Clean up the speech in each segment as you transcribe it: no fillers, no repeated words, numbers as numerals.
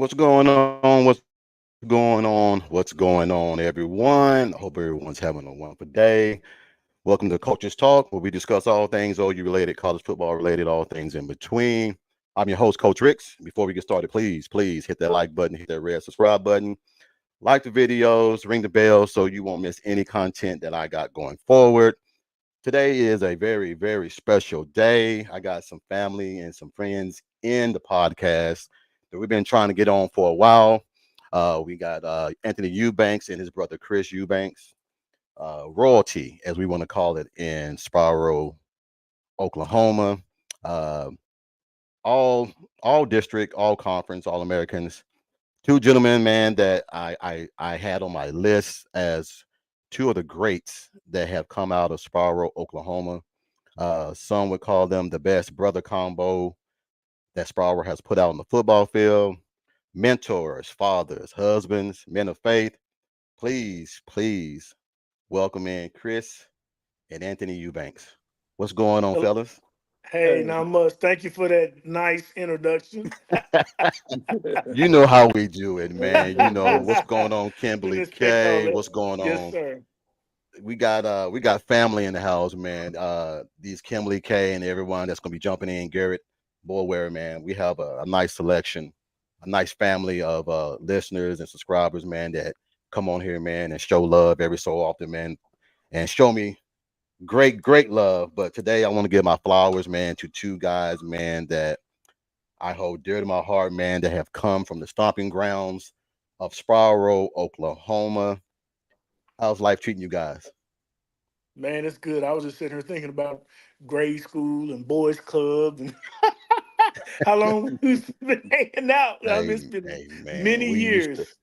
What's going on? What's going on? What's going on, everyone? I hope everyone's having a wonderful day. Welcome to Coaches Talk, where we discuss all things OU related, college football related, all things in between. I'm your host, Coach Ricks. Before we get started, please hit that like button, hit that red subscribe button, like the videos, ring the bell so you won't miss any content that I got going forward. Today is a very special day. I got some family and some friends in the podcast that we've been trying to get on for a while. We got Anthony Eubanks and his brother Chris Eubanks, royalty, as we want to call it, in Sparrow, Oklahoma. Uh, all district, all conference, all Americans. Two gentlemen, man, that I had on my list as two of the greats that have come out of Sparrow, Oklahoma. Some would call them the best brother combo that Sparrow has put out on the football field. Mentors, fathers, husbands, men of faith. Please welcome in Chris and Anthony Eubanks. What's going on, Well, fellas? hey, Hey, not much. Thank you for that nice introduction. You know how we do it, man. You know what's yes, going on, We Kimberly respect all K. that. What's going Yes, on? sir. We got family in the house, man. These Kimberly K and everyone that's gonna be jumping in, Garrett Boulware, man. We have a nice selection, a nice family of listeners and subscribers, man, that come on here, man, and show love every so often, man, and show me great love. But today I want to give my flowers, man, to two guys, man, that I hold dear to my heart, man, that have come from the stomping grounds of Sparrow, Oklahoma. How's life treating you guys? Man, it's good. I was just sitting here thinking about grade school and boys clubs and how long we've been hanging out. I mean, it's been Man, many years.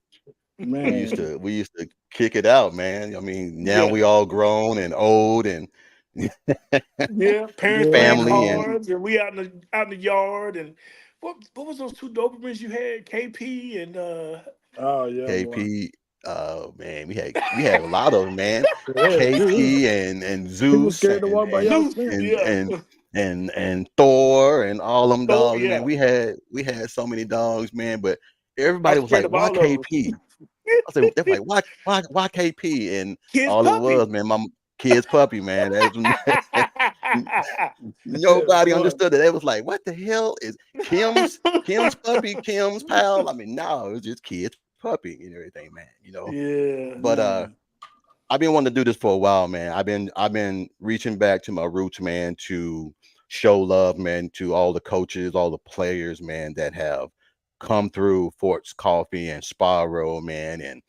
man. we used to kick it out, man. I mean, now Yeah. we all grown and old and Yeah. Parents Yeah, playing family and man. cards and we out in the yard and what was those two Dobermans you had? KP and Oh yeah, boy. KP. Man, we had a lot of them, man. Yeah, KP and people Zeus scared to walk by y'all Zeus. fence. and Yeah. and and Thor and all them So dogs, man. yeah. We had so many dogs, man. But I everybody was was scared like, of "Why all of them. KP?" I said, "They're like, why KP?" And Kids all it was, puppy. man, my kid's puppy, man. Nobody Boy, understood it. They was like, "What the hell is Kim's puppy? Kim's pal?" I mean, no, it was just kid's puppy and everything, man. Yeah. But man. I've been wanting to do this for a while, man. I've been reaching back to my roots, man, to show love, man, to all the coaches, all the players, man, that have come through Fort's Coffee and Sparrow, man, and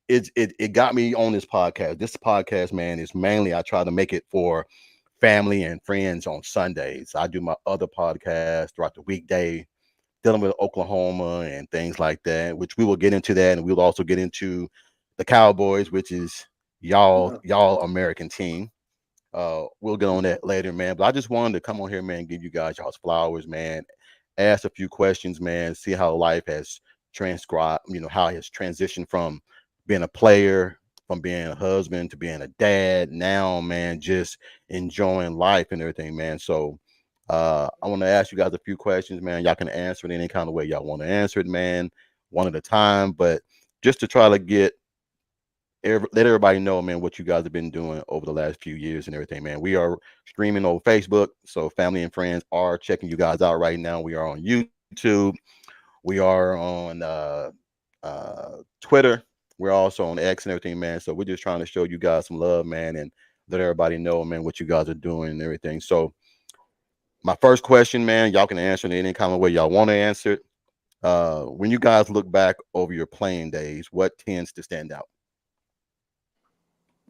it got me on this podcast. This podcast, man, is mainly I try to make it for family and friends on Sundays. I do my other podcast throughout the weekday, dealing with Oklahoma and things like that, which we will get into that, and we'll also get into the Cowboys, which is y'all American team. We'll get on that later, man. But I just wanted to come on here, man, give you guys y'all's flowers, man. Ask a few questions, man. See how life has transcribed, how it has transitioned from being a player, from being a husband to being a dad. Now, man, just enjoying life and everything, man. So I want to ask you guys a few questions, man. Y'all can answer it any kind of way y'all want to answer it, man, one at a time. But just to try to let everybody know, man, what you guys have been doing over the last few years and everything, man. We are streaming on Facebook, so family and friends are checking you guys out right now. We are on YouTube. We are on Twitter. We're also on X and everything, man. So we're just trying to show you guys some love, man, and let everybody know, man, what you guys are doing and everything. So my first question, man, y'all can answer it any kind of way y'all want to answer it. When you guys look back over your playing days, what tends to stand out?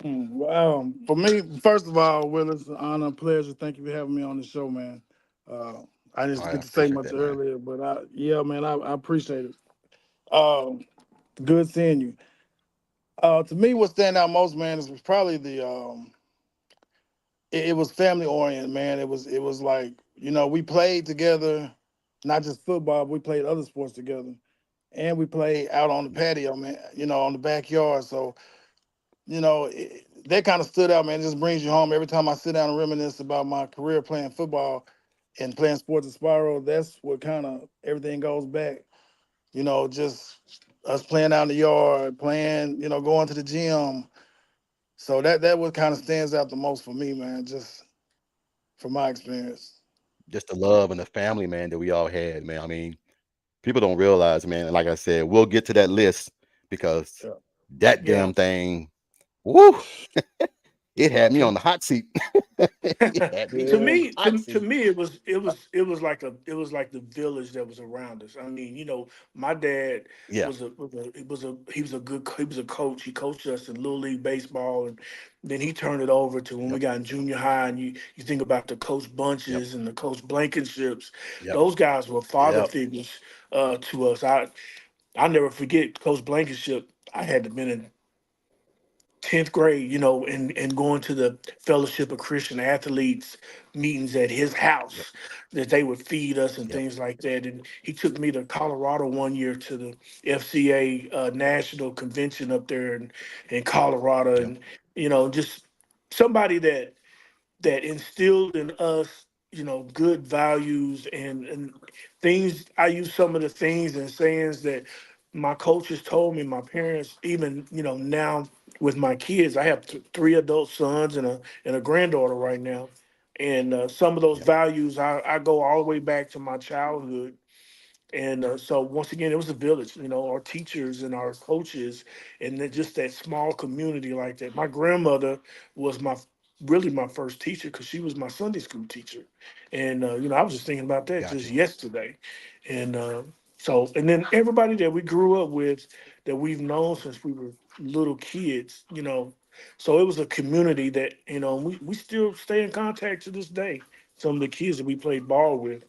Wow. For me, first of all, Will, it's an honor and pleasure. Thank you for having me on the show, man. Uh, I All didn't right, get I to say appreciate much that, man. earlier, but yeah, man, I appreciate it. Um, Good seeing you. To me, what stand out most, man, is was probably it was family oriented, man. It was like we played together, not just football, but we played other sports together, and we played out on the patio, man. On the backyard. So that kind of stood out, man. It just brings you home every time I sit down and reminisce about my career playing football and playing sports at Spiral. That's what kind of everything goes back just us playing out in the yard, playing, going to the gym. So that what kind of stands out the most for me, man, just from my experience. Just the love and the family, man, that we all had, man. I mean, people don't realize, man. And like I said, we'll get to that list because Yeah. that Yeah. damn thing, woo, it Yeah. had me on the hot seat. It had me To Yeah. on the me, hot to seat. me, it was like the village that was around us. I mean, my dad Yeah, he was a coach. He coached us in little league baseball, and then he turned it over to when we yep, got in junior high. And you think about the Coach yep, Bunches and the Coach Blankenships; yep, those guys were father yep, figures to us. I never forget Coach Blankenship. I had to been in 10th grade, and going to the Fellowship of Christian Athletes meetings at his yep, house that they would feed us and yep, things like that. And he took me to Colorado one year to the FCA national convention up there in Colorado. yep, And, just somebody that instilled in us, good values and things. I use some of the things and sayings that my coaches told me, my parents, even, now with my kids. I have three adult sons and a granddaughter right now. And some of those yep, values, I go all the way back to my childhood. And so once again, it was a village, our teachers and our coaches, and then just that small community like that. My grandmother was really my first teacher because she was my Sunday school teacher, and I was just thinking about that got just you. yesterday, and and then everybody that we grew up with, that we've known since we were little kids, so it was a community that we still stay in contact to this day. Some of the kids that we played ball with,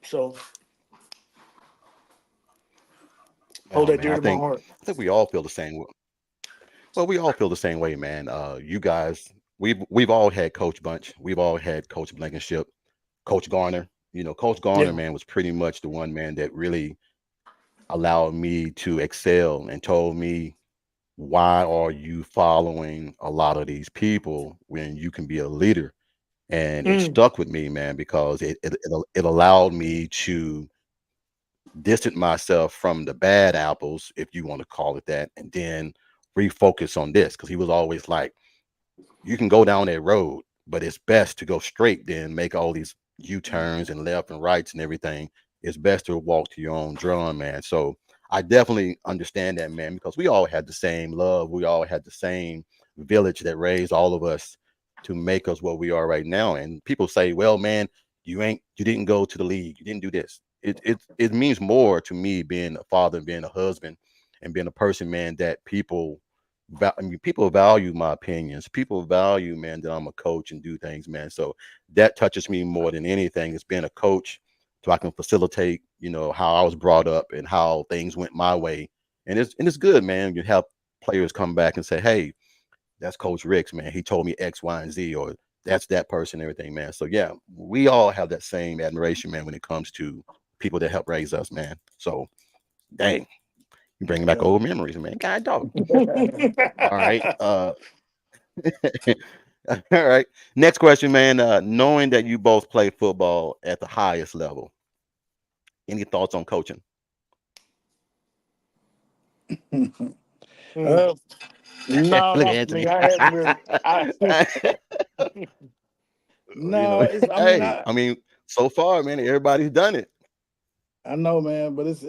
so hold Oh that man, dear to my heart. I think we all feel the same. Well, we all feel the same way, man. You guys, we've all had Coach Bunch, we've all had Coach Blankenship, Coach Garner. Coach Garner, Yeah. man, was pretty much the one man that really allowed me to excel and told me, why are you following a lot of these people when you can be a leader? And it Mm. stuck with me, man, because it allowed me to distance myself from the bad apples, if you want to call it that, and then refocus on this. Because he was always like, you can go down that road, but it's best to go straight than make all these U-turns and left and rights and everything. It's best to walk to your own drum, man. So I definitely understand that, man, because we all had the same love. We all had the same village that raised all of us to make us what we are right now. And people say, well, man, you didn't go to the league. You didn't do this. It means more to me being a father and being a husband and being a person, man, that I mean, people value my opinions. People value, man, that I'm a coach and do things, man. So that touches me more than anything is being a coach, so I can facilitate, how I was brought up and how things went my way. And it's good, man. You have players come back and say, hey, that's Coach Rick's, man. He told me X, Y, and Z, or that's that person, everything, man. So yeah, we all have that same admiration, man, when it comes to people that help raise us, man. So dang, you bringing back Yeah. old memories, man. God dog. All right. All right. Next question, man. Knowing that you both play football at the highest level, any thoughts on coaching? Mm. uh, no, Look at not for me. Anthony. I hadn't really. No, it's. I mean, Hey, I mean, so far, man, everybody's done it. I know, man, but it's.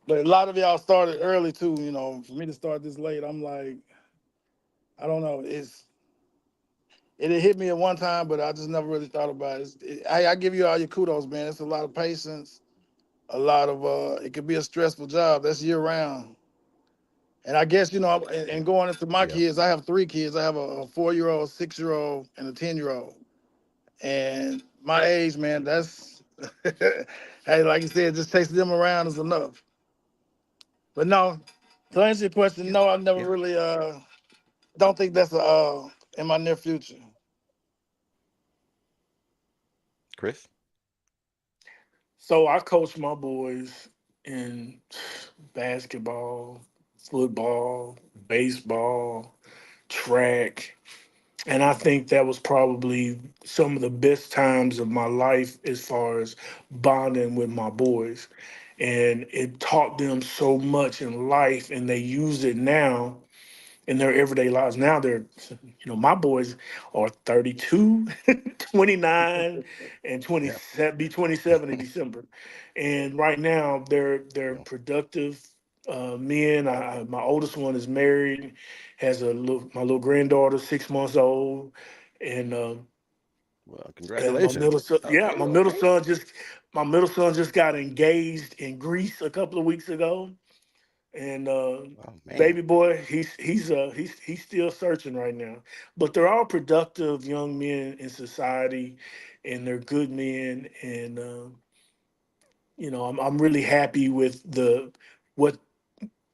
But a lot of y'all started early too. For me to start this late, I'm like, I don't know. It hit me at one time, but I just never really thought about it. I give you all your kudos, man. It's a lot of patience, a lot of. It could be a stressful job. That's year round. And I guess and Yep. going into my Yep. kids, I have three kids. I have a 4-year-old, 6-year-old, and a 10-year-old. And my age, man, that's hey, like you said, just chasing them around is enough. But no, to answer your question, Yep. no, I've never Yep. really don't think that's in my near future. Chris? So I coach my boys in basketball, football, baseball, track, and I think that was probably some of the best times of my life as far as bonding with my boys. and it taught them so much in life, and they use it now in their everyday lives. Now they're, my boys are 32, 29, and Yeah. 27, be 27 in December. And right now they're Yeah. productive men. My oldest one is married, has my little granddaughter, 6 months old. And Well, my congratulations. middle son, yeah, Okay. Okay. my middle son just got engaged in Greece a couple of weeks ago, and Oh man. baby boy, he's still searching right now. But they're all productive young men in society, and they're good men. And I'm really happy with what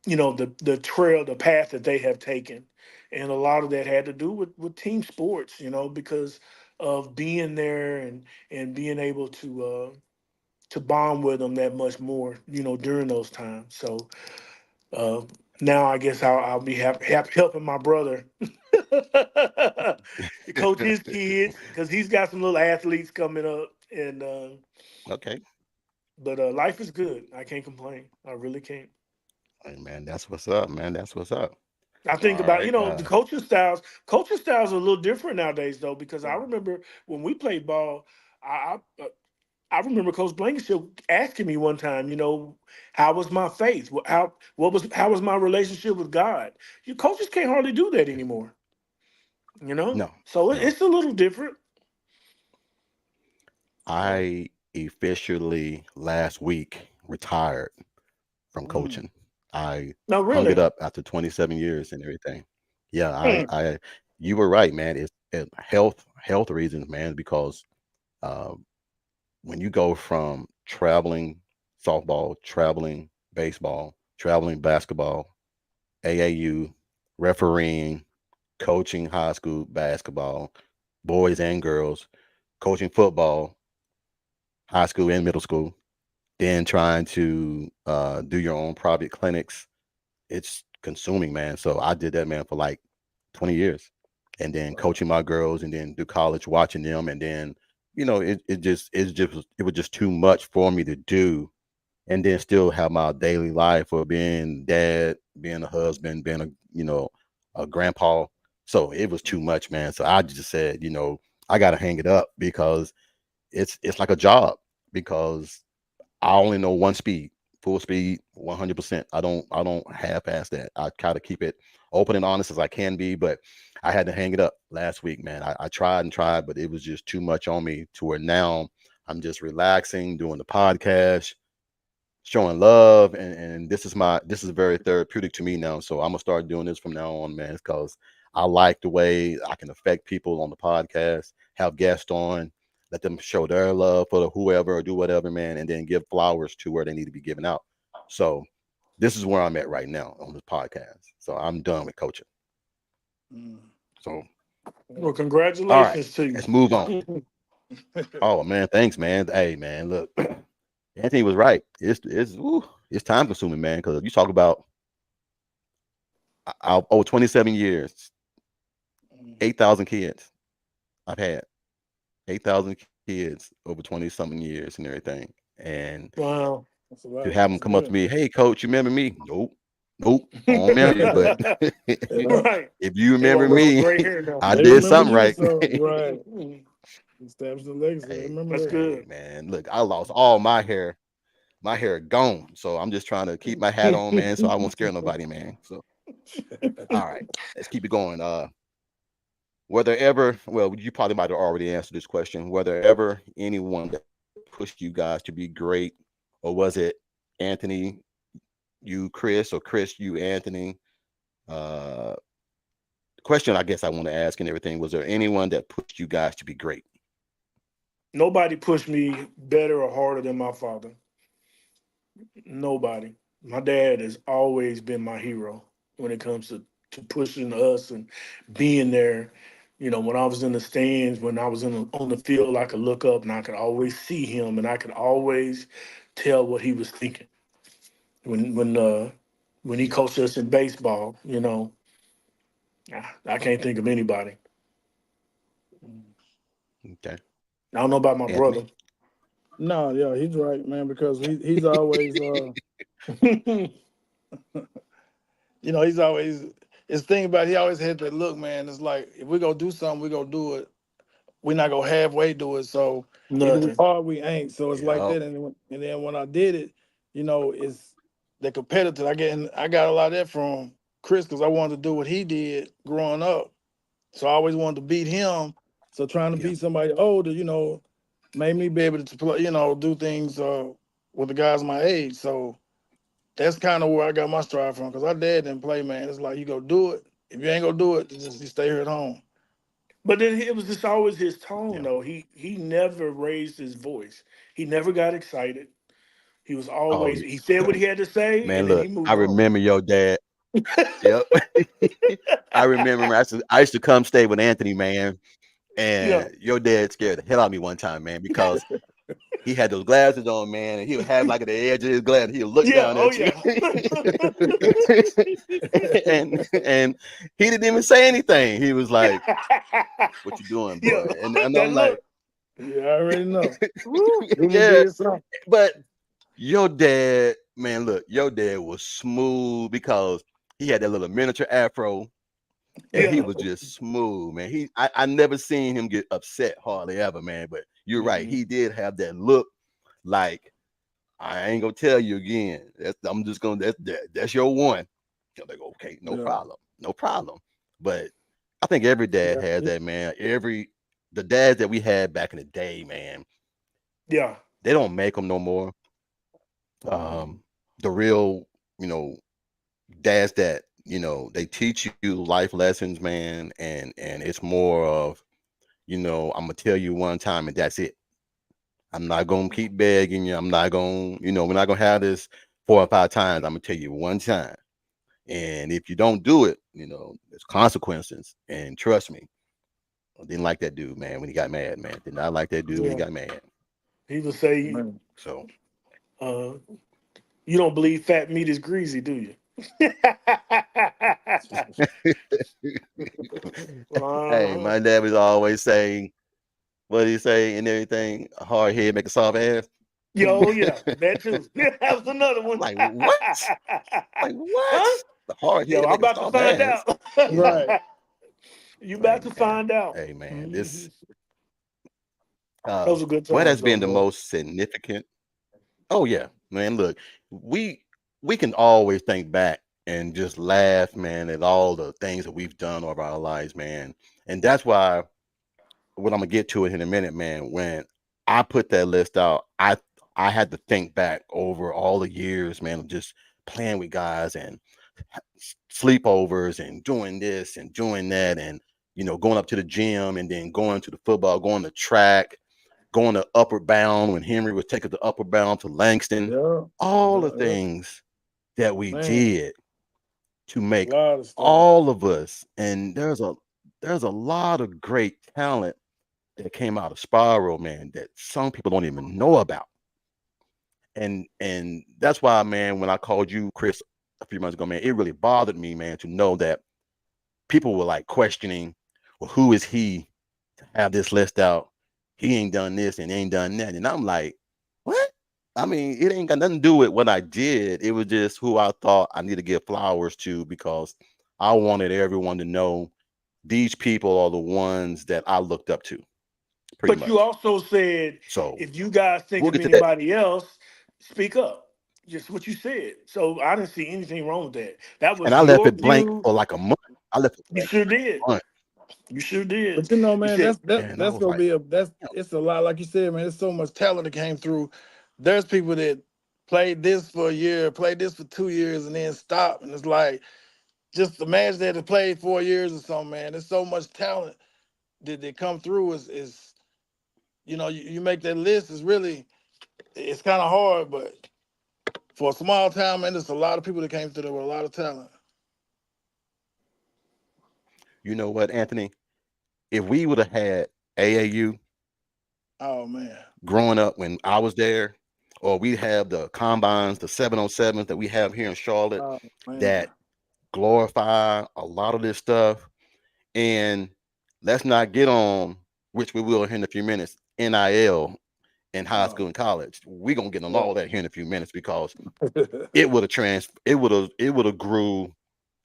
the trail, the path that they have taken, and a lot of that had to do with team sports. Because of being there and being able to bond with them that much more. During those times. So uh, now I guess I'll be helping my brother coach his kids because he's got some little athletes coming up, and Okay. but life is good. I can't complain. I really can't. Hey man, that's what's up, man. That's what's up. I think All about right. the coaching styles. Coaching styles are a little different nowadays though, because I remember when we played ball. I remember Coach Blankenship asking me one time, how was my faith? How was my relationship with God? You coaches can't hardly do that anymore, No, So no. it's a little different. So, I officially last week retired from Mm. coaching. I no, hung it really. up after 27 years and everything. Yeah, Mm. you were right, man. It's health reasons, man, because uh, when you go from traveling softball, traveling baseball, traveling basketball, AAU, refereeing, coaching high school basketball, boys and girls, coaching football, high school and middle school, then trying to do your own private clinics, it's consuming, man. So I did that, man, for like 20 years, and then Wow. coaching my girls, and then through college, watching them, and then it was just too much for me to do, and then still have my daily life of being dad, being a husband, being a grandpa. So it was too much, man. So I just said, I got to hang it up because it's like a job because I only know one speed, full speed, 100%. I don't half ass that. I try to keep it open and honest as I can be, but I had to hang it up last week, man. I tried and tried, but it was just too much on me to where now I'm just relaxing, doing the podcast, showing love, and this is very therapeutic to me now. So I'm gonna start doing this from now on, man, because I like the way I can affect people on the podcast, have guests on, let them show their love for whoever or do whatever, man, and then give flowers to where they need to be given out. So this is where I'm at right now on this podcast. So I'm done with coaching. Mm. So Well, all right, congratulations to let's move on. you. Oh man, thanks, man. Hey man, look, Anthony was right. It's time consuming, man, because you talk about over 27 years, Mm. 8,000 kids. I've had 8,000 kids over 20 something years and everything. And Wow. That's a to lot. have them That's come up to good. me, hey, coach, you remember me? Nope. Nope. I don't remember you. But Yeah. Right. if you They remember walk around with me, gray hair now. I They did remember something you, right. so right. Establish the legacy. I Hey, remember That's that. hey, good. man. Look, I lost all my hair. My hair gone. So I'm just trying to keep my hat on, man, so I won't scare nobody, man. So all right, let's keep it going. Were there ever, well, you probably might have already answered this question. Were there ever anyone that pushed you guys to be great, or was it Anthony, you, Chris, or Chris, you, Anthony? Uh, question I guess I want to ask and everything. Was there anyone that pushed you guys to be great? Nobody pushed me better or harder than my father. Nobody. My dad has always been my hero when it comes to pushing us and being there. When I was in the stands, when I was on the field, I could look up and I could always see him, and I could always tell what he was thinking. When he coached us in baseball, I can't think of anybody. Mm. Okay, I don't know about my Anthony. brother. No, yeah, he's right, man, because he's always he's always his thing about he always had that look, man. It's like if we go do something, we go do it. We're not gonna halfway do it. So either we Nothing. are, we ain't. So it's like Yep. that. And then when I did it, it's the competitive. I got a lot of that from Chris because I wanted to do what he did growing up. So I always wanted to beat him. So trying to Yep. beat somebody older, made me be able to play, do things with the guys my age. So that's kind of where I got my stride from. Because our dad didn't play, man. It's like you go do it. If you ain't gonna do it, just you stay here at home. But then it was just always his tone, Yeah. though. He never raised his voice. He never got excited. He was Oh always yeah. he said what he had to say, Man, and then he look, I moved on. remember your dad. Yep. I remember I used to come stay with Anthony, man. Yeah, And your dad scared the hell out of me one time, man, because he had those glasses on, man, and he would have like at the edge of his glass, he'll look yeah, down oh at you. yeah, and he didn't even say anything. He was like, "What you doing, yeah. boy?" And That I'm like, look. Yeah, I already know. Woo. Rumor "Yeah." did something. But your dad, man, look, your dad was smooth because he had that little miniature afro, and he Yeah, was just smooth, man. I never seen him get upset hardly ever, man. But you're right, Mm-mm. he did have that look like I ain't gonna tell you again. I'm just gonna that's your one. I'm like, okay, no Yeah. problem, no problem. But I think every dad Yeah. has that, man. The dads that we had back in the day, man, yeah. they don't make them no more. The real, you know, dads that they teach you life lessons, man, and it's more of I'm gonna tell you one time and that's it. I'm not gonna keep begging you. I'm not gonna, we're not gonna have this 4 or 5 times. I'm gonna tell you one time. And if you don't do it, there's consequences. And trust me, I didn't like that dude, man, when he got mad, man. Did not like that dude when he Yeah. got mad. He would say, Man. So uh, "You don't believe fat meat is greasy, do you?" hey, Uh-huh. my dad was always saying, what did he say and everything? A hard head make a soft ass. Yo, yeah, that too. That was another I'm one. like, what? Like, what? Huh? The hard Yo, head I'm make a about to soft find ass. out. Right. You Hey about to man, find out. hey man, Mhm. uh, Those are good what times, has though, been the man. most significant? Oh yeah, man. Look, we we can always think back and just laugh, man, at all the things that we've done over our lives, man. And that's why what I'm gonna get to it in a minute, man. When I put that list out, I had to think back over all the years, man, of just playing with guys and sleepovers and doing this and doing that and going up to the gym and then going to the football, going to track, going to Upper Bound when Henry was taking the Upper Bound to Langston, Yeah. all the Yeah. things that we Man, did to a make lot of stuff. all of us. And there's a lot of great talent that came out of Spiral, man, that some people don't even know about. And that's why, man, when I called you, Chris, a few months ago, man, it really bothered me, man, to know that people were like questioning, well, who is he to have this list out? He ain't done this and ain't done that. And I'm like, what? I mean, it ain't got nothing to do with what I did. It was just who I thought I need to give flowers to because I wanted everyone to know these people are the ones that I looked up to, pretty But you much. also said, So if you guys think we'll of get to that. anybody else, speak up. Just what you said. So I didn't see anything wrong with that. That And was I left your it blank view. for like a month. I left it You blank sure did. for a month. You sure did. But You man, said, And I that's was gonna like, be that's damn. it's a lot, like you said, man. There's so much talent that came through. There's people that played this for a year, played this for 2 years, and then stopped. And it's like just imagine that it played 4 years or something, man. There's so much talent that come through is you make that list is really it's kind of hard, but for a small town, man, there's a lot of people that came through there with a lot of talent. You know what, Anthony? If we would have had AAU Oh man. growing up when I was there, or we have the combines, the 707s that we have here in Charlotte Oh man. that glorify a lot of this stuff. And let's not get on, which we will here in a few minutes, NIL in high school and college. We're gonna get on Yeah. all that here in a few minutes because it would have grew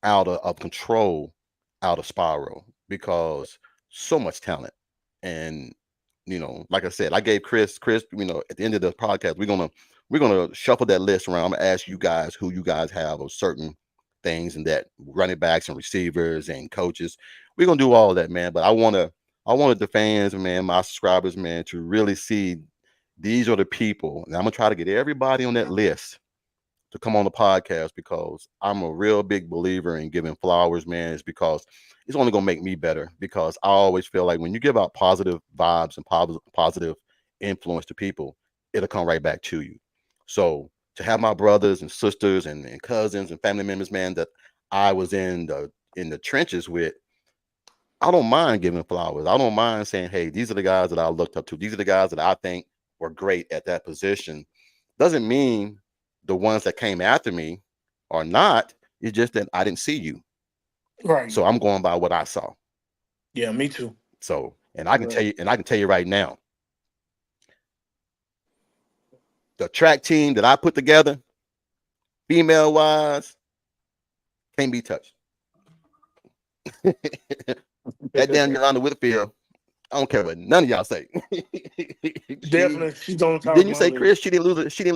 out of control, out of spiral because so much talent. And like I said, I gave Chris, at the end of the podcast, we're gonna shuffle that list around. I'm gonna ask you guys who you guys have of certain things and that running backs and receivers and coaches. We're gonna do all that, man. But I wanted the fans, man, my subscribers, man, to really see these are the people. And I'm gonna try to get everybody on that list to come on the podcast because I'm a real big believer in giving flowers, man. It's because it's only gonna make me better. Because I always feel like when you give out positive vibes and positive influence to people, it'll come right back to you. So to have my brothers and sisters and cousins and family members, man, that I was in the trenches with, I don't mind giving flowers. I don't mind saying, hey, these are the guys that I looked up to. These are the guys that I think were great at that position. Doesn't mean the ones that came after me are not. It's just that I didn't see you. Right. So I'm going by what I saw. Yeah, me too. So, and I can tell you right now, the track team that I put together, female wise, can't be touched. That damn Yolanda Whitfield, I don't care what none of y'all say. she Definitely, she's on top of didn't you my say, list. Chris? She didn't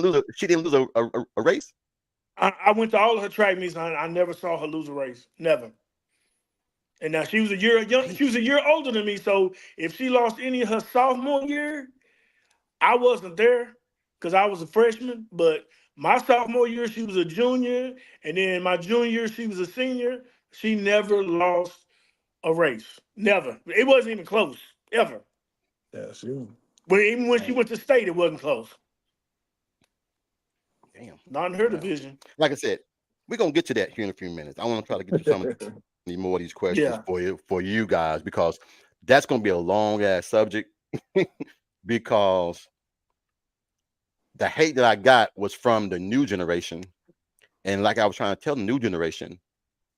lose a race. I went to all of her track meets. I never saw her lose a race. Never. And now she was a year young. She was a year older than me. So if she lost any of her sophomore year, I wasn't there because I was a freshman. But my sophomore year, she was a junior, and then my junior year, she was a senior. She never lost a race. Never. It wasn't even close. Ever. Yeah, she. But even when she Man, went to state, it wasn't close. damn. Not in her Well, division. like I said, we're gonna get to that here in a few minutes. I want to try to get to some of more of these questions Yeah. for you guys because that's gonna be a long ass subject because the hate that I got was from the new generation. And like I was trying to tell the new generation,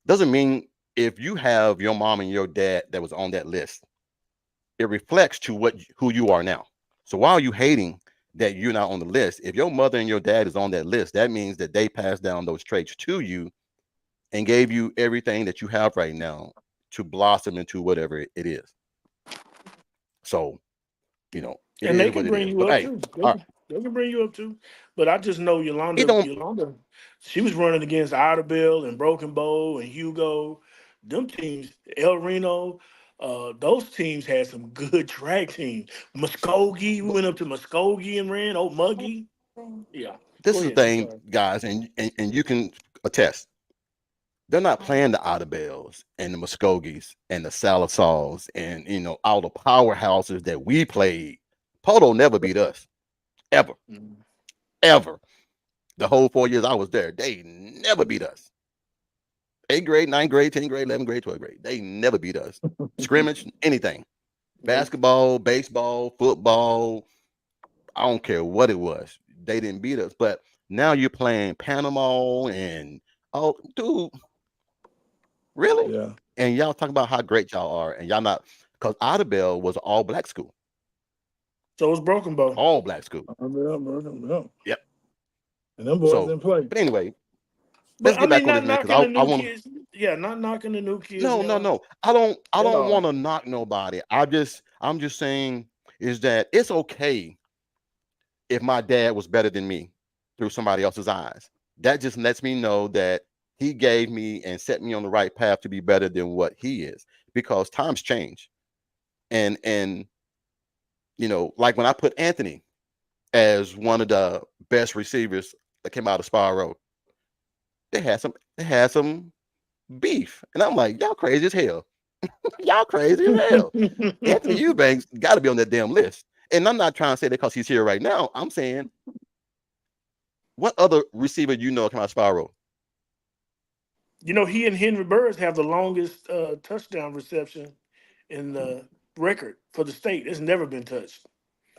doesn't mean if you have your mom and your dad that was on that list, it reflects to who you are now. So why are you hating that you're not on the list? If your mother and your dad is on that list, that means that they passed down those traits to you and gave you everything that you have right now to blossom into whatever it is. So, it And they is can what it bring is. you But up hey, too. all right, They can bring you up too. But I just know it Yolanda. don't She was running against Idabel and Broken Bow and Hugo. Them teams, El Reno. Those teams had some good track teams. Muskogee, we but went up to Muskogee and ran. Oh, Muggy. Yeah. this Go is the ahead. I'm thing, sorry. guys, and you can attest. They're not playing the Audubels and the Muskogees and the Salasals and all the powerhouses that we played. Poto never beat us. Ever. Mhm. Ever. The whole 4 years I was there, they never beat us. 8th grade, 9th grade, 10th grade, 11th grade, 12th grade. They never beat us. Scrimmage, anything. Nope. Basketball, baseball, football, I don't care what it was. They didn't beat us. But now you're playing Panama and oh, dude, really? Yeah. And y'all talk about how great y'all are, and y'all not because Audubell was an all black school, So it's Broken Bow. all black school. Yeah. Yep. And them boys So, didn't play. but anyway, let's But I get mean, back on not this, man, because knocking the I new want to. kids. Yeah, not knocking the new kids No, no, now no. I don't Yeah. want to knock nobody. I'm just saying is that it's okay if my dad was better than me through somebody else's eyes. That just lets me know that he gave me and set me on the right path to be better than what he is because times change. And like when I put Anthony as one of the best receivers that came out of Sparrow, they had some beef. And I'm like, y'all crazy as hell. Y'all crazy as hell. Anthony Eubanks got to be on that damn list. And I'm not trying to say that because he's here right now. I'm saying, what other receiver come out of Sparrow? He and Henry Burris have the longest touchdown reception in the record for the state. It's never been touched.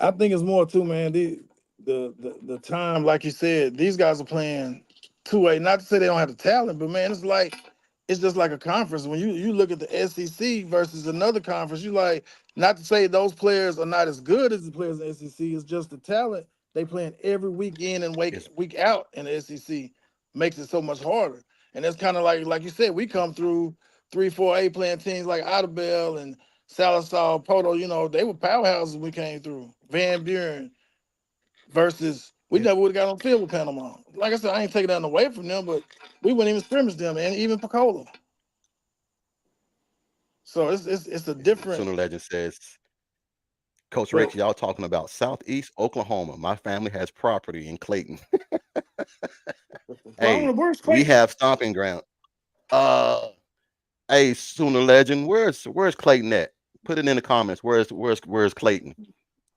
I think it's more too, man. The time, like you said, these guys are playing 2A. Not to say they don't have the talent, but man, it's like it's just like a conference. When you look at the SEC versus another conference, you like, not to say those players are not as good as the players in the SEC. It's just the talent they playing every week in and It's week out in the SEC makes it so much harder. And that's kind of like you said, we come through 3, 4A playing teams like Idabel and Sallisaw, Poto. You know, they were powerhouses when we came through. Van Buren versus we yeah, never would have got on the field with Panama. Like I said, I ain't taking nothing away from them, but we wouldn't even scrimmage them, and even Pecola. So it's a different. Sooner Legend says, Coach Rich, Well, y'all talking about Southeast Oklahoma. My family has property in Clayton. I don't know Hey, where's we Clayton. have stomping ground. Uh, hey, Sooner Legend, where's Clayton at? Put it in the comments. Where's Clayton?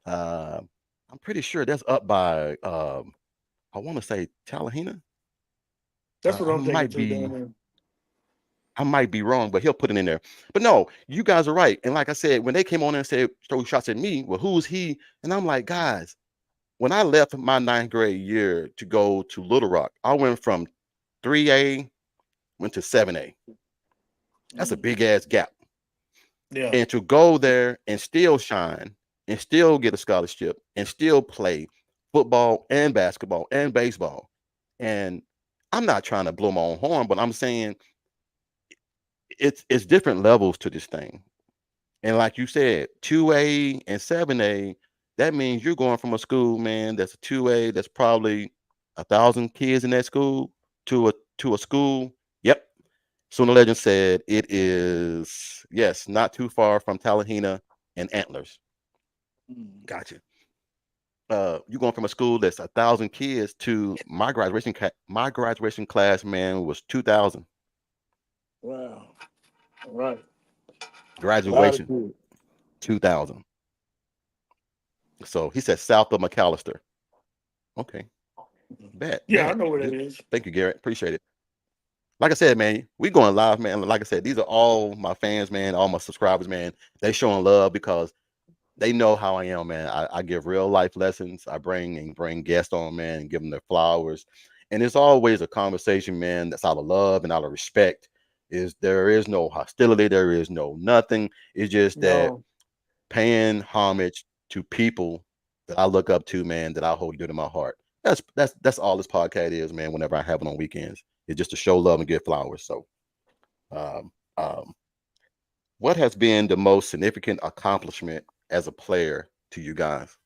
Uh, I'm pretty sure that's up by I want to say Tallahena. That's what I I'm thinking might too down be there. I might be wrong, but he'll put it in there. But no, you guys are right. And like I said, when they came on and said throw shots at me, well, who's he? And I'm like, guys, when I left my ninth grade year to go to Little Rock, I went from 3A, went to 7A. That's a Mm, big ass gap. Yeah. And to go there and still shine and still get a scholarship and still play football and basketball and baseball. And I'm not trying to blow my own horn, but I'm saying it's different levels to this thing. And like you said, 2A and 7A, that means you're going from a school, man, that's a 2A, that's probably 1,000 kids in that school to a school. Yep. Sooner Legend said it is, yes, not too far from Tallahena and Antlers. mm. Gotcha. You're going from a school that's 1,000 kids to my graduation class, man, was 2,000 Wow. All right. A lot of graduation, good. 2,000. So he said south of McAllister. Okay, bet, Yeah, I bet. know where that Good. is. Thank you, Garrett. Appreciate it. Like I said, man, we going live, man. Like I said, these are all my fans, man, all my subscribers, man. They showing love because they know how I am, man. I give real life lessons. I bring guests on, man, and give them their flowers. And it's always a conversation, man, that's out of love and out of respect. Is there is no hostility, there is no nothing. It's just that No, paying homage to people that I look up to, man, that I hold dear to my heart. That's all this podcast is, man. Whenever I have it on weekends, it's just to show love and give flowers. So, um, um, what has been the most significant accomplishment as a player to you guys?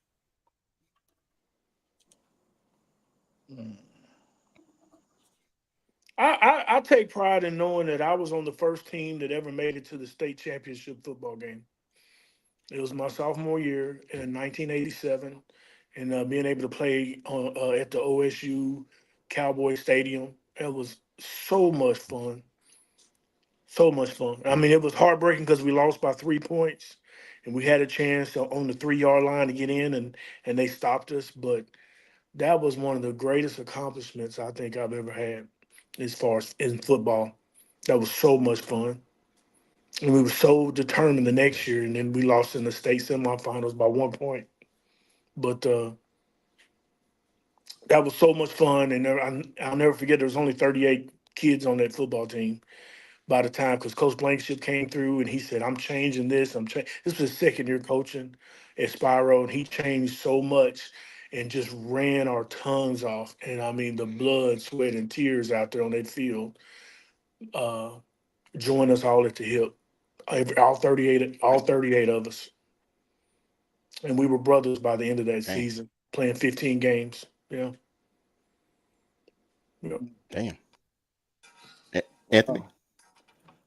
Mm. I take pride in knowing that I was on the first team that ever made it to the state championship football game. It was my sophomore year in 1987, and being able to play at the OSU Cowboy Stadium. It was so much fun. So much fun. I Mm, mean, it was heartbreaking because we lost by 3 points, and we had a chance on the 3 yard line to get in, and they stopped us. But that was one of the greatest accomplishments I think I've ever had as far as in football. That was so much fun. And we were so determined the next yes, year, and then we lost in the state semifinals by 1 point. But that was so much fun, and I'll never forget. There was only 38 kids on that football team by the time, because Coach Blankenship came through and he said, "I'm changing this. This was his second year coaching at Spyro, and he changed so much and just ran our tongues off. And I mean, the blood, sweat, and tears out there on that field. Uh, Joined us all at the hip. All 38 of us, and we were brothers by the end of that dang, season, playing 15 games. Yeah, yeah. damn. Anthony, Wow.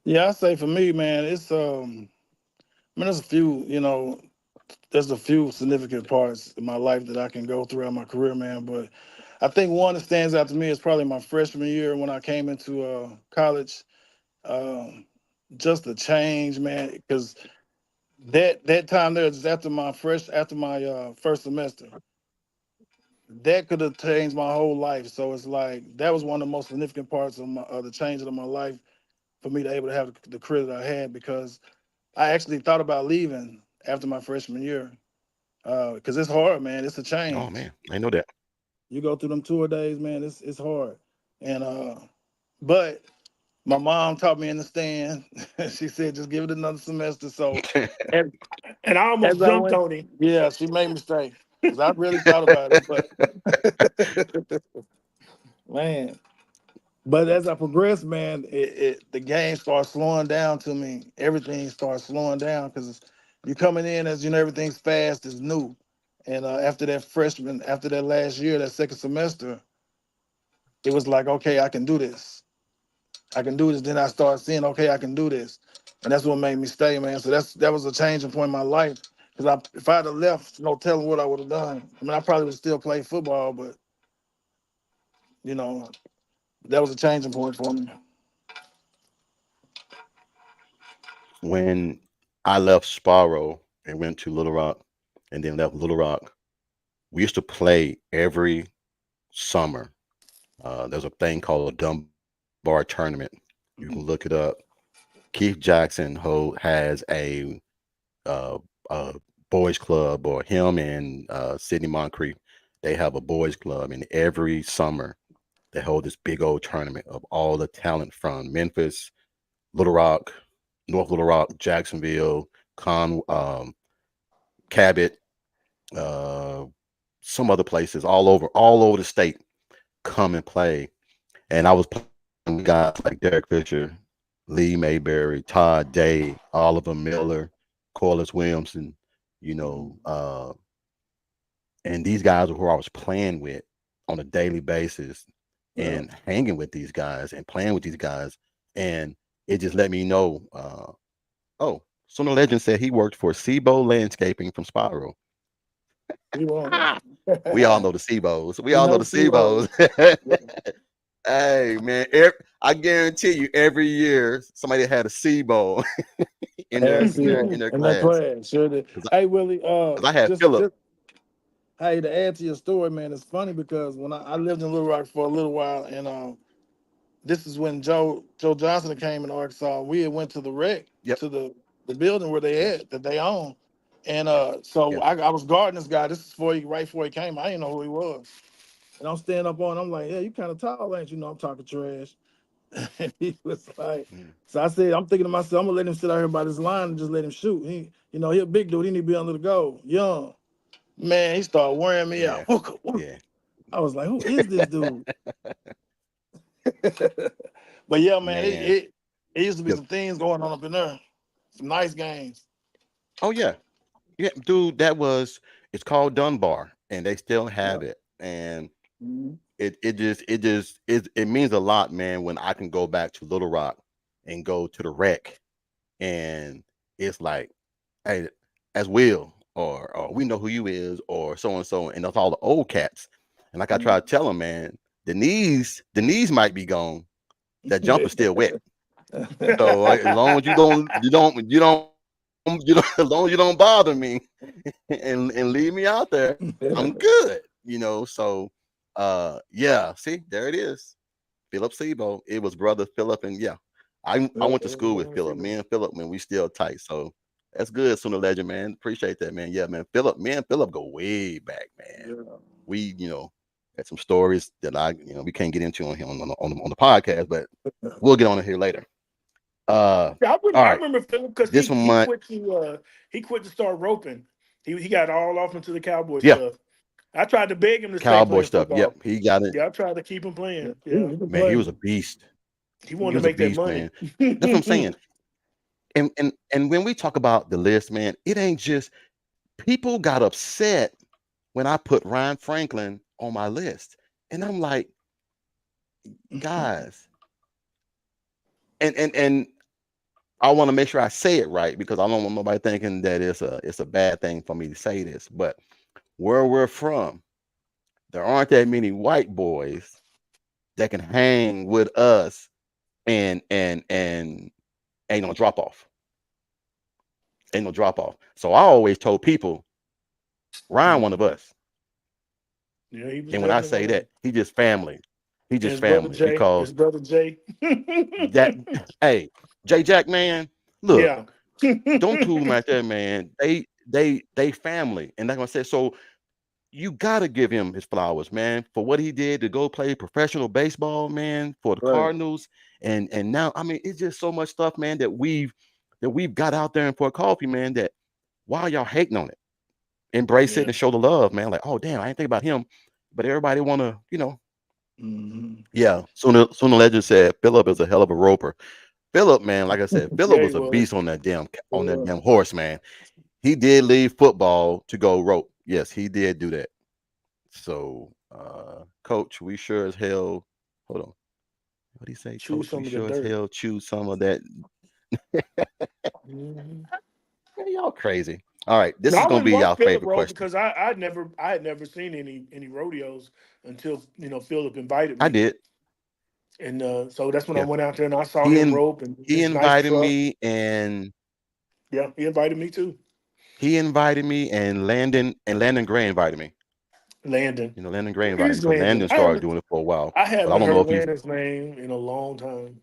Yeah, I say for me, man, it's I mean, there's a few, there's a few significant parts in my life that I can go throughout my career, man. But I think one that stands out to me is probably my freshman year when I came into college. Um, just the change, man, because that time there, just after my first semester, that could have changed my whole life. So it's like that was one of the most significant parts of the change of my life for me to able to have the career that I had, because I actually thought about leaving after my freshman year, because it's hard, man. It's a oh change. man, I know that. You go through them tour days, man. It's hard, and but My mom taught me in the stand. She said, just give it another semester. So as, And I as almost I jumped went, on him. yeah, she made me stay because I really thought about it. But man, but as I progressed, man, the game starts slowing down to me. Everything starts slowing down because you're coming in as everything's fast, is new. And after that freshman, after that last year, that second semester, it was like, okay, I can do this. I can do this. Then I started seeing, okay, I can do this, and that's what made me stay, man. So that was a changing point in my life. Because if I'd have left, no telling what I would have done. I mean, I probably would still play football, but you know, that was a changing point for me. When I left Sparrow and went to Little Rock, and then left Little Rock, we used to play every summer. There's a thing called a Dunbar tournament. You can look it up. Keith Jackson has uh, a boys club, or him and Sidney Moncrief. They have a boys club, and every summer they hold this big old tournament of all the talent from Memphis, Little Rock, North Little Rock, Jacksonville, Cabot, uh, some other places, all over the state, come and play. And I was playing with guys like Derek Fisher, Lee Mayberry, Todd Day, Oliver Miller, Corliss Williamson, you know, and these guys were who I was playing with on a daily basis Yeah. and hanging with these guys and playing with these guys. And it just let me know, oh, Sooner Legend said he worked for Sebo Landscaping from Spiral. We won. We all know the Sebos. We We all know know the Steve-O. Sebos. Hey man, I guarantee you, every year somebody had a Sebo in their Yeah, see in their in that class. class. Sure did. Because Hey Willie, I had just Philip. just hey, to add to your story, man, it's funny because when I lived in Little Rock for a little while, and this is when Joe Johnson came in Arkansas. We had went to the rec, Yep. to the building where they Yeah. had that they own. And Yeah. so Yeah. I was guarding this guy. This is right before he came. I didn't know who he was. And I'm standing up on him. I'm like, yeah, you kind of tall, ain't you? Know I'm talking trash. And he was like, Mm. so I said, I'm thinking to myself, I'm gonna let him sit out here by this line and just let him shoot. He a big dude. He need to be under the goal. Young. Man, he started wearing me Yeah. out. Wooka, wooka. Yeah. I was like, who is this dude? But yeah, man, Man. it used to be Yep. some things going on up in there. Some nice games. Oh yeah. Yeah, dude, it's called Dunbar, and they still Yeah. have it. And Mhm. it means a lot, man, when I can go back to Little Rock and go to the rec, and it's like, hey, as Will, or we know who you is, or so and so, and that's all the old cats. And like I try to tell them, man, the knees might be gone, that jumper's still wet. So as long as as long as you don't bother me and leave me out there, I'm good. So yeah, see, there it is. Philip Sebo. It was brother Philip, and yeah, I went to school with Philip. Me and Philip, man, we still tight. So that's good, Sooner Legend, man. Appreciate that, man. Yeah, man. Me and Philip go way back, man. Yeah. We, had some stories that we can't get into on here on the podcast, but we'll get on it here later. Yeah, All I right. remember Philip because This one might, he quit to start roping. He got all off into the cowboy yeah, stuff. I tried to beg him to stay cowboy playing stuff. Yep, football. he got it. Yeah, I tried to keep him Yeah. playing. He, Yeah, he can Man, he play. was a beast. he He wanted to was a make that beast, money. man. That's what I'm saying. And when we talk about the list, man, it ain't just people got upset when I put Ryan Franklin on my list. And I'm like, guys, and I want to make sure I say it right, because I don't want nobody thinking that it's a bad thing for me to say this. But where we're from, there aren't that many white boys that can hang with us and ain't no drop off. Ain't no drop off. So I always told people, Ryan one of us. Yeah, he was And when I definitely say one of that, them. he just family. He And just family, His because brother Jay. that hey, J Jack, man, look, Yeah. don't two right there, man. They family. And like I said, so you gotta give him his flowers, man, for what he did to go play professional baseball, man, for the Right. Cardinals, and now, I mean, it's just so much stuff, man, that we've got out there in Fort Coffee, man. That why y'all hating on it? Embrace it Yeah. and show the love, man. Like, oh damn, I didn't think about him, but everybody want to, Mm-hmm. yeah. Sooner Legend said Philip is a hell of a roper. Philip, man, like I said, Philip Yeah, he was a was. beast on that Yeah. damn horse, man. He did leave football to go rope. Yes, he did do that. So, coach, we sure as hell. Hold on. What do you say, Choose coach? We some of the sure as dirt. hell choose some of that. Mhm. Man, y'all crazy. All right, this No, is I gonna wouldn't be walk y'all Philip favorite Road question. because I had never seen any rodeos until Philip invited I me, did. and so that's when I Yeah. went out there and I saw He him in rope and he his nice invited truck. me and Yeah, he invited me too. Landon Gray invited me. Landon, Landon Gray where invited me is because Landon? Landon started doing it for a while. I But I haven't don't know heard if he's Landon's name in a long time.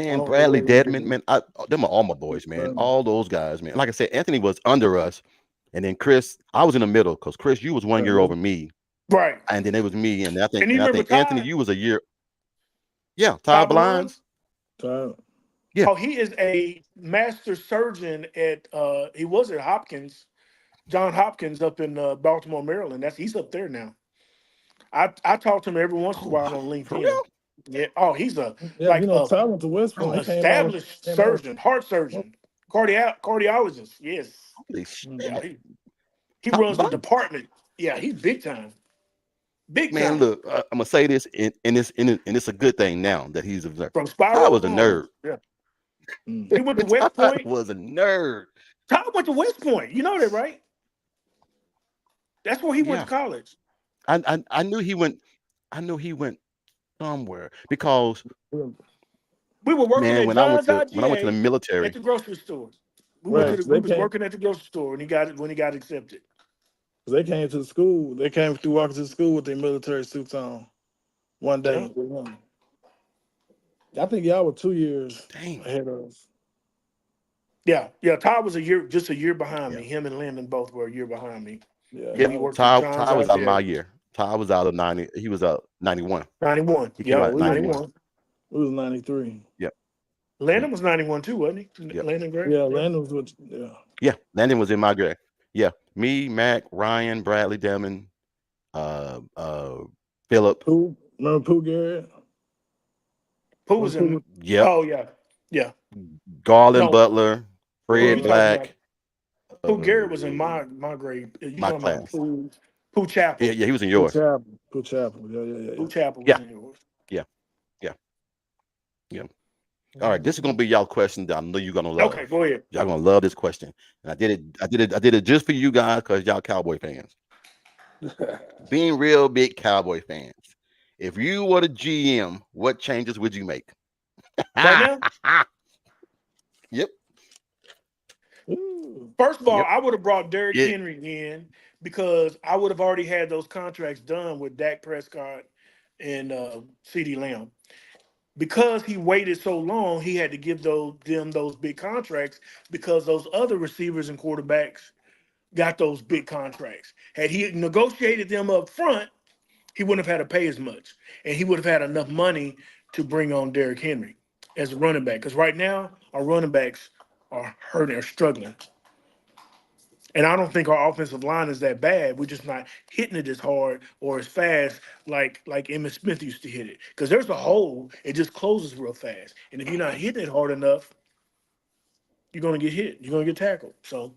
I man, don't know Bradley where he Dedman, is. man. Them are all my boys, man. Right. All those guys, man. Like I said, Anthony was under us, and then Chris, I was in the middle because Chris, you was 1 year Right. over me, Right. and then it was me, and I think And you and I remember think Anthony, Todd? you was a year. Yeah, Todd Todd Blinds. Blinds? Time. Yeah. Oh, he is a master surgeon at he was at Hopkins, John Hopkins up in Baltimore, Maryland. He's up there now. I talk to him every once in a Oh, while on for LinkedIn. real? Yeah. Oh, he's a Yeah, like a Ty went to West an Point. He came out. established Came out. surgeon, heart surgeon, cardiologist. Yes. Holy Yeah. shit! He Todd runs the Blinds. department. Yeah, he's big time. Big Man, time. look, I'm gonna say this, and it's a good thing now that he's a nerd. From Todd Spiro. was a Oh, nerd. yeah. Mm. He went to West Todd Point. was a nerd. Todd went to West Point. You know that, right? That's where he went to Yeah, college. I knew he went. I knew he went somewhere because We were working man, at John's when I went to the IGA at military, the grocery store. uh-huh. Right. So We they was came. working at the grocery store and he got accepted. They came to the school. They came through walking to the school with their military suits on one Yeah. day. I think y'all were 2 years Dang. ahead of us. Yeah. Yeah. Todd was just a year behind Yeah. me. Him and Landon both were a year behind me. Yeah, Yeah. When he y'all. worked at John's Ty was out of my IGA. year. Ty was out of 90. He was out 91. 91. He came Yeah, No, out at we was 91. 91. we was 93. Yep. Yep. Landon was 91 too, wasn't he? Yep. Landon Gray? Yeah, Yeah. Landon was with. Yeah. Yeah. Landon was in my grade. Yeah. Me, Mac, Ryan, Bradley Demon, uh, uh, Philip. Pooh, remember Pooh Garrett? Who When was Pooh, in? Yep. Oh, yeah. Yeah. Garland No, Butler, who yeah, you Fred talking about? Black, Pooh uh, Garrett was in my grade. You my talking about class. Pooh Yeah. Chapel. Yeah. He was in Pooh yours. Chapel. Pooh Chapel. Yeah, yeah, yeah, Pooh yeah. Chapel was Yeah. in yours. Yeah. Yeah. Yeah. All right. This is gonna Mhm. be y'all question that I know you're gonna Okay, love. go ahead. Y'all gonna love this question. And I did it just for you guys because y'all Cowboy fans. Being real big Cowboy fans. If you were the GM, what changes would you make? Right now, Yep. Ooh. first of all, Yep. I would have brought Derrick Yeah. Henry in because I would have already had those contracts done with Dak Prescott and CeeDee Lamb. Because he waited so long, he had to give those big contracts because those other receivers and quarterbacks got those big contracts. Had he negotiated them up front, he wouldn't have had to pay as much, and he would have had enough money to bring on Derrick Henry as a running back. Because right now, our running backs are hurting, are struggling, and I don't think our offensive line is that bad. We're just not hitting it as hard or as fast like Emmitt Smith used to hit it. Because there's a hole, it just closes real fast, and if you're not hitting it hard enough, you're gonna get hit. You're gonna get tackled. So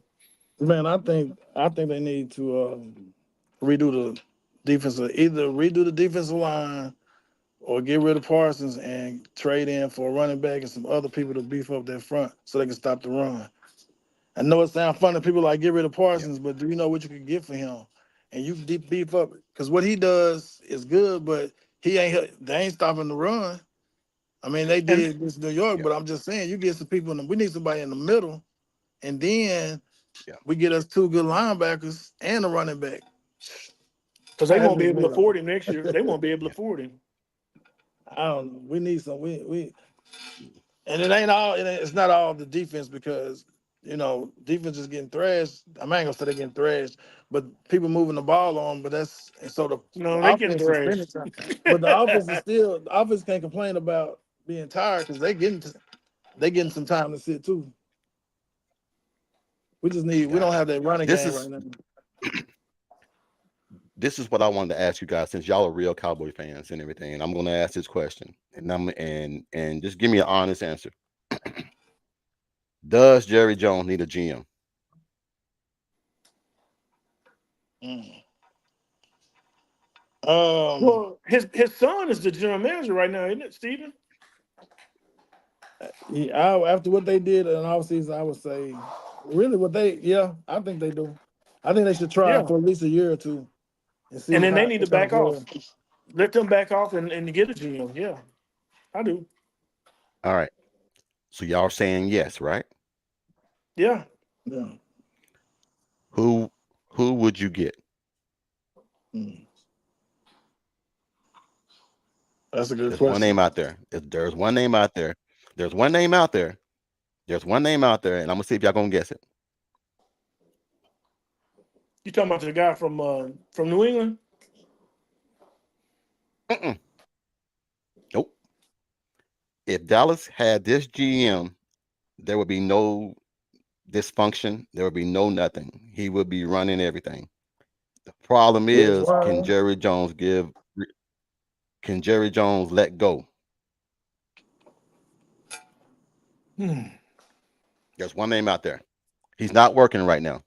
Man, I think they need to redo the defensive, either redo the defensive line or get rid of Parsons and trade in for a running back and some other people to beef up their front so they can stop the run. I know it sounds funny. People like get rid of Yeah. Parsons, but do you know what you could get for him? And you can beef up because what he does is good, but they ain't stopping the run. I mean, they and did against New York, Yeah. but I'm just saying, you get some people we need somebody in the middle, and then Yeah. we get us two good linebackers and a running back. because they That's won't be just able me. to afford him next year, they won't be able to Yeah. afford him. I don't know. We need some. We and it ain't all. It's not all the defense because defense is getting thrashed. I ain't gonna say they're getting thrashed, but people moving the ball on. But that's and so the No, they getting offense is spending thrashed. time. But the offense is still the offense can't complain about being tired because they getting some time to sit too. We don't Gotcha. have that running This game right is now. this is what I wanted to ask you guys since y'all are real Cowboy fans and everything. And I'm going to ask this question, and just give me an honest answer. Does Jerry Jones need a GM? Mm. Um, Well, his son is the general manager right now, isn't it, Steven? after what they did in off season, I would say, really, I think they do. I think they should try Yeah. for at least a year or two and And see then they how need to what kind of back off. player. Let them back off and get a GM. Yeah, I do. All right. So y'all are saying yes, right? Yeah. Yeah. Who who would you get? Mm. That's a good There's one question. name out there. There's one name out there. There's one name out there. There's one name out there, and I'm gonna see if y'all gonna guess it. You talking about the guy from New England? Mm-mm. Nope. If Dallas had this GM, there would be no dysfunction. There would be no nothing. He would be running everything. The problem Chris is, Ryan. Can Jerry Jones let go? Hmm. There's one name out there. He's not working right now.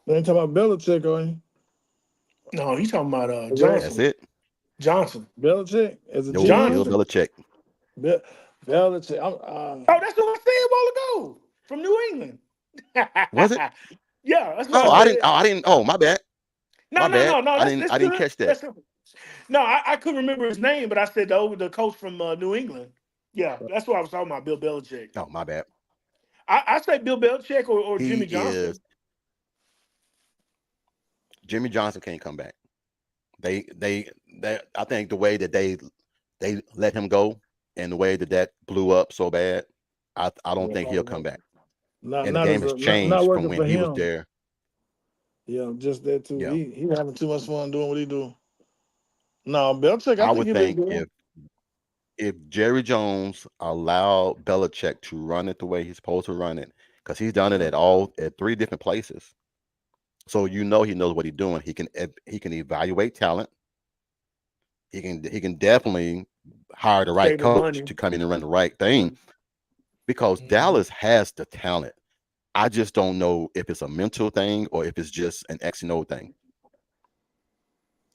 They ain't talking about Belichick, are you? No, he's talking about Well, That's Johnson. it. Johnson. Belichick as a Nope. GM. Bill Johnson. Belichick. Be- Belichick. Oh, that's what I said a while ago. From New England. Was it? Yeah, that's what I Oh, I didn't. said. Oh, I didn't. Oh, my bad. No, My no, bad. no, no. That's I didn't good. catch that. That's no. I couldn't remember his name, but I said the coach from New England. Yeah, that's what I was talking about. Bill Belichick. Oh, my bad. I say Bill Belichick or He Jimmy is Johnson. Jimmy Johnson can't come back. They I think the way that they let him go and the way that that blew up so bad, I don't think he'll come back. not And the not game as has a not changed from working when for he was him. there. Yeah, just that too. Yeah, He having too much fun doing what he do. No, Belichick, I I think would he'll be think good. if Jerry Jones allowed Belichick to run it the way he's supposed to run it, because he's done it Yeah. at three different places. So you know he knows what he's doing. He can evaluate talent. He can definitely hire the right Stable coach to money. come in and run the right thing because Mhm. Dallas has the talent. I just don't know if it's a mental thing or if it's just an X and O thing.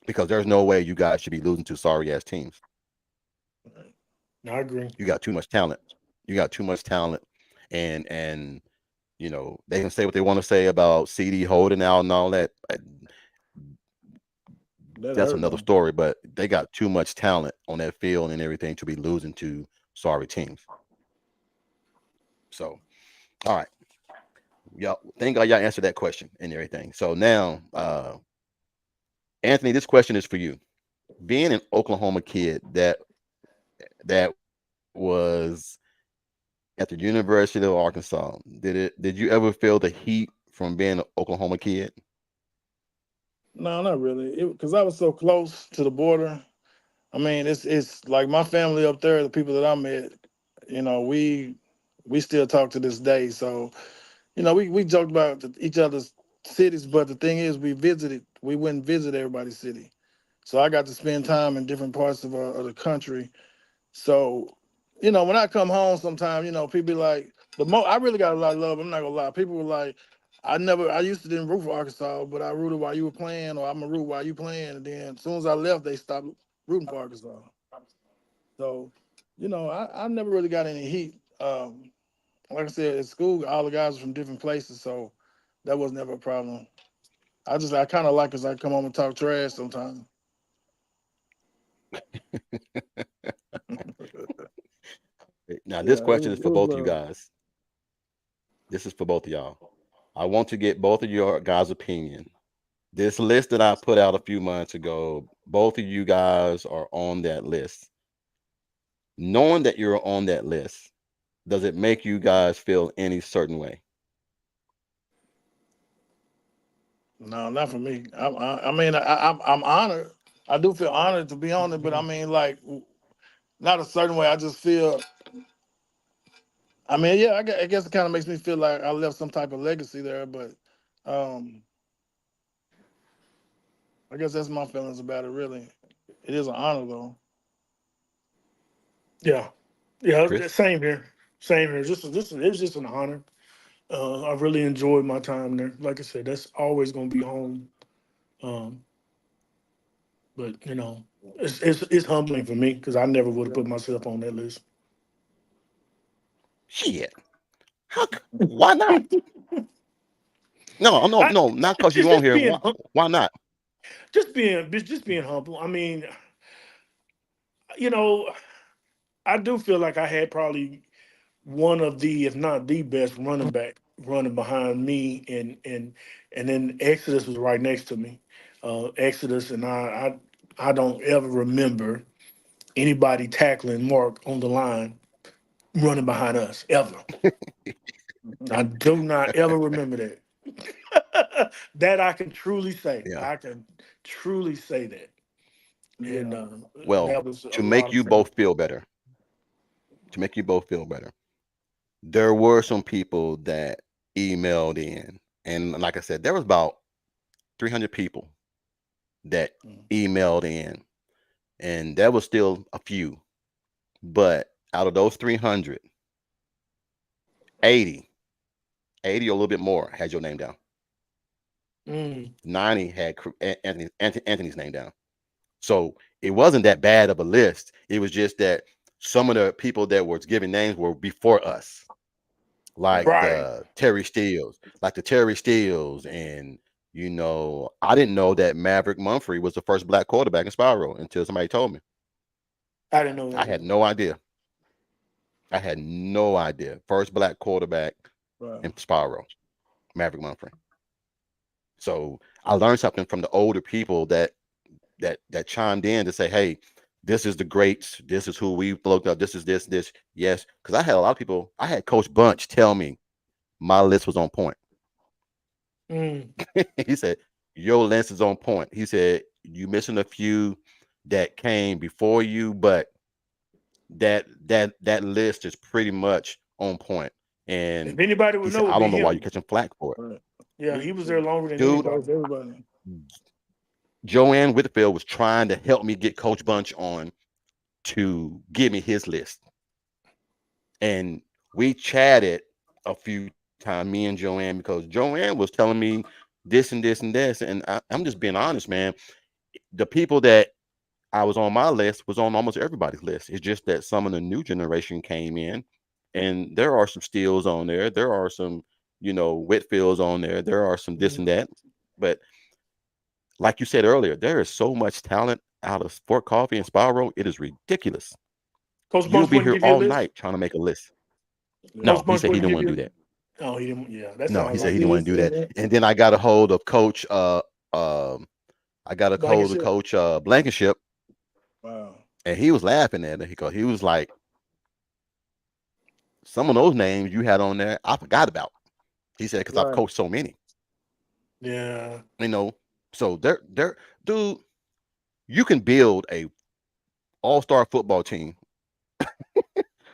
Because there's no way you guys should be losing to sorry ass teams. I agree. You got too much talent. You got too much talent, and they can say what they want to say about CD holding out and all that. That That's hurt another though. story. But they got too much talent on that field and everything to be losing to sorry teams. So, all right, y'all. Thank God y'all answered that question and everything. So now, Anthony, this question is for you. Being an Oklahoma kid that was at the University of Arkansas, did you ever feel the heat from being an Oklahoma kid? No, not really. Because I was so close to the border. I mean, it's like my family up there, the people that I met. We still talk to this day. So we joked about each other's cities, but the thing is, we went and visit everybody's city. So I got to spend time in different parts of the country. So, when I come home sometimes, people be like, I really got a lot of love. I'm not gonna lie. People were like, I used to didn't root for Arkansas, but I rooted while you were playing, or I'm gonna root while you playing. And then as soon as I left, they stopped rooting for Arkansas. So, I never really got any heat. Like I said, at school, all the guys were from different places, so that was never a problem. I kind of like because I come home and talk trash sometimes. Now, this Yeah, question is it for was both of you love. guys. This is for both of y'all. I want to get both of your guys' opinion. This list that I put out a few months ago, both of you guys are on that list. Knowing that you're on that list, Does it make you guys feel any certain way? No, not for me. I mean, I'm honored. I do feel honored to be on it, but I mean, like, not a certain way. I just feel. I mean, yeah, I guess it kind of makes me feel like I left some type of legacy there, but um, I guess that's my feelings about it. Really, it is an honor though. Yeah, yeah, Chris? same here. Same here. It was just an honor. I really enjoyed my time there. Like I said, that's always going to be home. Um, but it's humbling for me because I never would have put myself on that list. Shit. Why not? No, no, I no, not because you just on just here. being Why, why not? just being humble. I mean, you know, I do feel like I had probably one of the, if not the best running back running behind me, and then Exodus was right next to me. Exodus and I don't ever remember anybody tackling Mark on the line running behind us ever. I do not ever remember that. That I can truly say. Yeah. I can truly say that. And Yeah, Well, that was a to lot make of you fun. both feel better, to make you both feel better, there were some people that emailed in. And like I said, there was about 300 people that mm, emailed in. And there was still a few. But out of those 300, 80, 80 or a little bit more had your name down. Mm. 90 had Anthony's name down. So it wasn't that bad of a list. It was just that some of the people that were giving names were before us, like right. Right. the Terry Steels, and I didn't know that Maverick Mumphrey was the first black quarterback in Spiral until somebody told me. I didn't know I that had either. no idea. I had no idea. First black quarterback Right. in Spiral, Maverick Mumphrey. So I learned something from the older people that chimed in to say, "Hey, this is the greats. This is who we looked up. This is this. Yes." Because I had a lot of people. I had Coach Bunch tell me my list was on point. Mm. He said, "Your list is on point." He said, "You missing a few that came before you, but that list is pretty much on point." If And anybody he would said, know, it would "I be don't know why you're him. catching flack for it, Right. Yeah, he was there longer than He dude." knows anybody. everybody. Joanne Whitfield was trying to help me get Coach Bunch on to give me his list. And we chatted a few times, me and Joanne, because Joanne was telling me this and this and this. And I'm just being honest, man. The people that I was on my list was on almost everybody's list. It's just that some of the new generation came in, and there are some steals on there. There are some, Whitfields on there. There are some this Mhm. and that. But like you said earlier, there is so much talent out of Fort Coffee and Spiral. It is ridiculous. Coach You'll Bunch be wouldn't here give you a all list. night trying to make a list. Yeah. No, Coach he Bunch said he wouldn't didn't give want to do you. that. Oh, he didn't. Yeah, that No, he sounds said like he He didn't it. want did to do say that. that. And then I got a hold of Coach. I got a hold of Blankenship. Coach Blankenship, Wow. and he was laughing at it because he was like, "Some of those names you had on there, I forgot about." He said because I've Right. coached so many, Yeah. you know. So dude, you can build a all-star football team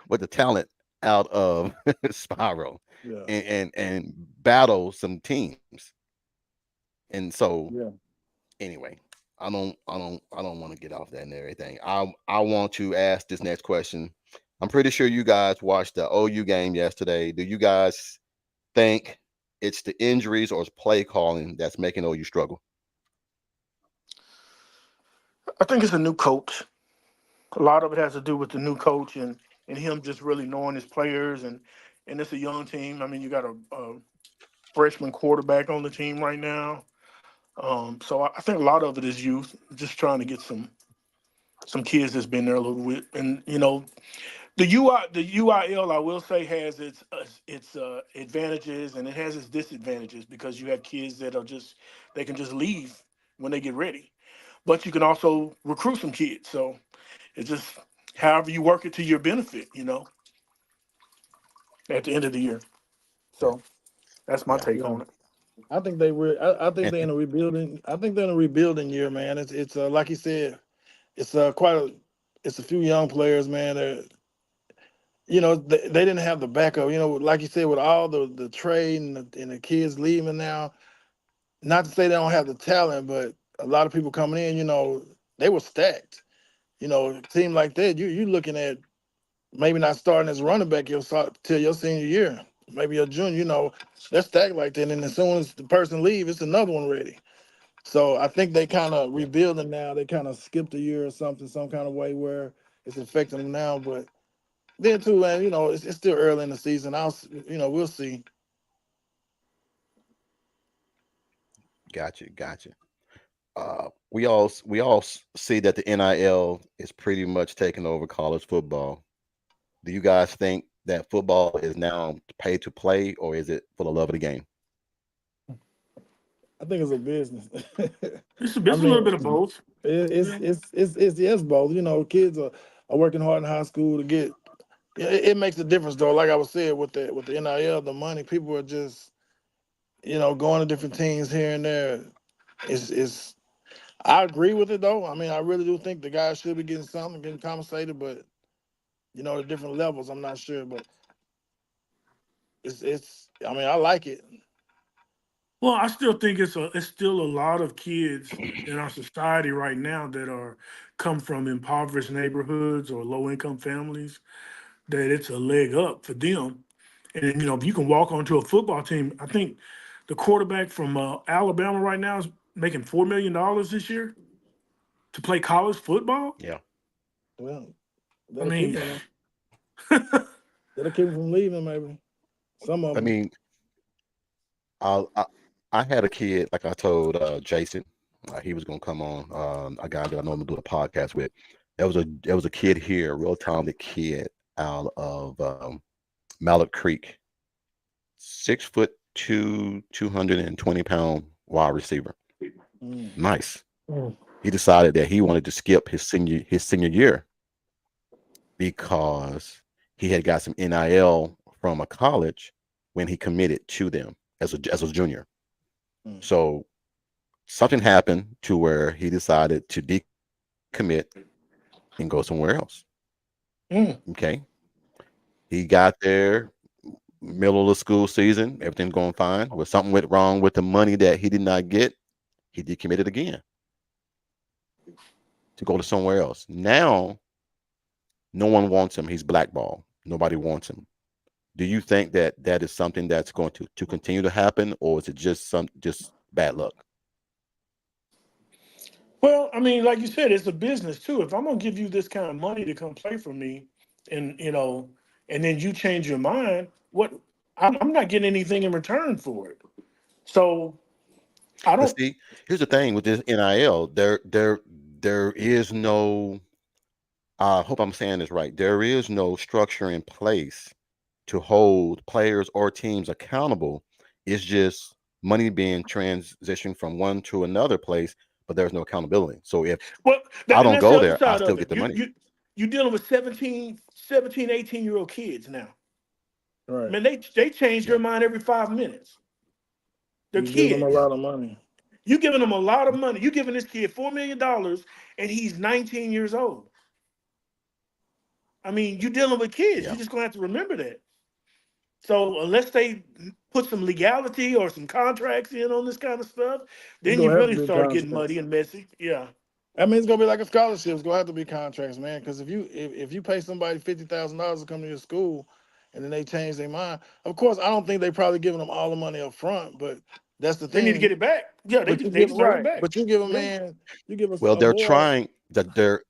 with the talent out of Spiral, Yeah. and battle some teams. And so Yeah. anyway, I don't want to get off that and everything. I want to ask this next question. I'm pretty sure you guys watched the OU game yesterday. Do you guys think it's the injuries or it's play calling that's making OU struggle? I think it's a new coach. A lot of it has to do with the new coach and him just really knowing his players and it's a young team. I mean, you got a freshman quarterback on the team right now. So I think a lot of it is youth, just trying to get some kids that's been there a little bit. And the UIL, I will say, has its advantages and it has its disadvantages because you have kids that are just they can just leave when they get ready, but you can also recruit some kids. So it's just however you work it to your benefit. at the end of the year. Yeah, So that's my yeah. take Yeah. on it. I think they were. I think And, they're in a rebuilding. I think they're in a rebuilding year, man. It's like you said, it's quite a. It's a few young players, man. They didn't have the backup. Like you said, with all the trade and the kids leaving now. Not to say they don't have the talent, but a lot of people coming in, they were stacked. A team like that, you looking at maybe not starting as running back till your senior year, maybe your junior. They're stacked like that, and as soon as the person leaves, it's another one ready. So I think they kind of yeah, rebuilding now. They kind of skipped a year or something, some kind of way where it's affecting them now. But then too, man, it's still early in the season. We'll see. gotcha, gotcha. We all see that the NIL is pretty much taking over college football. Do you guys think that football is now pay to play, or is it for the love of the game? I think it's a business. I It's a little bit mean, of both. Yeah. it's yes both. Kids are working hard in high school to get. Yeah, it makes a difference though. Like I was saying with the NIL, the money, people are just going to different teams here and there. It's I agree with it though. I mean, I really do think the guys should be getting something, getting compensated, but the different levels, I'm not sure. But it's. I mean, I like it. Well, I still think it's still a lot of kids in our society right now that are come from impoverished neighborhoods or low income families that it's a leg up for them. And if you can walk onto a football team, I think the quarterback from Alabama right now is making $4 million this year to play college football. Yeah. Well, I that'll keep mean, them. That'll keep them from leaving. Maybe some of I them. mean, I I, I had a kid, like I told Jason, he was gonna come on. A guy that I normally do a podcast with. There was a kid here, a real talented kid out of Mallard Creek, 6 foot two, 220 pound wide receiver. Mm, Nice. mm, He decided that he wanted to skip his senior year because he had got some NIL from a college when he committed to them as a junior. mm, So something happened to where he decided to decommit and go somewhere else. mm. Okay. He got there middle of the school season, everything's going fine. But something went wrong with the money that he did not get. He decommitted again to go to somewhere else. Now, no one wants him. He's blackballed. Nobody wants him. Do you think that that is something that's going to continue to happen, or is it just bad luck? Well, I mean, like you said, it's a business too. If I'm gonna give you this kind of money to come play for me, and and then you change your mind, what? I'm not getting anything in return for it. So I But don't. see, here's the thing with this NIL. There is no. I hope I'm saying this right. There is no structure in place to hold players or teams accountable. It's just money being transitioned from one to another place, but there's no accountability. So if Well, I and don't that's the go other there, I side still of get it. the money. You dealing with 18-year-old kids now. right. Man, they change Yeah, their mind every 5 minutes. They're You give them a kids. yeah, lot of money. You giving them a lot of money. You giving this kid $4 million, and he's 19 years old. I mean, you dealing with kids. yeah. You're just gonna have to remember that. So unless they put some legality or some contracts in on this kind of stuff, It's then you gonna have to really be start getting muddy contracts. and messy. Yeah. I mean, it's gonna be like a scholarship. It's gonna have to be contracts, man. Because if you pay somebody $50,000 to come to your school, and then they change their mind, of course, I don't think they probably giving them all the money up front. But that's the They need to get thing. it back. Yeah, But you they give deserve it right. back. But you give a Yeah. man, you give us Well, a they're boy. trying that they're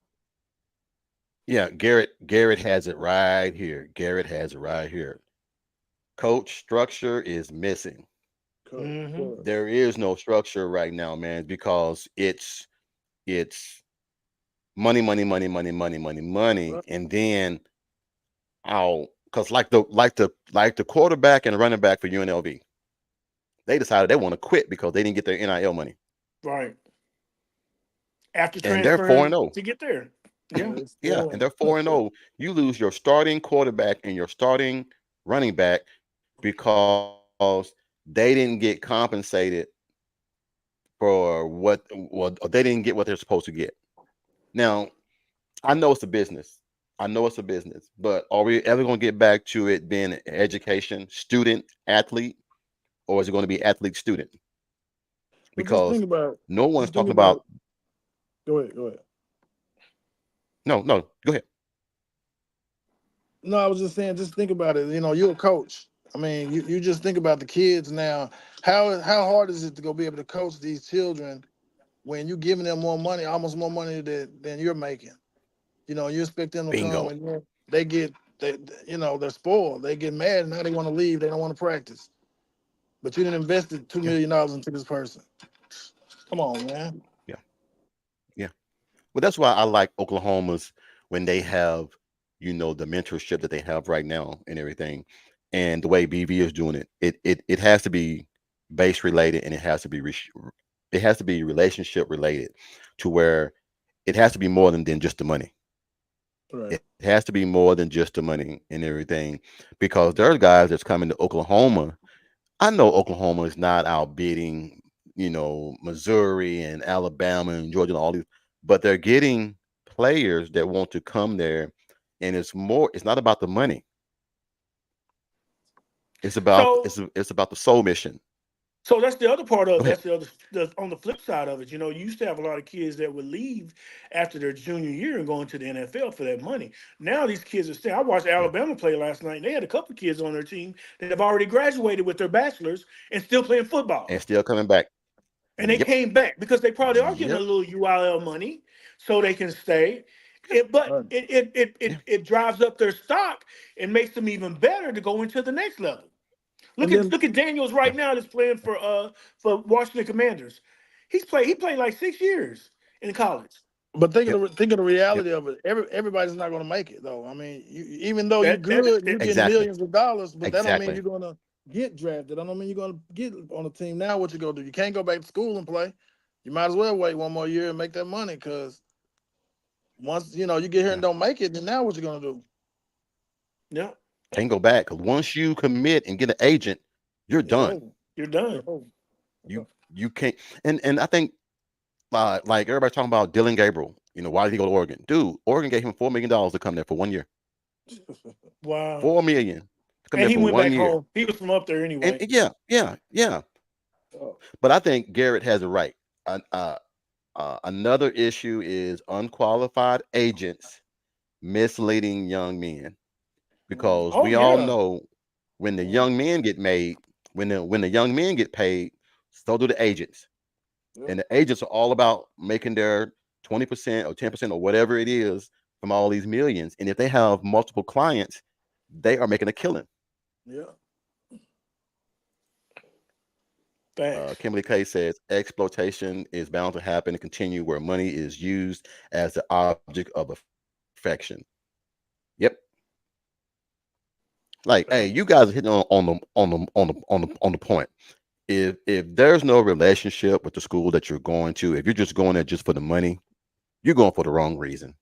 yeah, Garrett has it right here. Garrett has it right here. Coach structure is missing. Hmm. There is no structure right now, man, because it's money, money, money, money, money, money, money, Right. and then I'll because like the quarterback and running back for UNLV, they decided they want to quit because they didn't get their NIL money, Right. After and they're four and transferring zero. to get there. Yeah, Yeah. it's Yeah, still and they're 4-0. You lose your starting quarterback and your starting running back because they didn't get compensated for they didn't get what they're supposed to get. Now, I know it's a business. I know it's a business, but are we ever going to get back to it being education, student, athlete, or is it going to be athlete, student? But just Because think about it. no one's Just think talking about about. it. Go ahead. Go ahead. No, no, go ahead. No, I was just saying, just think about it. You're a coach. I mean, you just think about the kids now. How hard is it to go be able to coach these children when you're giving them more money, almost more money than you're making? You expect them to come Bingo. and then they're spoiled. They get mad and now they want to leave. They don't want to practice. But you didn't invested $2 Yeah, million into this person. Come on, man. yeah, yeah. Well, that's why I like Oklahoma's when they have, the mentorship that they have right now and everything, and the way BV is doing it. It has to be base related, and it has to be relationship related, to where it has to be more than just the money. Right. It has to be more than just the money and everything, because there are guys that's coming to Oklahoma. I know Oklahoma is not outbidding, Missouri and Alabama and Georgia and all these, but they're getting players that want to come there, and it's not about the money. So It's about the soul mission. So that's the other part Go of ahead. that's on the flip side of it. You used to have a lot of kids that would leave after their junior year and go into the NFL for that money. Now these kids are staying. I watched Yeah. Alabama play last night, and they had a couple of kids on their team that have already graduated with their bachelors and still playing And football. still coming back. And they Yep. came back because they probably are getting a Yep. little UIL money so they can stay. But Right. Yeah. it drives up their stock and makes them even better to go into the next level. Look And at then, look at Daniels Yeah. right now that's playing for Washington Commanders. He played like 6 years in college. but Yep. think of the Yep. reality of it. Everybody's not going to make it though. I mean, even though you're That good and you're it, getting Exactly. millions of dollars, but that don't mean Exactly. you're going to get drafted. That don't mean you're going to get on a team. Now, what you going to do? You can't go back to school and play. You might as well wait one more year and make that money because once you get here Yeah. and don't make it, then now what you going to do? yeah, Can't go back, 'cause once you commit and get an agent, you're It's done. over. you're It's done. over. You can't. And I think, like everybody's talking about Dylan Gabriel. Why did he go to Oregon? Dude, Oregon gave him $4 million to come there for 1 year. Wow. 4 million to come And there he for went one back year. home. He was from up there And anyway. yeah, yeah, yeah. Oh, But I think Garrett has it right. Another issue is unqualified agents misleading young men, because Oh we all yeah. know when the young men get made, when the young men get paid, so do the agents. yeah, And the agents are all about making their 20% or 10% or whatever it is from all these millions. And if they have multiple clients, they are making a killing. yeah. Thanks. Kimberly Kay says exploitation is bound to happen and continue where money is used as the object of affection. Yep. Like, hey, you guys are hitting on the point. If there's no relationship with the school that you're going to, if you're just going there just for the money, you're going for the wrong reason.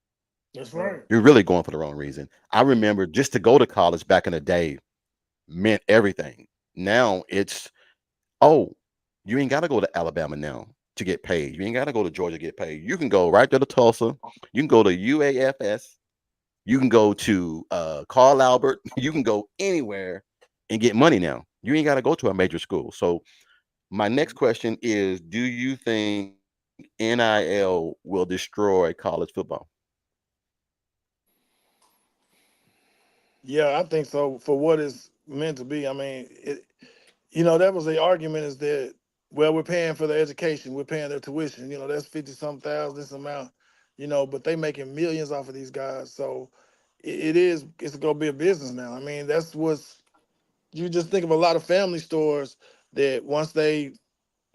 That's Right. right. You're really going for the wrong reason. I remember just to go to college back in the day meant everything. Now it's, oh, you ain't got to go to Alabama now to get paid. You ain't got to go to Georgia to get paid. You can go right there to Tulsa. You can go to UAFS. You can go to Carl Albert. You can go anywhere and get money now. You ain't got to go to a major school. So my next question is, do you think NIL will destroy college football? Yeah, I think so. For what it's meant to be, I mean, that was the argument is that, well, we're paying for their education, we're paying their tuition. That's 50 some thousand, this amount. But they making millions off of these guys. So it's gonna be a business now. I mean, that's what's you just think of a lot of family stores that once they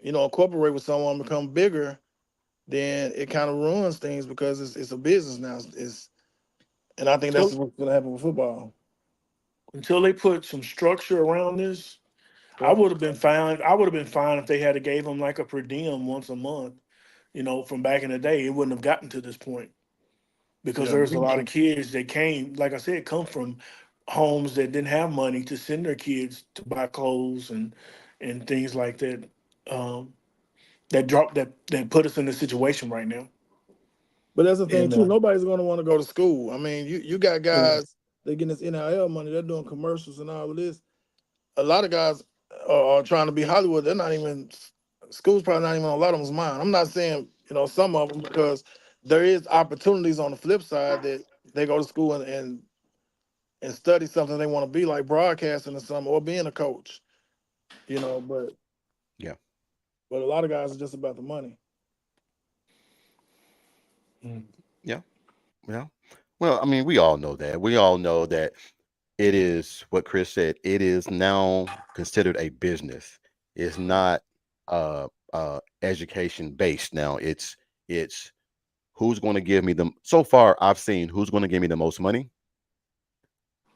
incorporate with someone, become bigger, then it kind of ruins things because it's a business now. And I think that's So what's gonna happen with football. until they put some structure around this, I Yeah. would have been fine. I would have been fine if they had to gave them like a per diem once a month. From back in the day, it wouldn't have gotten to this point because Yeah. there's a lot of kids that came, like I said, come from homes that didn't have money to send their kids to buy clothes and things like that. Um, that put us in this situation right now. But that's the thing And too. Nobody's gonna want to go to school. I mean, you got yeah, guys that getting this NIL money. They're doing commercials and all of this. A lot of guys are trying to be Hollywood. They're not even school's probably not even on a lot of them's mind. I'm not saying some of them because there is opportunities on the flip side that they go to school and study something they want to be like broadcasting or something or being a coach. But Yeah. a lot of guys are just about the money. mm, Yeah. Yeah. Well, I mean, we all know that. We all know that it is what Chris said. It is now considered a business. It's not education based now. It's who's going to give me the so far I've seen who's going to give me the most money.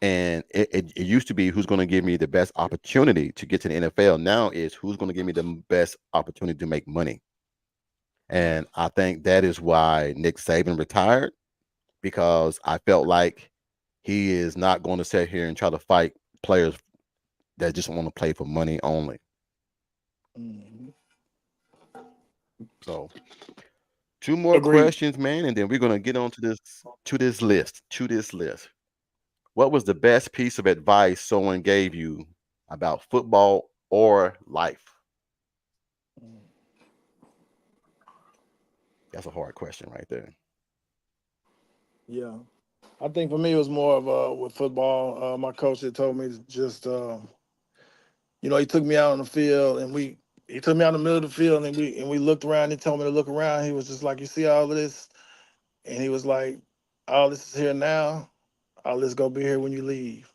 And it used to be who's going to give me the best opportunity to get to the NFL. Now is who's going to give me the best opportunity to make money. And I think that is why Nick Saban retired, because I felt like he is not going to sit here and try to fight players that just want to play for money only. Mhm. So two more agreed. questions, man, and then we're gonna get on to this list. To this list. What was the best piece of advice someone gave you about football or life? That's a hard question right there. Yeah, I think for me it was more of with football. My coach had told me to just he took me out on the field and he took me out in the middle of the field and we looked around. He told me to look around. He was just like, "You see all of this?" And he was like, "All this is here now. All this gonna be here when you leave."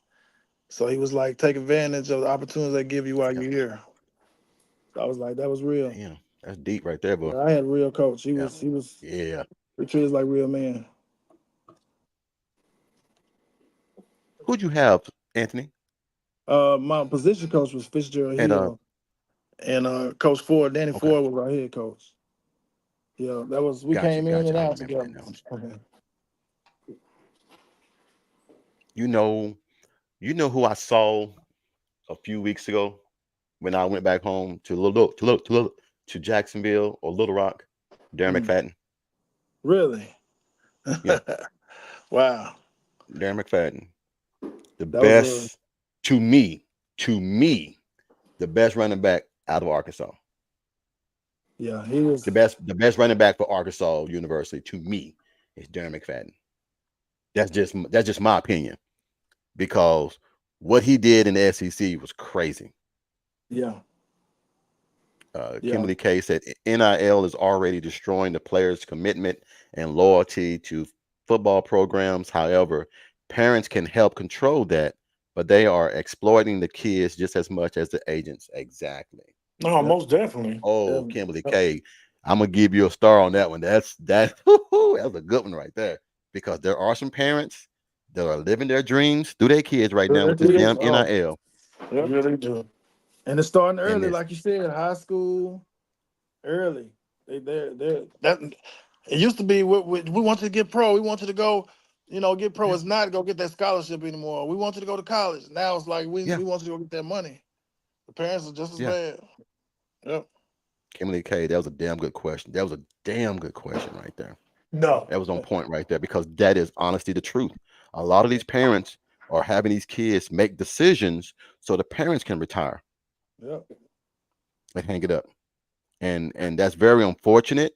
So he was like, "Take advantage of the opportunities they give you while Yeah. you're here." So I was like, "That was real." Damn. That's deep right there, bro. Yeah, I had a real coach. He Yeah. was he was Yeah. he treated us like real man. Who'd you have, Anthony? My position coach was Fitzgerald At Hill, and Coach Ford, Danny okay. Ford was our head coach. Yeah, that was we Got you, came in got and you. I out remember together. that now. You know, you know who I saw a few weeks ago when I went back home to to Jacksonville or Little Rock, Darren Mm, McFadden. really? Yeah, Wow, Darren McFadden, the that was a best to me, to me, the best running back out of Arkansas, yeah. He was the best running back for Arkansas University to me is Darren McFadden. That's just my opinion, because what he did in the SEC was crazy. yeah, yeah, Kimberly K said NIL is already destroying the players' commitment and loyalty to football programs. However, parents can help control that, but they are exploiting the kids just as much as the agents. Exactly. No, yeah, most definitely. Oh, yeah. Kimberly K, I'm gonna give you a star on that one. That's that's a good one right there. Because there are some parents that are living their dreams through their kids right now Their with this kids. damn Oh, NIL. Yep. yeah, they do. And it's starting And early, this, like you said, high school early. They that it used to be we want you to get pro. We want you to go, get pro. Yeah. It's not to go get that scholarship anymore. We want you to go to college. Now it's like we yeah, we want you to go get that money. The parents are just as yeah. bad. Yep. Kimberly K, that was a damn good question. That was a damn good question right there. No. That was on point right there, because that is honestly the truth. A lot of these parents are having these kids make decisions so the parents can retire Yep. and hang it up. And that's very unfortunate,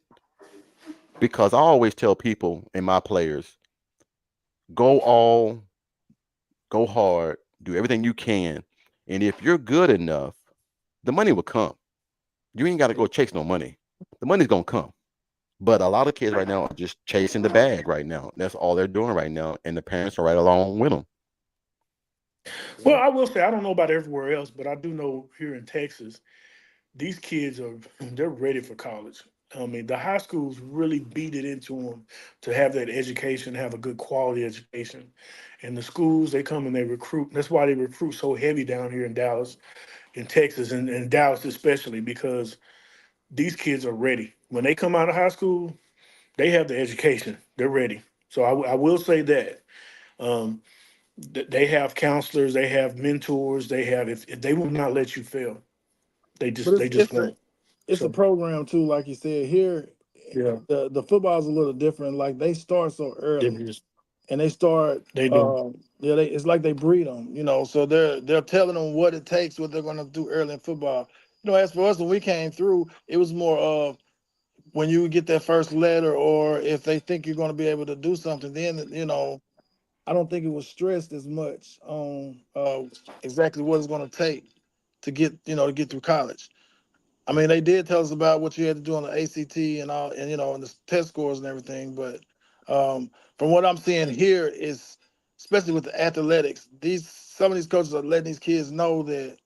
because I always tell people and my players, go all, go hard, do everything you can. And if you're good enough, the money will come. You ain't got to go chase no money. The money's gonna come. But a lot of kids right now are just chasing the bag right now. That's all they're doing right now, and the parents are right along with them. Well, Yep. I will say I don't know about everywhere else, but I do know here in Texas, these kids are they're ready for college. I mean, the high schools really beat it into them to have that education, have a good quality education, and the schools they come and they recruit. That's why they recruit so heavy down here in Dallas, in Texas, and Dallas especially because these kids are ready. When they come out of high school, they have the education. They're ready. So I will say that. Um, They have counselors, they have mentors, they have if they will not let you fail. But They just won't. it's a So program too, like you said. Here, yeah, the football is a little different. Like they start so early, it is. and they start. They do. Yeah, it's like they breed them, you know. So they're telling them what it takes, what they're going to do early in football. You know, as for us, when we came through, it was more of when you get that first letter, or if they think you're going to be able to do something, then you know, I don't think it was stressed as much on exactly what it's going to take to get to get through college. I mean, they did tell us about what you had to do on the ACT and all, and and the test scores and everything. But from what I'm seeing here is, especially with the athletics, these some of these coaches are letting these kids know that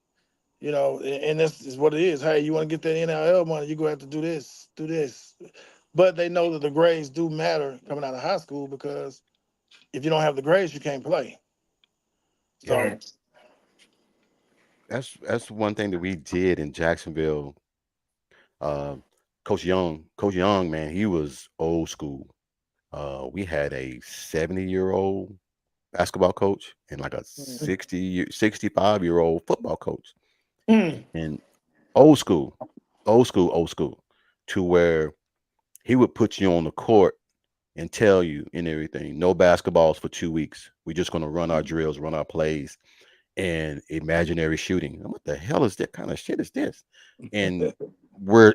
and this is what it is. Hey, you want to get that NIL money, you're gonna have to do this, do this. But they know that the grades do matter coming out of high school because if you don't have the grades, you can't play. So, Right. That's one thing that we did in Jacksonville. Uh, Coach Young, man, he was old school. We had a 70-year-old basketball coach and like a mm, 65-year-old football coach, Mm. and old school, old school, to where he would put you on the court and tell you and everything, no basketballs for 2 weeks. We're just going to run our drills, run our plays, and imaginary shooting. What the hell is that kind of shit is this? And we're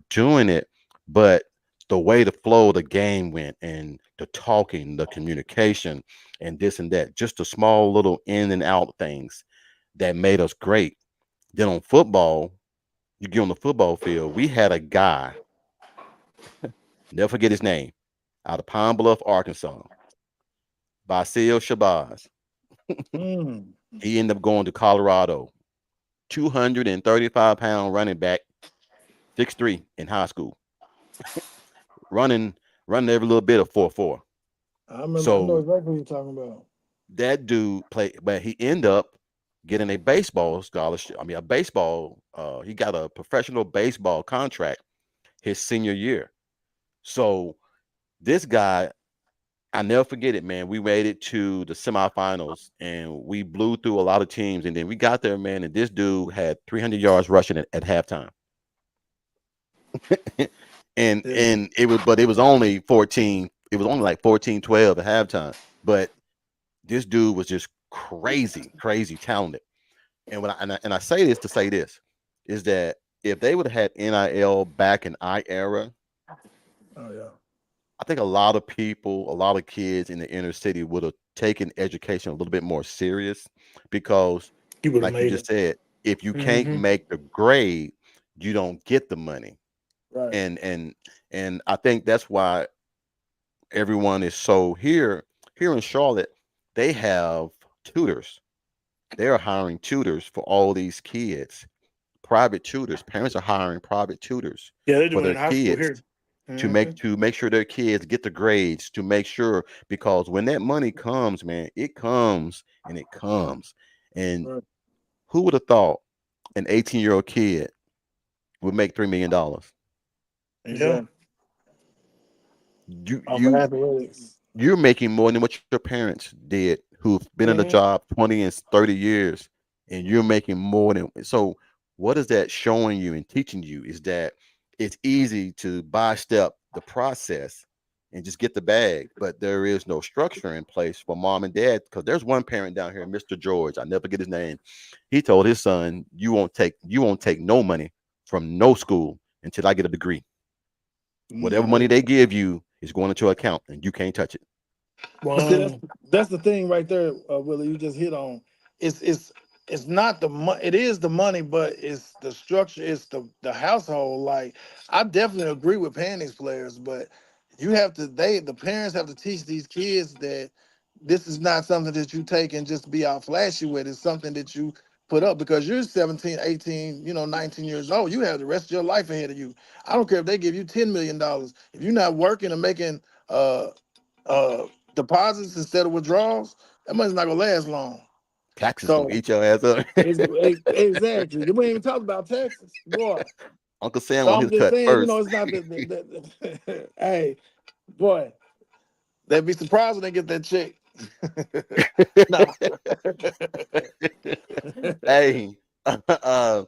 doing it, but the way the flow of the game went and the talking, the communication, and this and that, just the small little in and out things that made us great. Then on football, you get on the football field, we had a guy, never forget his name, out of Pine Bluff, Arkansas, Basil Shabazz. mm, He ended up going to Colorado, 235-pound running back, 6'3" in high school, running running every little bit of 4.4. I remember. I know So exactly what you're talking about. that dude played, but he ended up getting a baseball scholarship. I mean, a baseball. He got a professional baseball contract his senior year. So this guy, I never forget it, man. We made it to the semifinals and we blew through a lot of teams, and then we got there, man. And this dude had 300 yards rushing at halftime. Yeah. And it was, but it was only 14, it was only like 14-12 at halftime, but this dude was just crazy talented. And when I say this to say this is that if they would have had NIL back in our era, Oh yeah. I think a lot of people, a lot of kids in the inner city would have taken education a little bit more serious, because You would have like you made just it. said, if you can't Hmm. make the grade, you don't get the money. Right. And I think that's why everyone is so here in Charlotte, they have tutors. They're hiring tutors for all these kids, private tutors. Parents are hiring private tutors Yeah, they for do it their in high school kids here. to Hmm. make sure their kids get the grades, to make sure, because when that money comes, man, it comes and it comes. And Right. who would have thought an 18-year-old kid would make $3 million? Yeah. Exactly. You Off of you athletics. you're making more than what your parents did, who've been in the Hmm. job 20 and 30 years, and you're making more than. So what is that showing you and teaching you is that it's easy to step the process and just get the bag, but there is no structure in place for mom and dad. Because there's one parent down here, Mr. George, I never get his name. He told his son, you won't take no money from no school until I get a degree. Whatever money Mhm. they give you is going into your account and you can't touch it. But see, Wow. that's the thing right there, Willie. You just hit on. It's it's it's not the money. It is the money, but it's the structure. It's the household. Like I definitely agree with paying these players, but you have to. The parents have to teach these kids that this is not something that you take and just be out flashy with. It's something that you put up because you're 17, 18, 19 years old. You have the rest of your life ahead of you. I don't care if they give you $10 million. If you're not working and making uh uh deposits instead of withdrawals, that money's not gonna last long. Taxes gonna So eat your ass up. exactly. We ain't even talking about Texas, boy. Uncle Sam So want I'm his just cut saying, first. it's not hey, boy, they'd be surprised when they get that check. Nah. Hey, uh,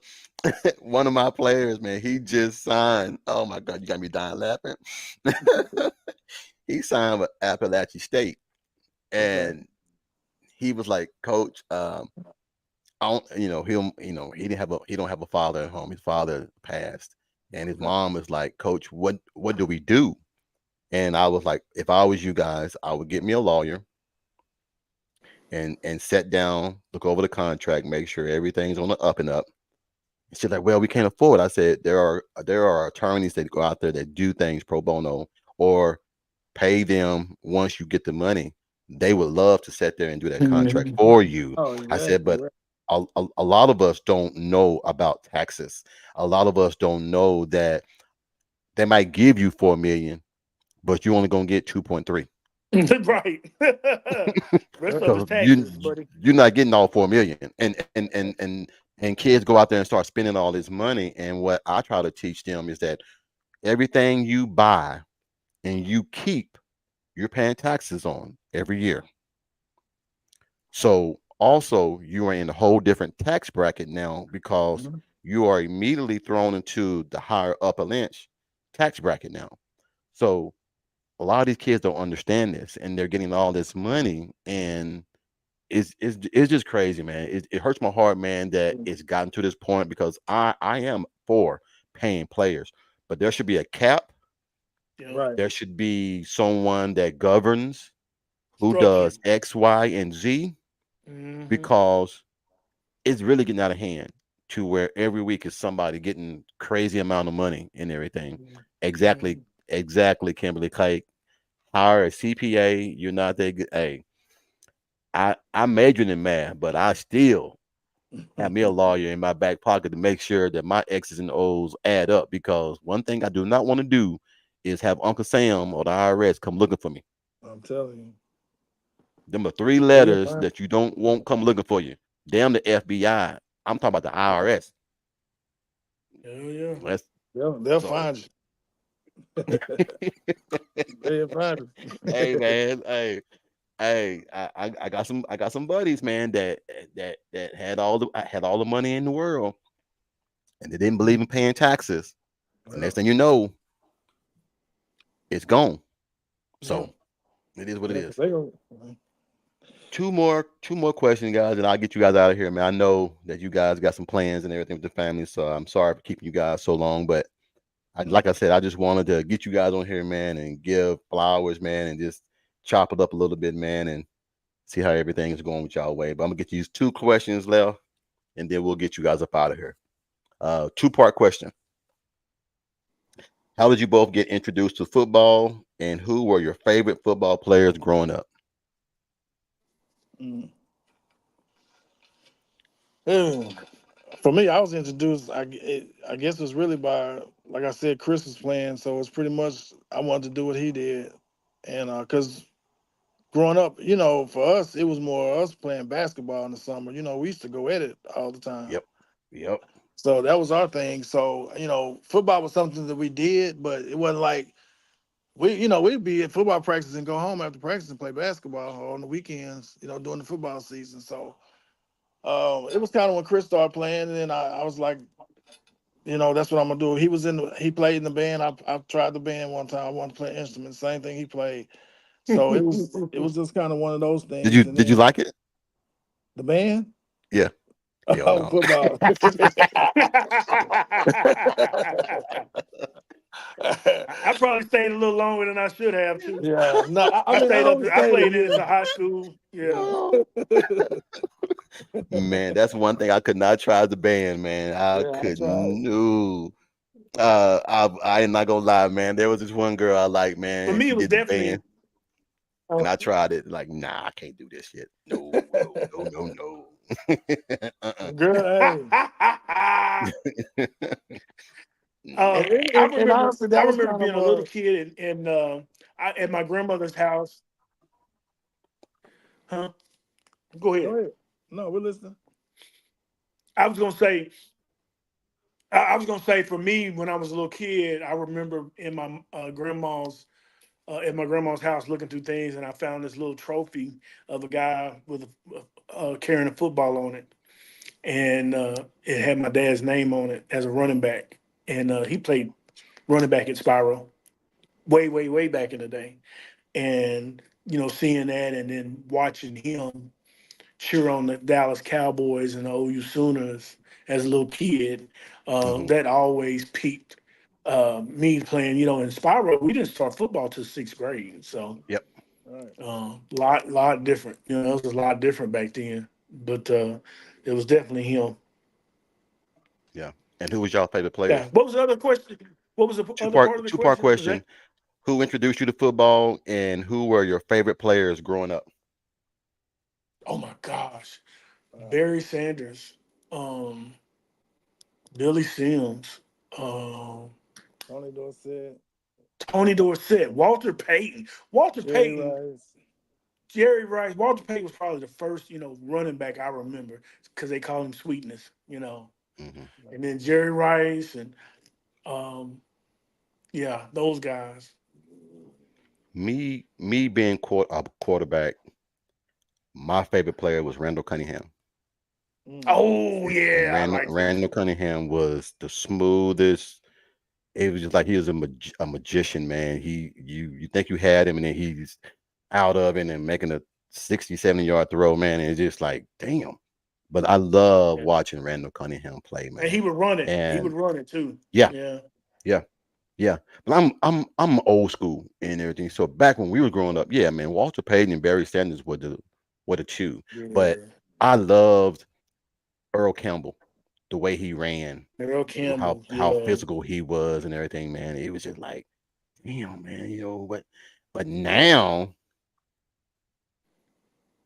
one of my players, man, he just signed. Oh my God, you got me dying laughing. He signed with Appalachian State, Okay. and he was like, "Coach, I don't, he don't have a father at home. His father passed, and his Okay. mom was like, Coach, what do we do?" And I was like, if I was you guys, I would get me a lawyer and sit down, look over the contract, make sure everything's on the up and up. And she's like, well, we can't afford. I said, there are attorneys that go out there that do things pro bono or pay them once you get the money. They would love to sit there and do that contract Mhm. for you. Oh, I said, exactly. but Right. a lot of us don't know about taxes. A lot of us don't know that they might give you 4 million, but you're only gonna get 2.3. Right. Rest of Right. his Because you taxes, buddy. you're not getting all 4 million, and kids go out there and start spending all this money. And what I try to teach them is that everything you buy and you keep, you're paying taxes on every year. So also you are in a whole different tax bracket now because Mhm. you are immediately thrown into the higher upper lynch tax bracket now. So a lot of these kids don't understand this, and they're getting all this money, and it's just crazy, man. It hurts my heart, man, that it's gotten to this point because I am for paying players, but there should be a cap. Yep. Right. There should be someone that governs who Structure. does X, Y, and Z Hmm. because it's really getting out of hand to where every week is somebody getting crazy amount of money and everything. Exactly, Hmm. exactly, Kimberly Clay. Hire a CPA. You're not that good. Hey, I majored in math, but I still have me a lawyer in my back pocket to make sure that my X's and O's add up. Because one thing I do not want to do is have Uncle Sam or the IRS come looking for me. I'm telling you. Them are three They'll letters find that you don't want come looking for you. Damn the FBI. I'm talking about the IRS. Hell yeah. That's they'll so. find you. They'll find Hey you. man, hey, I got some buddies, man, that had all the money in the world, and they didn't believe in paying taxes. And next Well, thing you know, it's gone. Yeah. So it is what it yeah, 'cause is. they go. Two more questions, guys, and I'll get you guys out of here, man. I know that you guys got some plans and everything with the family, so I'm sorry for keeping you guys so long. But like I said, I just wanted to get you guys on here, man, and give flowers, man, and just chop it up a little bit, man, and see how everything is going with y'all way. But I'm gonna get these two questions left, and then we'll get you guys up out of here. Two-part question: how did you both get introduced to football, and who were your favorite football players growing up? Mm. Mm. For me, I was introduced. I guess it was really by, like I said, Chris was playing, so it's pretty much I wanted to do what he did, and because growing up, for us it was more us playing basketball in the summer. We used to go at it all the time, Yep, yep, so that was our thing. So football was something that we did, but it wasn't like we'd be at football practice and go home after practice and play basketball or on the weekends, during the football season. So it was kind of when Chris started playing, and then I was like, that's what I'm gonna do. He played in the band. I tried the band one time. I wanted to play instruments. Same thing he played. So it was just kind of one of those Did you things. And did you then like it? the band, Yeah. Hell oh no. football. I probably stayed a little longer than I should have too. Yeah, no, I I mean I stayed up. only I stayed a played in it year. to high school. Yeah. No. Man, that's one thing I could not try the band, man. I Yeah, I could tried. no. I am not gonna lie, man. There was this one girl I like, For man, and me, she it was did the band, definitely. and I tried it. Like, nah, I can't do this shit. No, no, no, no, no. uh-uh. Girl, hey. uh, And, and, I and remember. honestly, I that was remember kind of being a little kid at my grandmother's house. Huh? Go go ahead. ahead. No, we're listening. I was gonna say. I was gonna say for me when I was a little kid, I remember in my grandma's at my grandma's house looking through things, and I found this little trophy of a guy with carrying a football on it, and it had my dad's name on it as a running back, and he played running back at Spiro way, way, way back in the day, and seeing that and then watching him cheer on the Dallas Cowboys and the OU Sooners as a little kid, Hmm. that always piqued me playing. In Spiro, we didn't start football till sixth grade, so Yep. Right. lot different. It was a lot different back then, but it was definitely him. Yeah. And who was y'all favorite Yeah. players? What was the other question? What was the Two other part part of the two part question? Was question. that? Who introduced you to football, and who were your favorite players growing up? Oh my gosh, Wow. Barry Sanders, um, Billy Sims, um, Tony Dorsett, Tony Dorsett, Walter Payton. Walter Jerry Payton, Rice. Jerry Rice. Walter Payton was probably the first, running back I remember because they call him Sweetness. Hmm. And then Jerry Rice and um, yeah, those guys. Me being a quarterback, my favorite player was Randall Cunningham. Mm. Oh And yeah, I like him Randall too. Cunningham was the smoothest. It was just like he was a magician, man. You think you had him, and then he's out of it and making a 60, 70 yard throw, man. And it's just like, damn. But I love Yeah. watching Randall Cunningham play, And man. he would run it. He And would run it too. yeah, Yeah. yeah, yeah. But I'm old school and everything. So back when we were growing up, yeah, man, Walter Payton and Barry Sanders were the two. But Yeah. I loved Earl Campbell, the way he ran, Earl how Campbell. how Yeah. physical he was and everything, man. It was just like, damn, man, but now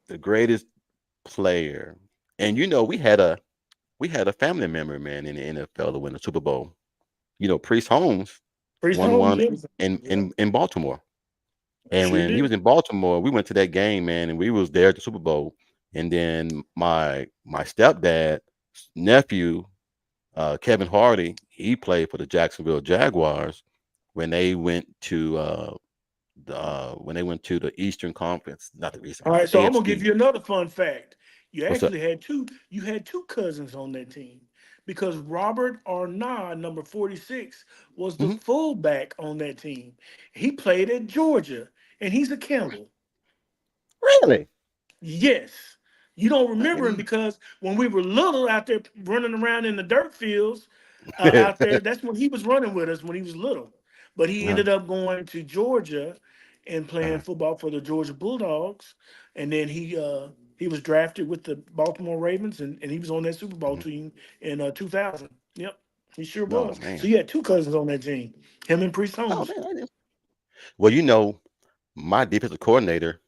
the greatest player, and we had a family member, man, in the NFL to win the Super Bowl. Priest Holmes Priest won Holmes. one Yeah. in Yeah. in in Baltimore. And Sure when he was did. in Baltimore, we went to that game, man, and we was there at the Super Bowl. And then my stepdad's nephew, Kevin Hardy, he played for the Jacksonville Jaguars when they went to the Eastern Conference, not the Eastern All right, Conference, so I'm gonna give AFC. you another fun fact. You What's up? actually had two. You had two cousins on that team because Robert Arnott, number 46, was the Hmm. fullback on that team. He played at Georgia, and he's a Campbell. Really? Yes. You don't remember him Man. because when we were little out there running around in the dirt fields out there, that's when he was running with us when he was little. But he uh, ended up going to Georgia and playing uh, football for the Georgia Bulldogs. And then he was drafted with the Baltimore Ravens and he was on that Super Bowl mhm. team in 2000. Yep, he sure Oh was. So man. you had two cousins on that team, him and Priest Oh Holmes. man. I didn't. Well, my defensive coordinator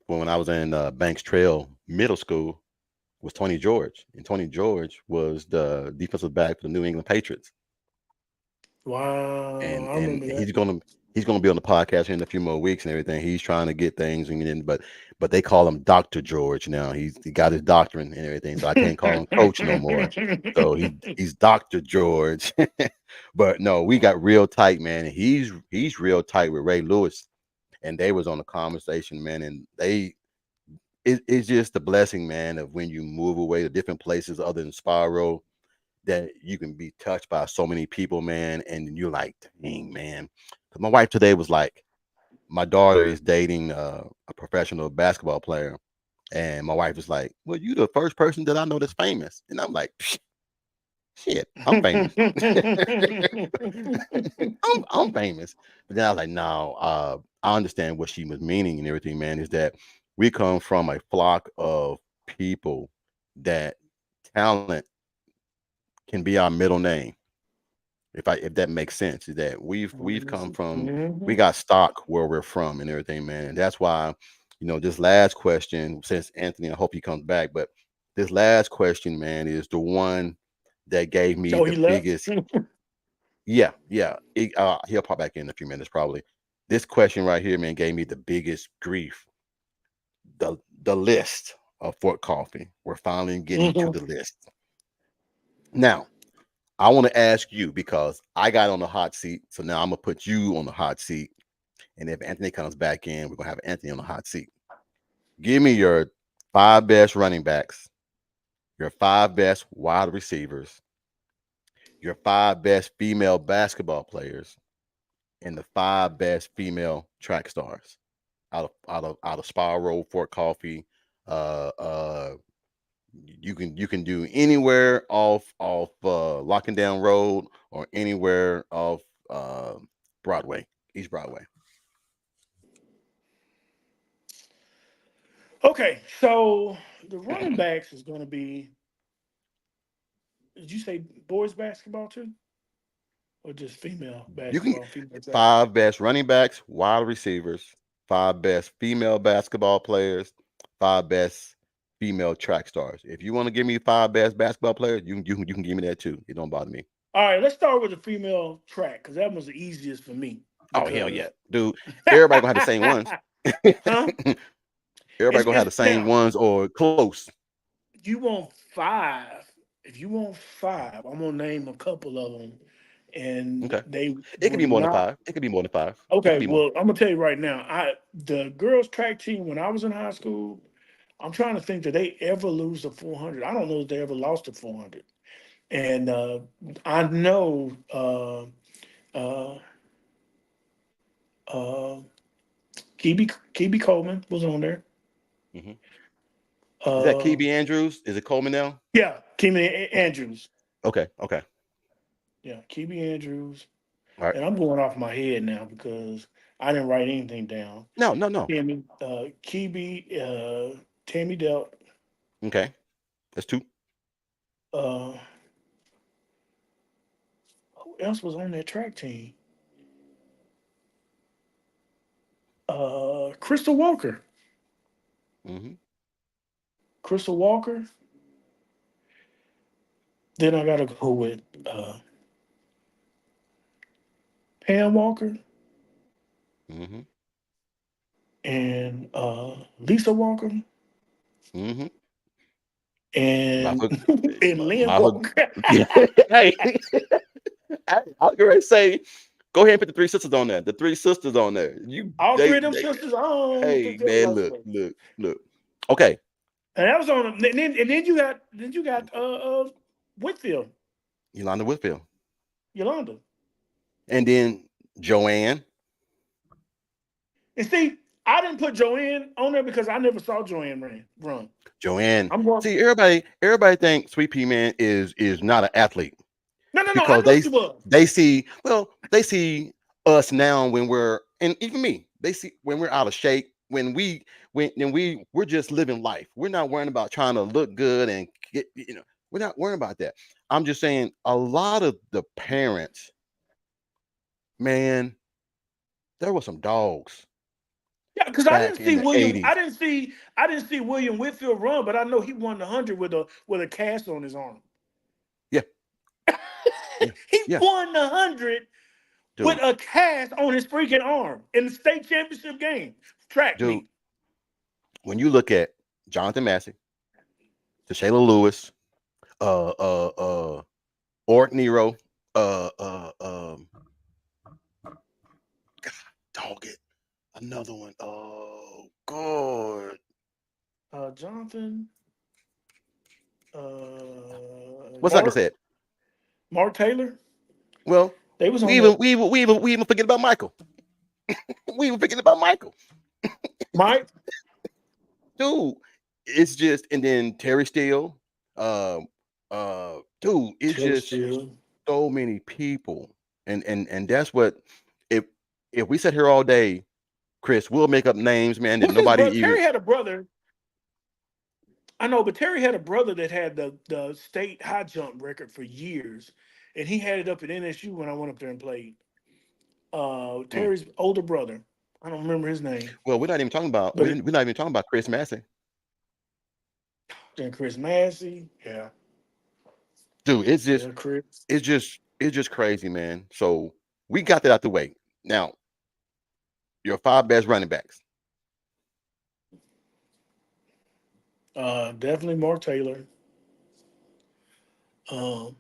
when I was in Banks Trail Middle School was Tony George, and Tony George was the defensive back for the New England Patriots. Wow, and I and remember that. he's gonna be on the podcast here in a few more weeks and everything. He's trying to get things and then, but they call him Dr. George now. He got his doctorate and everything, so I can't call him Coach no more. So he's Dr. George. But no, we got real tight, man. And he's real tight with Ray Lewis, and they was on a conversation, man. And it's just a blessing, man, of when you move away to different places other than Spyro that you can be touched by so many people, man, and you're like, dang, man. 'Cause my wife today was like, my daughter is dating a professional basketball player, and my wife was like, "Well, you the first person that I know that's famous," and I'm like, "Shit, I'm famous. I'm famous." But then I was like, "No, I understand what she was meaning and everything, man. Is that we come from a flock of people that talent can be our middle name." If that makes sense, is that we've come from we Mhm. got stock where we're from and everything, man. And that's why, this last question, since Anthony, I hope he comes back, but this last question, man, is the one that gave me Oh, the he left. biggest. Yeah, yeah. He'll pop back in a few minutes, probably. This question right here, man, gave me the biggest grief. The list of Fort Coffee. We're finally getting to Mhm. the list. Now, I want to ask you because I got on the hot seat. So now I'm gonna put you on the hot seat. And if Anthony comes back in, we're gonna have Anthony on the hot seat. Give me your five best running backs, your five best wide receivers, your five best female basketball players, and the five best female track stars out of Spiro, Fort Coffee. Uh, you can do anywhere off Locking Down Road or anywhere off uh, Broadway, East Broadway. Okay, so the running backs is going to be. Did you say boys basketball too, or just female You can basketball, female track? five best running backs, wide receivers, five best female basketball players, five best female track stars. If you want to give me five best basketball players, you can give me that too. It don't bother me. All right, let's start with the female track because that was the easiest for me. Oh hell yeah, Because, dude! Everybody gonna have the same ones. huh? Everybody gonna have It's the same now ones or close. you want five. If you want five, I'm gonna name a couple of them, and Okay, they it could be would more than not. five. It could be more than five. It could Okay, be more. well, I'm gonna tell you right now. The girls track team when I was in high school, I'm trying to think that they ever lose the 400. I don't know if they ever lost the 400. And I know uh, uh, Kibi Coleman was on there. Hmm. Is that Uh, KB Andrews? Is it Coleman now? yeah, Andrews. Okay, okay, Yeah, Kibi Andrews. all right. And I'm going off my head now because I didn't write anything down. No, no, no. Kibi, Tammy Delt. Okay, that's two. Uh, who else was on that track team? Crystal Walker. Hmm. Crystal Walker. Then I gotta go with Pam Walker Hmm. and Lisa Walker Hmm. Might as and well, and Lynn might as well. Walker. Yeah. Hey, I'll go ahead and say, go ahead and put the three sisters on there. The three sisters on there. All three of them sisters. I don't think Hey they man, lost look, weight. look, look. Okay, And that was on. And then you got Whitfield, Yolanda Whitfield, Yolanda. and then Joanne. And see, I didn't put Joanne on there because I never saw Joanne run. Joanne. I'm going. See, everybody thinks Sweet Pea Man is not an athlete No, no, no. I because know she was. they see us now when we're, and even me, they see when we're out of shape, when we're just living life. We're not worrying about trying to look good and we're not worrying about that. I'm just saying a lot of the parents, man, there were some dogs Yeah, because I back didn't in see the William. 80s. I didn't see William Whitfield run, but I know he won the 100 with a cast on his arm. Yeah, yeah, He yeah, won the 100 with dude, a cast on his freaking arm in the state championship game track dude. meet. When you look at Jonathan Massey, Shayla Lewis, uh, uh, uh, Ort Nero, uh, uh, um, dog it, another one. Oh God, Jonathan, what's like I Mark, said? Mark Taylor. Well, They was we on even there. we even we even, we even forget about Michael. We even forget about Michael, Mike dude. It's just, and then Terry Steele, dude. It's Taylor just Steele. so many people, and that's what, if if we sit here all day, Chris, we'll make up names, man, that What's his nobody brother? even. Terry had a brother. I know, but Terry had a brother that had the state high jump record for years, and he had it up at NSU when I went up there and played. Mm. Terry's older brother. I don't remember his name, Well, we're not even talking about but we're not even talking about Chris Massey, then Chris Massey. Yeah, dude. It's just yeah, Chris. it's just crazy, man. So we got that out the way. Now, your five best running backs. Definitely Mark Taylor. Um,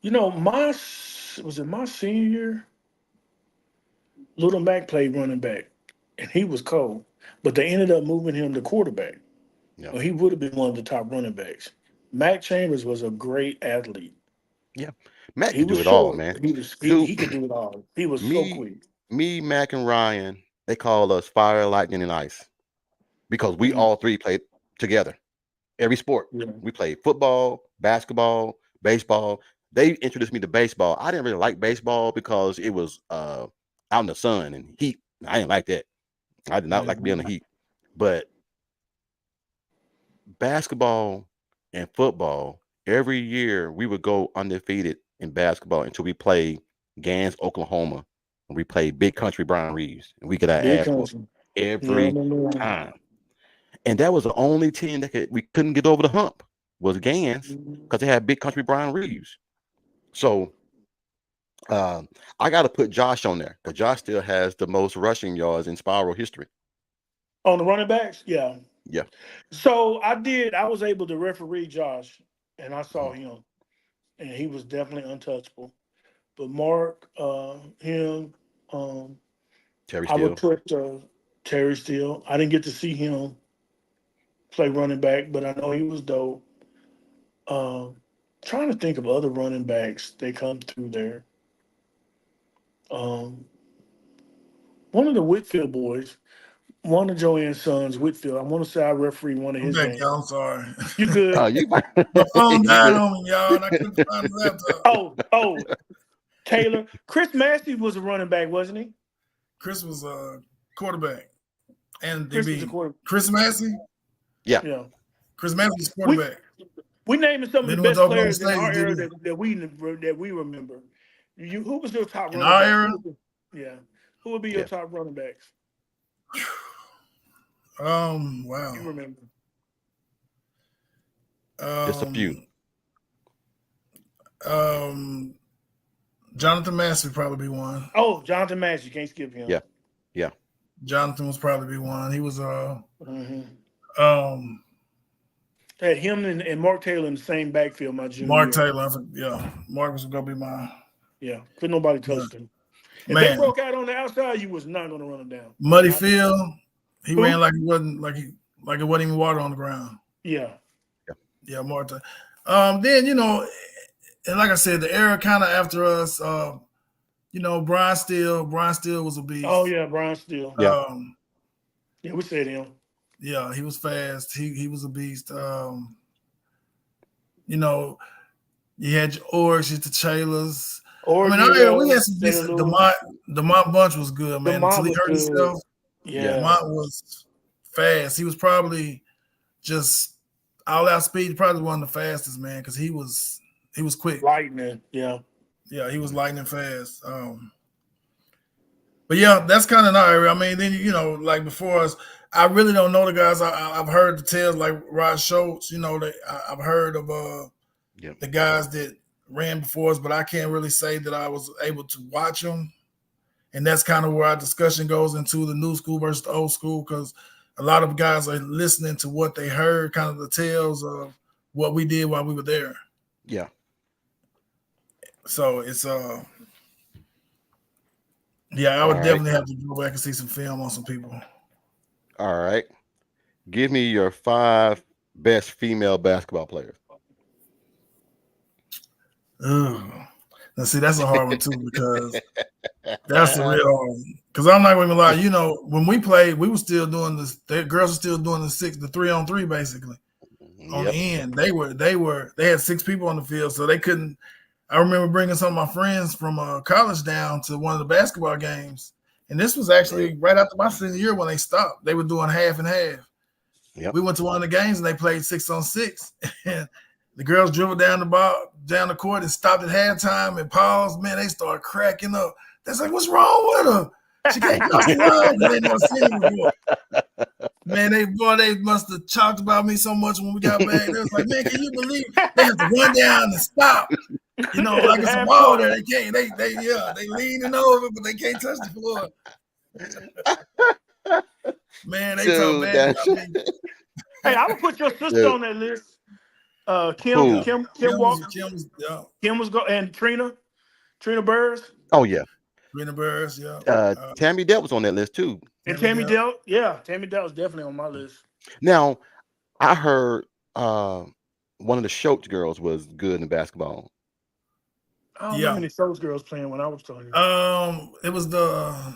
my was it my senior year? Little Mac played running back, and he was cold. But they ended up moving him to quarterback. Yeah. Well, he would have been one of the top running backs. Mac Chambers was a great athlete. Yeah. Matt He could was do it all, short. man. He was Dude, he could do it all. He was so me, quick. Mac, and Ryan, they call us fire, lightning, and ice because we Mm, all three played together. Every sport. yeah. We played football, basketball, baseball. They introduced me to baseball. I didn't really like baseball because it was out in the sun and heat. I didn't like that. I did not like to be in the heat. But basketball and football, every year we would go undefeated in basketball until we played Gans, Oklahoma, and we played Big Country Brian Reeves, and we get our Big ass whooped country. Yeah, I every remember that. time. And that was the only team that we couldn't get over the hump was Gans because they had Big Country Brian Reeves. So I got to put Josh on there because Josh still has the most rushing yards in Spiral history. On the running backs, yeah. Yeah. So I did. I was able to referee Josh, and I saw Mhm. him, and he was definitely untouchable. But Mark, him, um, Terry I would Steele. put Terry Steele. I didn't get to see him play running back, but I know he was dope. Um, Trying to think of other running backs they come through there. Um, One of the Whitfield boys, one of Joanne's sons, Whitfield. I want to say I referee one of I'm his back, games. y'all. I'm sorry. You good? You My phone you died good. on me, y'all, and I couldn't find the laptop. Oh, Taylor. Chris Massey was a running back, wasn't he? Chris was a quarterback, and they Chris was a be quarterback. Chris Massey. Yeah. Yeah. Chris Massey was We quarterback. we naming some of the Then he went to best Oklahoma players in State our and did era it. that we remember. Who was your top In running our back? era, Yeah. Who would be your Yeah. top running backs? wow. You remember? Just a few. Um, um, Jonathan Massey would probably be one. Oh, Jonathan Mass. You can't skip him. Yeah. Yeah. Jonathan was probably be one. He was Hmm. um Had him and Mark Taylor in the same backfield my junior Mark year. Taylor. Yeah, Mark was gonna be my Yeah. Couldn't nobody yeah. touch them. If they Man. broke out on the outside, you was not going to run them down. Muddy Not Field. He ran who? like he wasn't like it wasn't even water on the ground. Yeah. Yeah, Mark. Then and like I said, the era kind of after us. Brian Steele. Brian Steele was a Oh beast. yeah, Brian Steele. Yeah. Yeah, we said him. Yeah, he was fast. He was a beast. You know, you had your Oryx, the Taylors. I mean, we had some Taylor decent. Lewis. Demont Bunch was good, man. Until Demont he was hurt good. himself, Yeah. Yeah. Demont was fast. He was probably just all out speed. Probably one of the fastest, man, because he was quick. Lightning. Yeah. Yeah, he was lightning fast. But yeah, that's kind of not area. I mean, then like before us, I really don't know the guys. I've heard the tales like Rod Schultz. I've heard of Yeah. the guys that ran before us, but I can't really say that I was able to watch them. And that's kind of where our discussion goes into the new school versus the old school, because a lot of guys are listening to what they heard, kind of the tales of what we did while we were there. Yeah. So it's yeah, I would All right. definitely have to go back and see some film on some people. All right. Give me your 5 best female basketball players. Ugh. Now see, that's a hard one too, because that's the real hard one. Because I'm not going to lie, when we played, we were still doing this. The girls were still doing the 3-on-3 basically on the end. They had 6 people on the field, so they couldn't. I remember bringing some of my friends from college down to one of the basketball games, and this was actually right after my senior year when they stopped. They were doing half and half. Yep. We went to one of the games and they played 6-on-6, and the girls dribbled down the court and stopped at halftime and paused. Man, they started cracking up. That's like, what's wrong with her? She can't cross the line. They never seen it before. Man, they must have talked about me so much when we got back. They was like, man, can you believe they have to run down and stop? Like it's a ball there. They can't. They leaning over, but they can't touch the floor. Man, they talk bad about me. Hey, I would put your sister on that list. Kim Who? Walker. Yeah. Kim was and Trina. Trina Burrs. Oh yeah. Rena Burrs, yeah. Tammy Dell was on that list too. And Tammy Tammy Dell. Dell. Yeah, Tammy Dell is definitely on my list. Now I heard one of the Schultz girls was good in basketball. I don't Yeah. remember any those girls playing when I was talking. It was the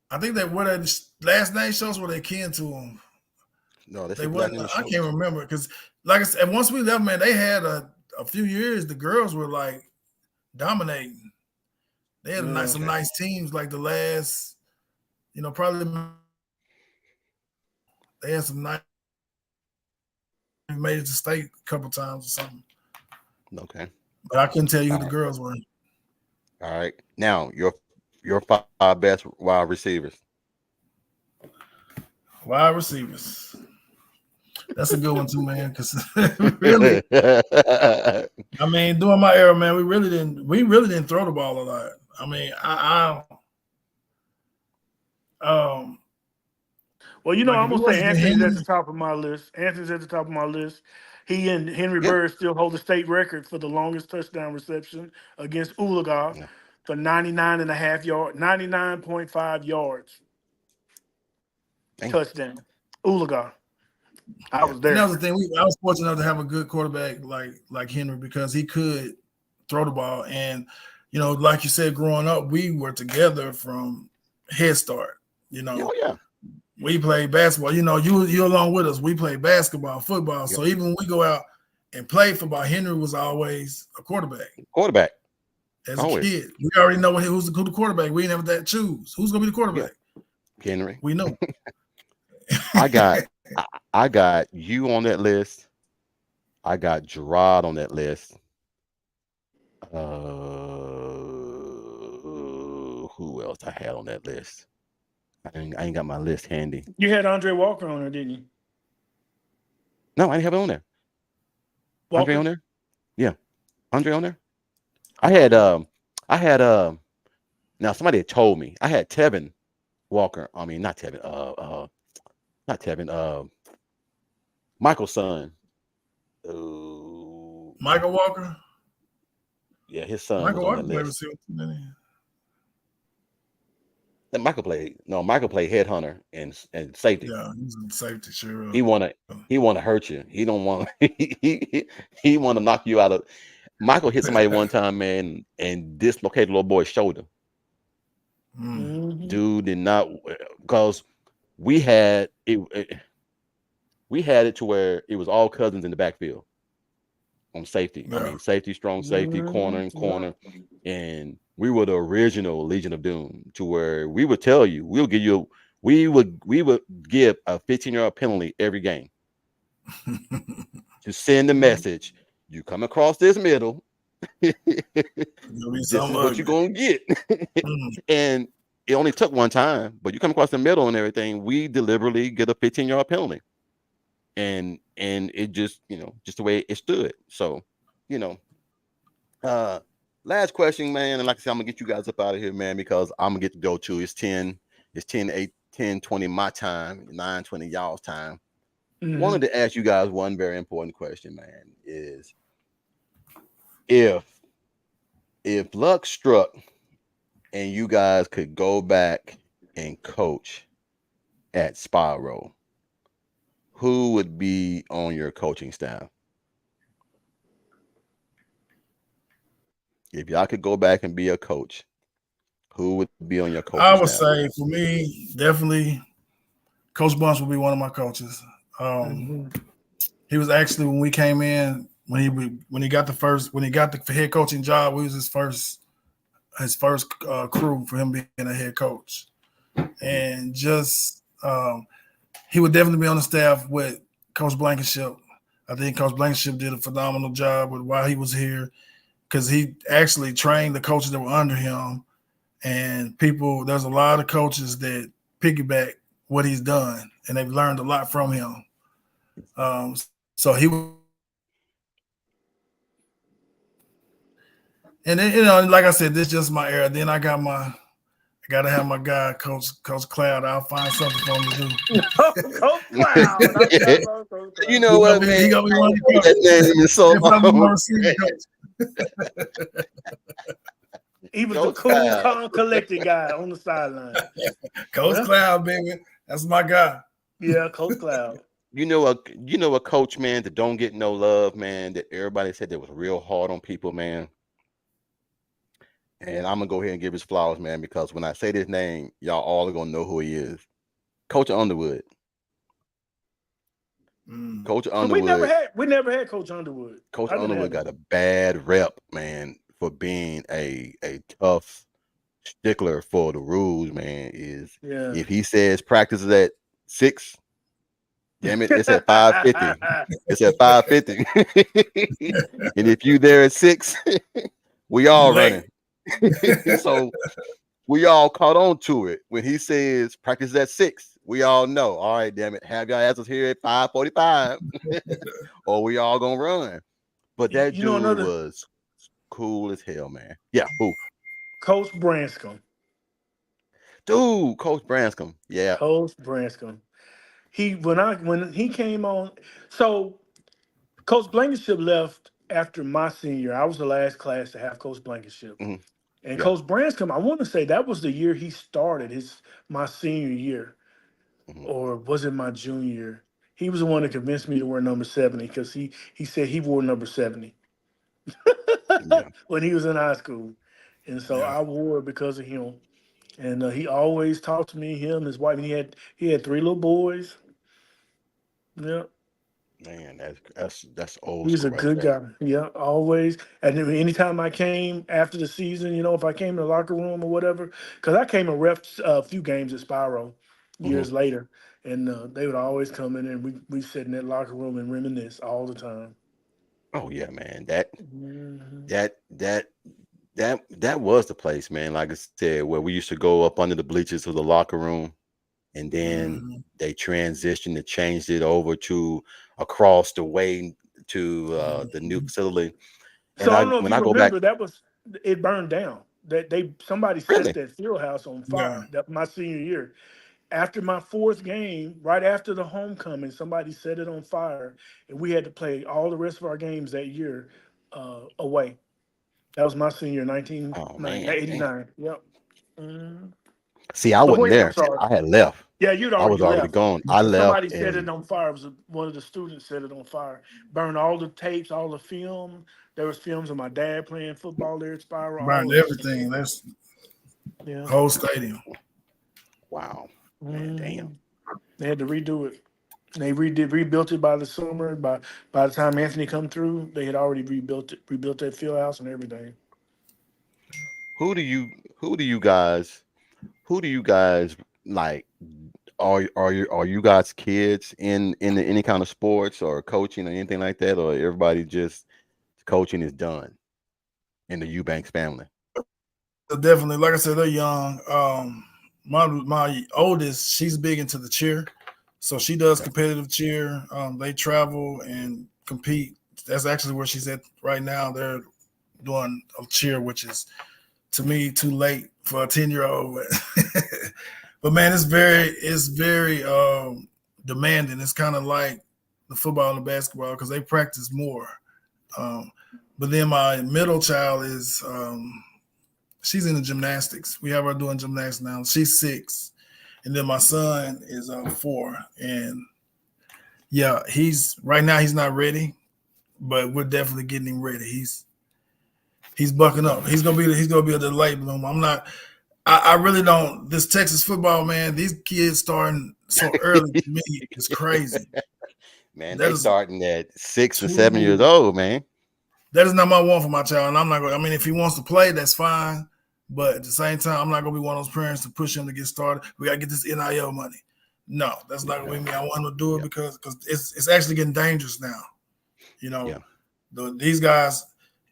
I think that what that last name shows were they kin to him. No, that's They his last wasn't. name is I Schultz. can't remember because, like I said, once we left, man, they had a few years. The girls were like dominating. They had Yeah. some nice teams. Like the last, probably they had some nice. Made it to state a couple times or something. Okay. But I couldn't tell you who All the right. girls were. All right. Now your five best wide receivers. Wide receivers. That's a good one too, man. Because really, I mean, during my era, man, we really didn't throw the ball a lot. I mean, Well, like I'm if it gonna say wasn't for Anthony's at him, the top of my list. Anthony's at the top of my list. He and Henry Yeah. Bird still hold the state record for the longest touchdown reception against Ulaga Yeah. for 99.5 yards Dang. touchdown. Ulaga. I Yeah. was and there. that was the thing. I was fortunate enough to have a good quarterback like Henry because he could throw the ball. And like you said, growing up, we were together from Head Start. Oh yeah. We played basketball. You along with us. We played basketball, football. Yep. So even when we go out and play football, Henry was always a quarterback. Quarterback. As Always. a kid, we already know who the quarterback. We didn't have that choose. Who's gonna be the quarterback? Henry. We know. I got you on that list. I got Gerard on that list. Who else I had on that list? I ain't got my list handy. You had Andre Walker on there, didn't you? No, I didn't have it on there. Andre Walker? on there? Yeah. Andre on there? I had now somebody had told me I had Tevin Walker. I mean not Tevin, not Tevin, Michael's son. Michael Walker. Yeah, his son Michael was on Walker that played list. receiver, didn't he? That Michael played headhunter and safety. Yeah, he's in safety, sure. He wanna hurt you. He don't want he wanna knock you out of. Michael hit somebody one time, man, and dislocated the little boy's shoulder. Mhm. Dude did not, because we had it to where it was all cousins in the backfield on safety. I Yeah. mean, safety, strong safety, corner and corner, and we were the original Legion of Doom. To where we would tell you, we would give a 15-yard penalty every game to send the message: you come across this middle, this is what you're gonna get. And it only took one time, but you come across the middle and everything, we deliberately get a 15-yard penalty. And it just, just the way it stood. So, last question, man. And like I said, I'm gonna get you guys up out of here, man, because I'm gonna get to go to it's 10, 8, 10, 20 my time, 9, 20 y'all's time. Wanted to ask you guys one very important question, man, is if luck struck and you guys could go back and coach at Spyro, who would be on your coaching staff? If y'all could go back and be a coach, who would be on your coaching I would staff? say for me, definitely Coach Bunch would be one of my coaches. He was actually, when we came in, when he got the head coaching job, we was his first crew for him being a head coach. And just he would definitely be on the staff with Coach Blankenship. I think Coach Blankenship did a phenomenal job while he was here, because he actually trained the coaches that were under him. And there's a lot of coaches that piggyback what he's done, and they've learned a lot from him. So he, and then, like I said, this is just my era. Then I got to have my guy, Coach Cloud. I'll find something for him to do. Coach Cloud. You know what, man? He gonna be one of the That name is so long. coach. He was the Coach cool, Cloud. calm, collected guy on the sideline. Coach Yeah, Cloud, baby. That's my guy. yeah, Coach Cloud. You know a coach, man, that don't get no love, man, that everybody said that was real hard on people, man. And I'm gonna go ahead and give his flowers, man, because when I say this name, y'all all are gonna know who he is. Coach Underwood. Mm. Coach So Underwood. we never had Coach Underwood. Coach I didn't Underwood have got him. a bad rep, man, for being a tough stickler for the rules, man. Is Yeah. if he says practice is at 6, damn it, it's at 5:50. It's at 5:50. And if you there at 6, we You all late. running. So we all caught on to it. When he says practice is at 6, we all know. All right, damn it, have your asses here at 5:45, or we all gonna run. But that You know dude another was cool as hell, man. Yeah, who? Coach Branscombe. Dude, Coach Branscombe. Yeah. Coach Branscombe. When he came on, so Coach Blankenship left after my senior year. I was the last class to have Coach Blankenship. Hmm. And Yeah. Coach Branscombe, I want to say that was the year he started his my senior year, Hmm. or was it my junior year? He was the one that convinced me to wear number 70 because he said he wore number 70 Yeah. when he was in high school. And so Yeah. I wore it because of him. And he always talked to me, him, his wife, and he had three little boys. Yeah. Man, that's old He's school a right good there. guy. Yeah, always. And then anytime I came after the season, if I came in the locker room or whatever, because I came and ref a few games at Spyro Hmm. years later, and they would always come in and we sit in that locker room and reminisce all the time. Oh yeah, man. That Mhm. that that that was the place, man. Like I said, where we used to go up under the bleachers of the locker room, and then Mm-hmm. they transitioned and changed it over to across the way to the new Mm-hmm. facility. So And I I don't know if when you I go back, remember it burned down. That they somebody set really, that field house on Yeah. fire. That my senior year. After my fourth game, right after the homecoming, somebody set it on fire, and we had to play all the rest of our games that year away. That was my senior, oh man, damn. 1989. Yep. Mhm. See, I But go wasn't ahead. I'm there. sorry. I had left. Yeah, you'd I was already already left. gone. I But left, somebody set it and on fire. It was one of the students set it on fire. Burned all the tapes, all the film. There was films of my dad playing football there at Spiral, all Burned of that stuff. everything. That's Yeah. whole stadium. wow, man, damn. Mhm. They had to redo it. They rebuilt it by the summer. By the time Anthony come through, they had already rebuilt that field house and everything. Who do you who do you guys who do you guys like? Are you guys kids in any kind of sports or coaching or anything like that, or everybody just coaching is done in the Eubanks family? So definitely, like I said, they're young. My oldest, she's big into the cheer, so she does Okay. competitive cheer. They travel and compete. That's actually where she's at right now. They're doing a cheer, which is to me too late for a 10-year old. But man, it's very demanding. It's kind of like the football and the basketball because they practice more. Um, but then my middle child is she's into gymnastics. We have her doing gymnastics now. She's 6, and then my son is 4. And yeah, he's right now he's not ready, but we're definitely getting him ready. He's bucking up. He's gonna be a delay bloom. I'm not. I really don't. This Texas football, man, these kids starting so early to me is crazy. Man, That they is starting at 6 and 7 years too. old, man. That is not my one for my child, and I'm not going. I mean, if he wants to play, that's fine. But at the same time, I'm not gonna be one of those parents to push him to get started. We gotta get this NIL money. No, that's not gonna Yeah, be me. I want him to do it yeah, because it's actually getting dangerous now. You yeah, know, these guys,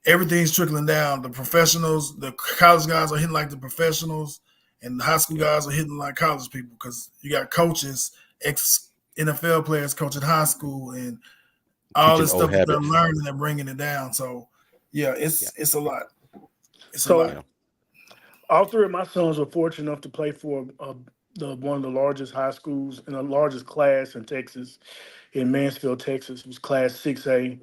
everything's trickling down. The professionals, the college guys are hitting like the professionals, and the high school yeah. guys are hitting like college people because you got coaches, ex NFL players coaching high school, and all Teaching this old stuff that they're habits. learning and bringing it down. So, yeah, Yeah, it's a lot. It's a lot. So yeah. all three of my sons were fortunate enough to play for one of the largest high schools and the largest class in Texas, in Mansfield, Texas. It was Class 6A,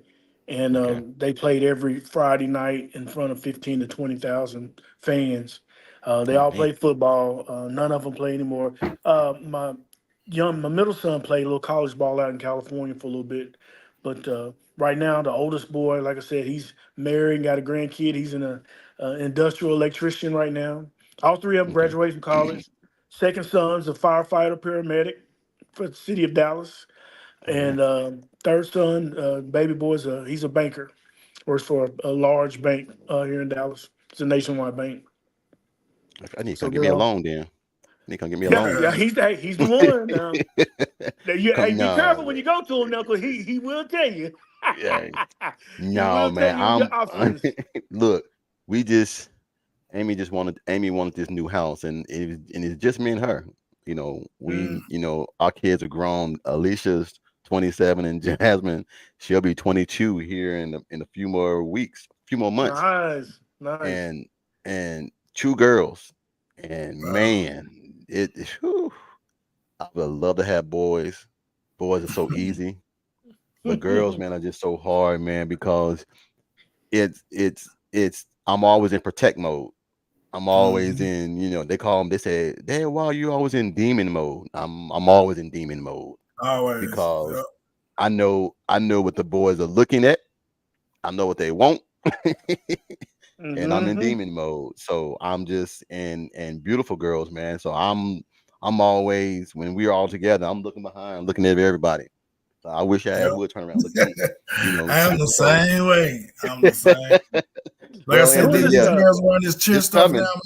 and Okay. they played every Friday night in front of 15 to 20,000 fans. They Oh all man. play football. None of them play anymore. My middle son played a little college ball out in California for a little bit, but right now the oldest boy, like I said, he's married and got a grandkid. He's in a industrial electrician right now. All three of them Okay. graduated from college. Second son's a firefighter paramedic for the city of Dallas, Oh man. and third son, baby boy's he's a banker, works for a large bank here in Dallas. It's a nationwide bank. I need to So come get me they're a all loan then. Need to come get me a yeah, loan. yeah. He's the one. Hey, Come be no careful when man. you go to him, now, 'cause he will tell you. Yeah. He No will tell man. you your options. Look, we just Amy wanted this new house, and it's just me and her. Mm. Our kids are grown. Alicia's 27 and Jasmine, she'll be 22 here in a few more weeks, few more months. Nice, nice. And and two girls. And man, whew, I would love to have boys. Boys are so easy, but girls, man, are just so hard, man, because it's I'm always in protect mode. I'm always Mhm. in, they call them, they say, Dad, why are you always in demon mode? I'm always in demon mode Always. because Yep. I know what the boys are looking at. I know what they want. And I'm in Hmm. demon mode. So I'm just and beautiful girls, man. So I'm always when we're all together, I'm looking behind, looking at everybody. So I wish I would turn around and look at me, I am the So same way. I'm the same. Like I well, said, Who is these this? yeah, girls wearing this cheer it's stuff now. coming.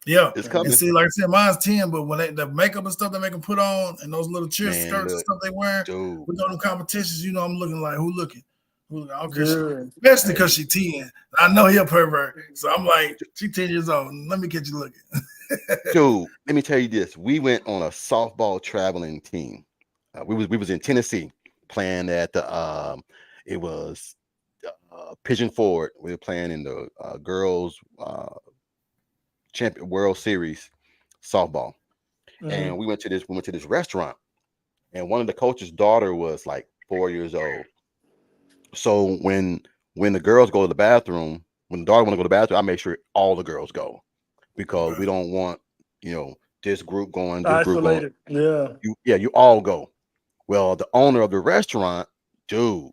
Yeah. It's And coming. see, like I said, mine's 10, but when the makeup and stuff they make them put on and those little cheer Man, skirts and look, stuff they wear dude. with them competitions, I'm looking like, who looking? Who looking? I don't care. Good. Especially because Hey, she 10. I know he a pervert. So I'm like, she 10 years old. Let me get you looking. dude, let me tell you this. We went on a softball traveling team. We was in Tennessee playing at the it was Pigeon Forward. We were playing in the girls champion World Series softball. And Hmm. we went to this restaurant, and one of the coach's daughter was like 4 years old. So when the girls go to the bathroom, when the daughter want to go to the bathroom, I make sure all the girls go because we Okay. don't want you know this group going, this group going. Isolated. Yeah. You all go. Well, the owner of the restaurant, dude,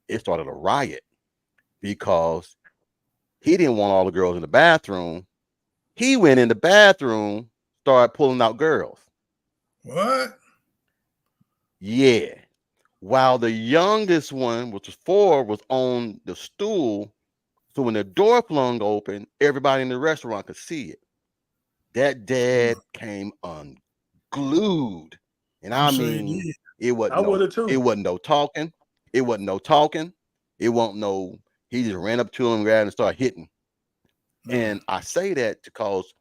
it started a riot because he didn't want all the girls in the bathroom. He went in the bathroom, started pulling out girls. What? Yeah. While the youngest one, which was 4, was on the stool. So when the door flung open, everybody in the restaurant could see it. That dad came unglued. And I'm I sure he mean, did. I would have it too. wasn't no talking. It wasn't no talking. It wasn't no, he just ran up to him, grabbed and started hitting. Mm. And I say that because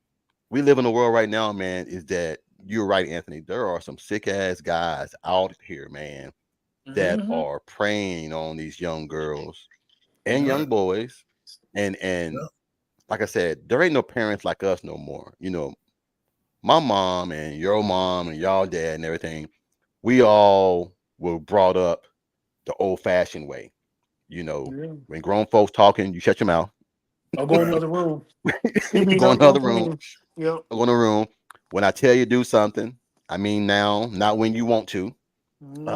we live in a world right now, man, is that you're right, Anthony. There are some sick ass guys out here, man, that Hmm. are preying on these young girls and Right. young boys. And Yeah. like I said, there ain't no parents like us no more. My mom and your mom and y'all dad and everything, we all were brought up the old fashioned way. You know, Yeah. when grown folks talking, you shut your mouth. I'll go in Right. another room. Meet me in Go in another another room. room. Yep. Go in a room. When I tell you do something, I mean now, not when you want to. Hmm.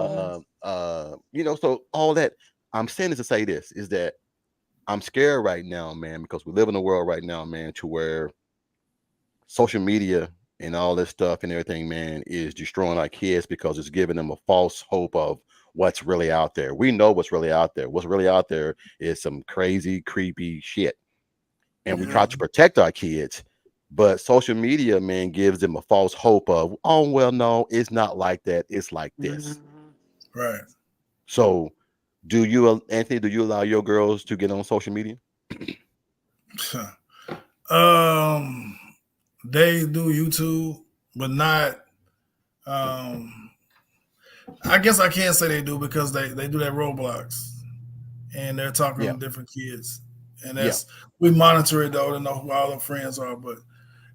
So all that I'm saying is to say this is that I'm scared right now, man, because we live in a world right now, man, to where social media and all this stuff and everything, man, is destroying our kids because it's giving them a false hope of what's really out there. We know what's really out there. What's really out there is some crazy, creepy shit. And we Yeah. try to protect our kids. But social media, man, gives them a false hope of, oh, well, no, it's not like that. It's like this. Hmm. Right. So, Anthony, do you allow your girls to get on social media? um, they do YouTube, but not. Um, I guess I can't say they do because they do that Roblox and they're talking Yeah, to different kids, and yeah. that's we monitor it though to know who all their friends are, but.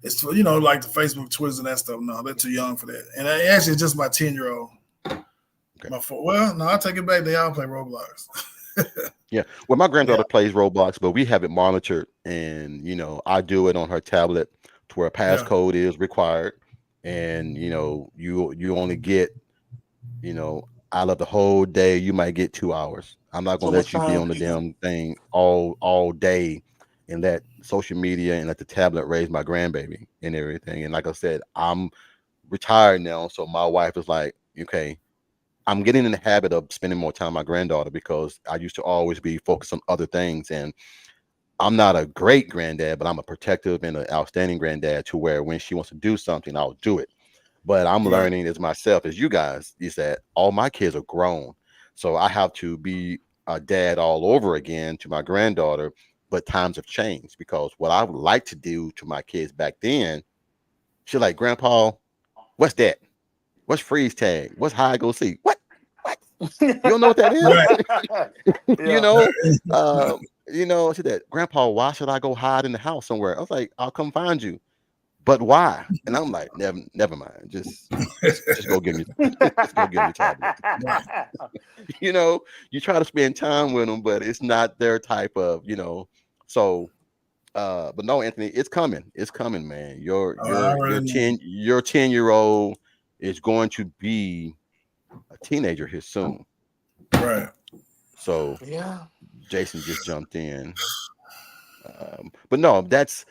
It's like the Facebook, Twitter, and that stuff. No, they're too young for that. And actually, just my 10-year-old. Okay. Well, no, I take it back. They all play Roblox. Yeah. Well, my Yeah, granddaughter plays Roblox, but we have it monitored, and I do it on her tablet to where a yeah. passcode is required, and you only get out of the whole day, you might get 2 hours. I'm not So gonna much let you be time. on the damn thing all day and let social media and let the tablet raise my grandbaby and everything. And like I said, I'm retired now, so my wife is like, okay, I'm getting in the habit of spending more time with my granddaughter because I used to always be focused on other things. And I'm not a great granddad, but I'm a protective and an outstanding granddad to where when she wants to do something, I'll do it. But I'm Right, learning as myself as you guys is that all my kids are grown. So I have to be a dad all over again to my granddaughter. But times have changed because what I would like to do to my kids back then, she's like, Grandpa, what's that? What's freeze tag? What's hide go seek? What? You don't know what that is? right. you Yeah. know, she said, Grandpa, why should I go hide in the house somewhere? I was like, I'll come find you. But why? And I'm like, never mind. Just go give me just go give me tablet. Right. You know, you try to spend time with them, but it's not their type of. So but no, Anthony, it's coming. It's coming, man. Your Oh, I your your already know. 10-year-old is going to be a teenager here soon. Right. So Yeah. Jason just jumped in. But no, that's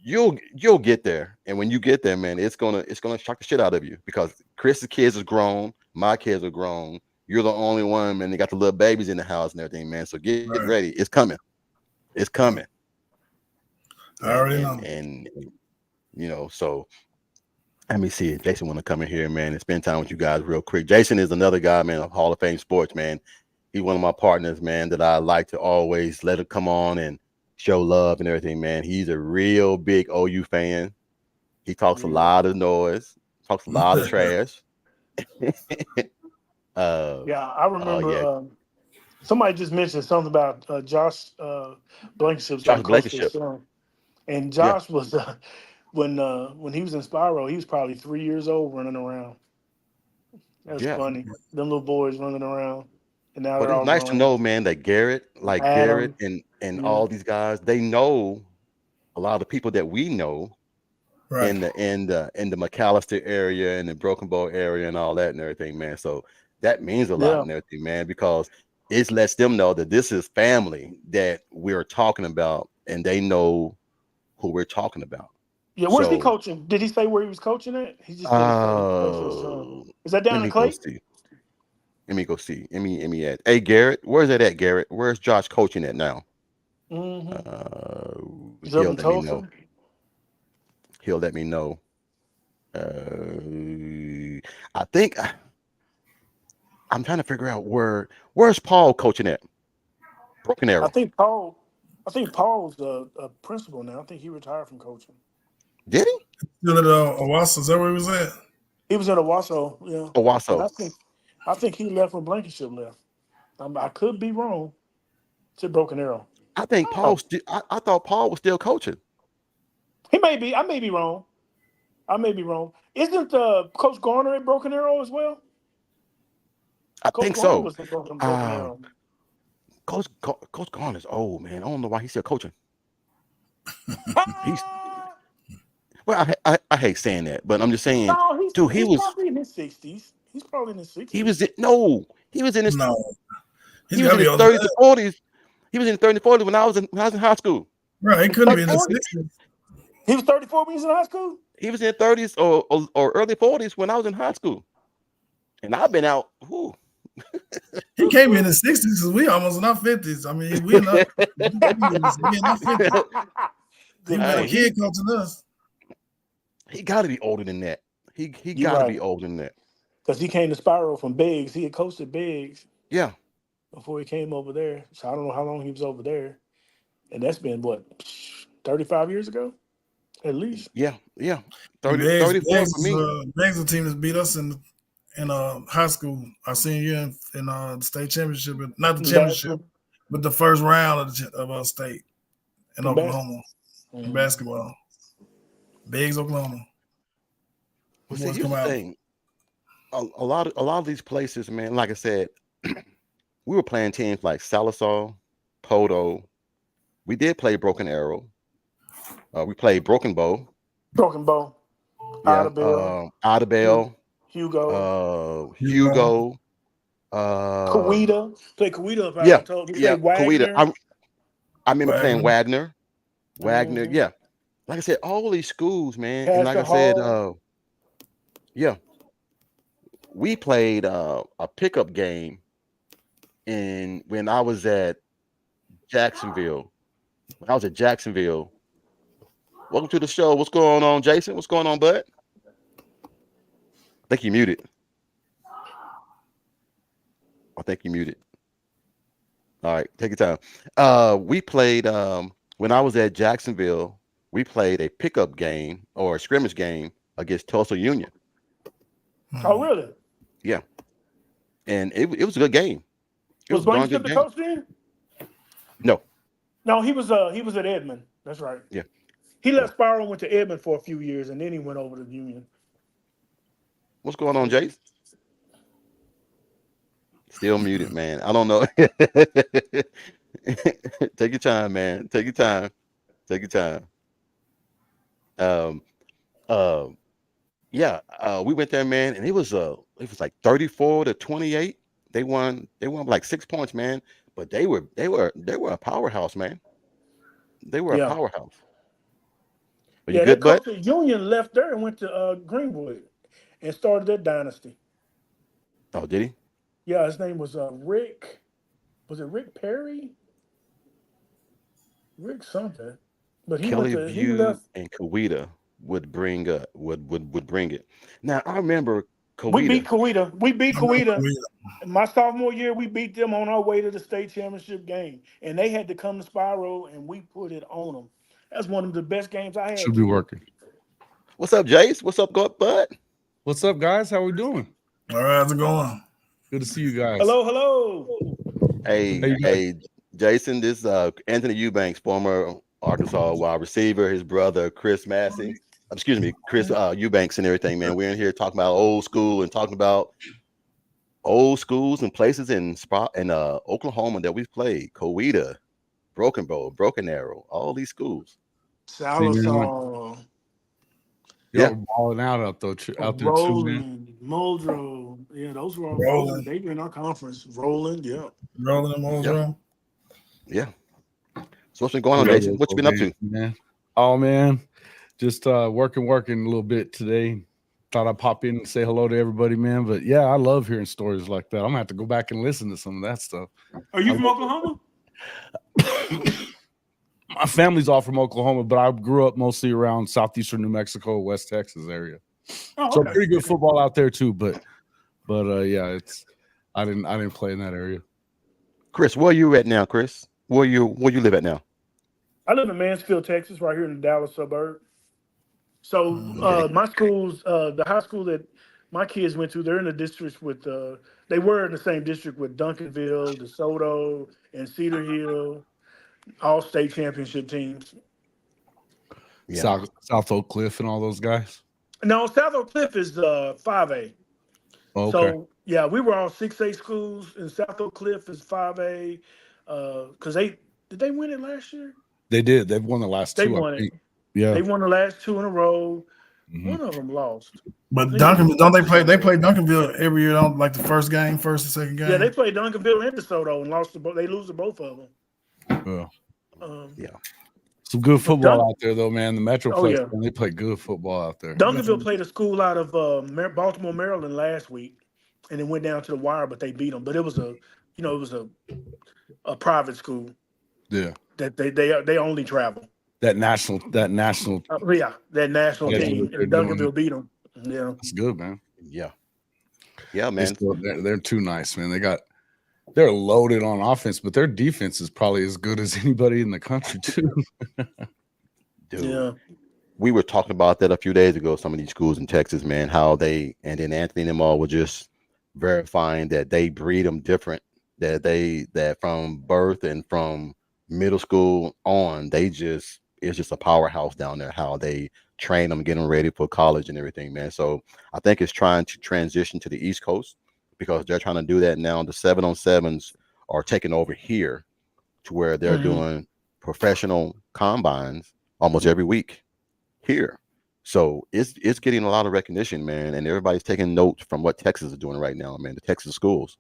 you'll get there. And when you get there, man, it's gonna shock the shit out of you because Chris's kids is grown, my kids are grown. You're the only one, man. They got the little babies in the house and everything, man. So get ready. Right. It's coming. It's coming. Yeah. I And already and know. and so let me see if Jason want to come in here, man, and spend time with you guys real quick. Jason is another guy, man, of Hall of Fame sports, man. He's one of my partners, man, that I like to always let him come on and show love and everything, man. He's a real big OU fan. He talks a Yeah. lot of noise, talks a lot of trash. Yeah. I Oh remember yeah, somebody just mentioned something about Josh Blankenship's Josh gonna coach his Blankenship. son. And Yeah, Josh was when he was in Spyro, he was probably 3 years old running around. That's yeah. funny. Them little boys running around, and now But they're it's all nice to grown. know, man, that Garrett Adam, and yeah, all these guys, they know a lot of people that we know Right. in the McAllister area and the Broken Bow area and all that and everything, man. So that means a lot yeah, and everything, man, because it lets them know that this is family that we're talking about and they know who we're talking about. yeah. Where's he So coaching? Did he say where he was coaching at? He just said he coaching his son. uh Is that let down in me go Clay? see. Let me go see. Let me add. Hey Garrett, where's that at, Garrett? Where's Josh coaching at now? Mm-hmm. Uh Is up he'll in let me know. Tulsa? He'll let me know. I think I'm trying to figure out where's Paul coaching at? Broken I Arrow. think Paul. I think Paul's a principal now. I think he retired from coaching. Did he? Still at Owasso. Is that where he was at? He was in Owasso, yeah, but Owasso. I think he left when Blankenship left. I could be wrong. To Broken Arrow. I think Oh, I thought Paul was still coaching. he may be. I may be wrong. I may be wrong. Isn't Coach Garner at Broken Arrow as well? I Coach think Garner so. was at Broken Uh Arrow. Coach Garner's old, man. I don't know why he's still coaching. He's Ah, well, I hate saying that, but I'm just saying, no, dude, he's probably in his 60s. He's probably in his he 60s. was in, no, he was in his No. He's he was got to in be his older than 30s and that. 40s. He was in his 30s and 40s when I was in high school. Right. He couldn't be 30, in his 40? 60s. He was 34 when he was in high school? He was in 30s or early 40s when I was in high school. And I've been out. Whew. He can't be in his 60s because we almost in our 50s. I mean, we in our, we in our 50s. He Good was a Hey, point. kid coaching us. he got to be older than that. He You're got to be right. older than that. Because he came to Spiral from Biggs. He had coached at Biggs Yeah, before he came over there. So I don't know how long he was over there. And that's been what, 35 years ago? At least. yeah. And 30, 34 for me. Bags is a team that beat us in high school our senior year in the state championship, not the championship, Basketball. but the first round of state in In basketball. Oklahoma in Mm. basketball. Biggs, Oklahoma. The Well, see, boys here's come the out. thing. A lot of these places, man. Like I said, we were playing teams like Sallisaw, Poto. We did play Broken Arrow. We played Broken Bow. Broken Bow, Yeah. Idabel, Idabel, Hugo, Hugo. Hugo. Uh, Kawita. Played Kawita if I yeah, ever told. We yeah. played Kawita. Wagner. I remember playing Wagner. Wagner. Mhm. Yeah. Like I said, all these schools, man. And like Pastor I said, Hall. yeah, we played a pickup game in when I was at Jacksonville. When I was at Jacksonville. Welcome to the show. What's going on, Jason? What's going on, bud? I think you muted. I think you muted. All right, take your time. We played when I was at Jacksonville, we played a pickup game or a scrimmage game against Tulsa Union. Oh, really? Yeah. And it was a good game. It Was was a darn Blankenship good the game. coach then? No. No, he was at Edmond. That's right. Yeah. He Yeah. left Spiral, went to Edmond for a few years, and then he went over to Union. What's going on, Jace? Still muted, man. I don't know. Take your time, man. Take your time. Take your time. Um, uh, yeah, we went there, man, and it was like 34-28. They won like 6 points, man. But they were a powerhouse, man. They were a Yeah. powerhouse. Are you Yeah, that good, bud? coach at Union left there and went to Greenwood and started that dynasty. Oh, did he? Yeah, his name was Rick. Was it Rick Perry? Rick something. But Kelly he View left. and Kawita would bring would bring it. Now I remember We beat Kawita. Kawita. We beat I know Kawita. Kawita. My sophomore year, we beat them on our way to the state championship game. And they had to come to Spiral and we put it on them. That's one of the best games I had Should be too. working. What's up, Jace? What's up, bud? What's up, guys? How we doing? All right, how's it going? Good to see you guys. Hello, hello. Hey, How you hey, Jason. This Anthony Eubanks, former Arkansas wide receiver. His brother Chris Massey. Excuse me, Chris Eubanks and everything. Man, we're in here talking about old school and talking about old schools and places in Oklahoma that we've played. Coweta, Broken Bow, Broken Arrow, all these schools. Sallisaw, Yeah. Y'all balling out out there too, man. Roland, Muldrow. Yeah, those were all Roland. they were in our conference. Roland, yeah. Rolling in Muldrow. Yeah. So what's been going on, Jason? What you been up to? man? Oh man, just working a little bit today. Thought I'd pop in and say hello to everybody, man. But yeah, I love hearing stories like that. I'm gonna have to go back and listen to some of that stuff. Are you from Oklahoma? My family's all from Oklahoma, but I grew up mostly around southeastern New Mexico, West Texas area. Oh, So okay. pretty good football out there too. But yeah, it's I didn't play in that area. Chris, where you at now, Chris? Where you live at now? I live in Mansfield, Texas, right here in the Dallas suburb. So my schools, the high school that my kids went to, they're in the districts with they were in the same district with Duncanville, DeSoto, and Cedar Hill, all state championship teams. Yeah. South Oak Cliff and all those guys. No, South Oak Cliff is 5A. Oh, okay. So yeah, we were all 6A schools, and South Oak Cliff is 5A. Because did they win it last year? They did. They've won the last They two. won I it. think. Yeah. They won the last two in a row. Mhm. One of them lost. But Duncan, don't they play? They play Duncanville every year, don't like the first game, first and second game. Yeah, they played Duncanville and DeSoto and lost. They lose to both of them. Yeah. Yeah. Some good football out there, though, man. The Metroplex, yeah. man, they play good football out there. Duncanville played a school out of Baltimore, Maryland last week, and it went down to the wire, but they beat them. But it was a private school Yeah. that they only travel. That national. That national Yeah, team. they're And doing Duncanville it. beat them. Yeah, That's good, man. Yeah. Yeah, man. They're too nice, man. They're loaded on offense, but their defense is probably as good as anybody in the country, too. Dude. yeah. We were talking about that a few days ago, some of these schools in Texas, man, how and then Anthony and them all were just verifying that they breed them different, that from birth and from middle school on, it's just a powerhouse down there, how they train them, get them ready for college and everything, man. So I think it's trying to transition to the East Coast because they're trying to do that now. The 7-on-7s are taking over here to where they're Mhm. doing professional combines almost every week here. So it's getting a lot of recognition, man, and everybody's taking notes from what Texas is doing right now, man. The Texas schools.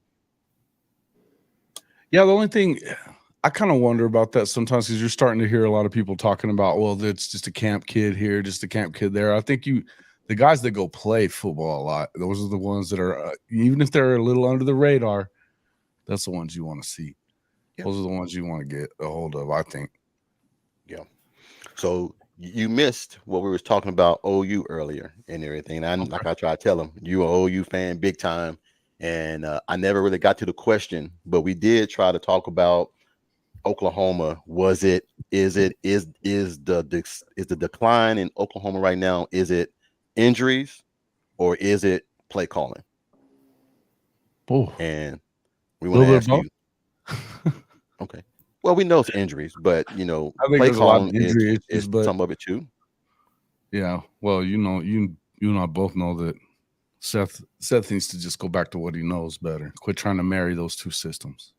Yeah, the only thing I kind of wonder about that sometimes because you're starting to hear a lot of people talking about, well, that's just a camp kid here, just a camp kid there. I think the guys that go play football a lot, those are the ones that are, even if they're a little under the radar, that's the ones you want to see. Yeah. Those are the ones you want to get a hold of, I think. Yeah. So you missed what we was talking about OU earlier and everything. And like I try to tell them, you an OU fan big time. And I never really got to the question, but we did try to talk about Oklahoma. Is the decline in Oklahoma right now? Is it injuries or is it play calling? Oh, And we a want to little bit ask of you. Okay. Well, we know it's injuries, but I think play there's a lot of calling injury is issues, but some of it too. yeah, well, you and I both know that Seth needs to just go back to what he knows better. Quit trying to marry those two systems.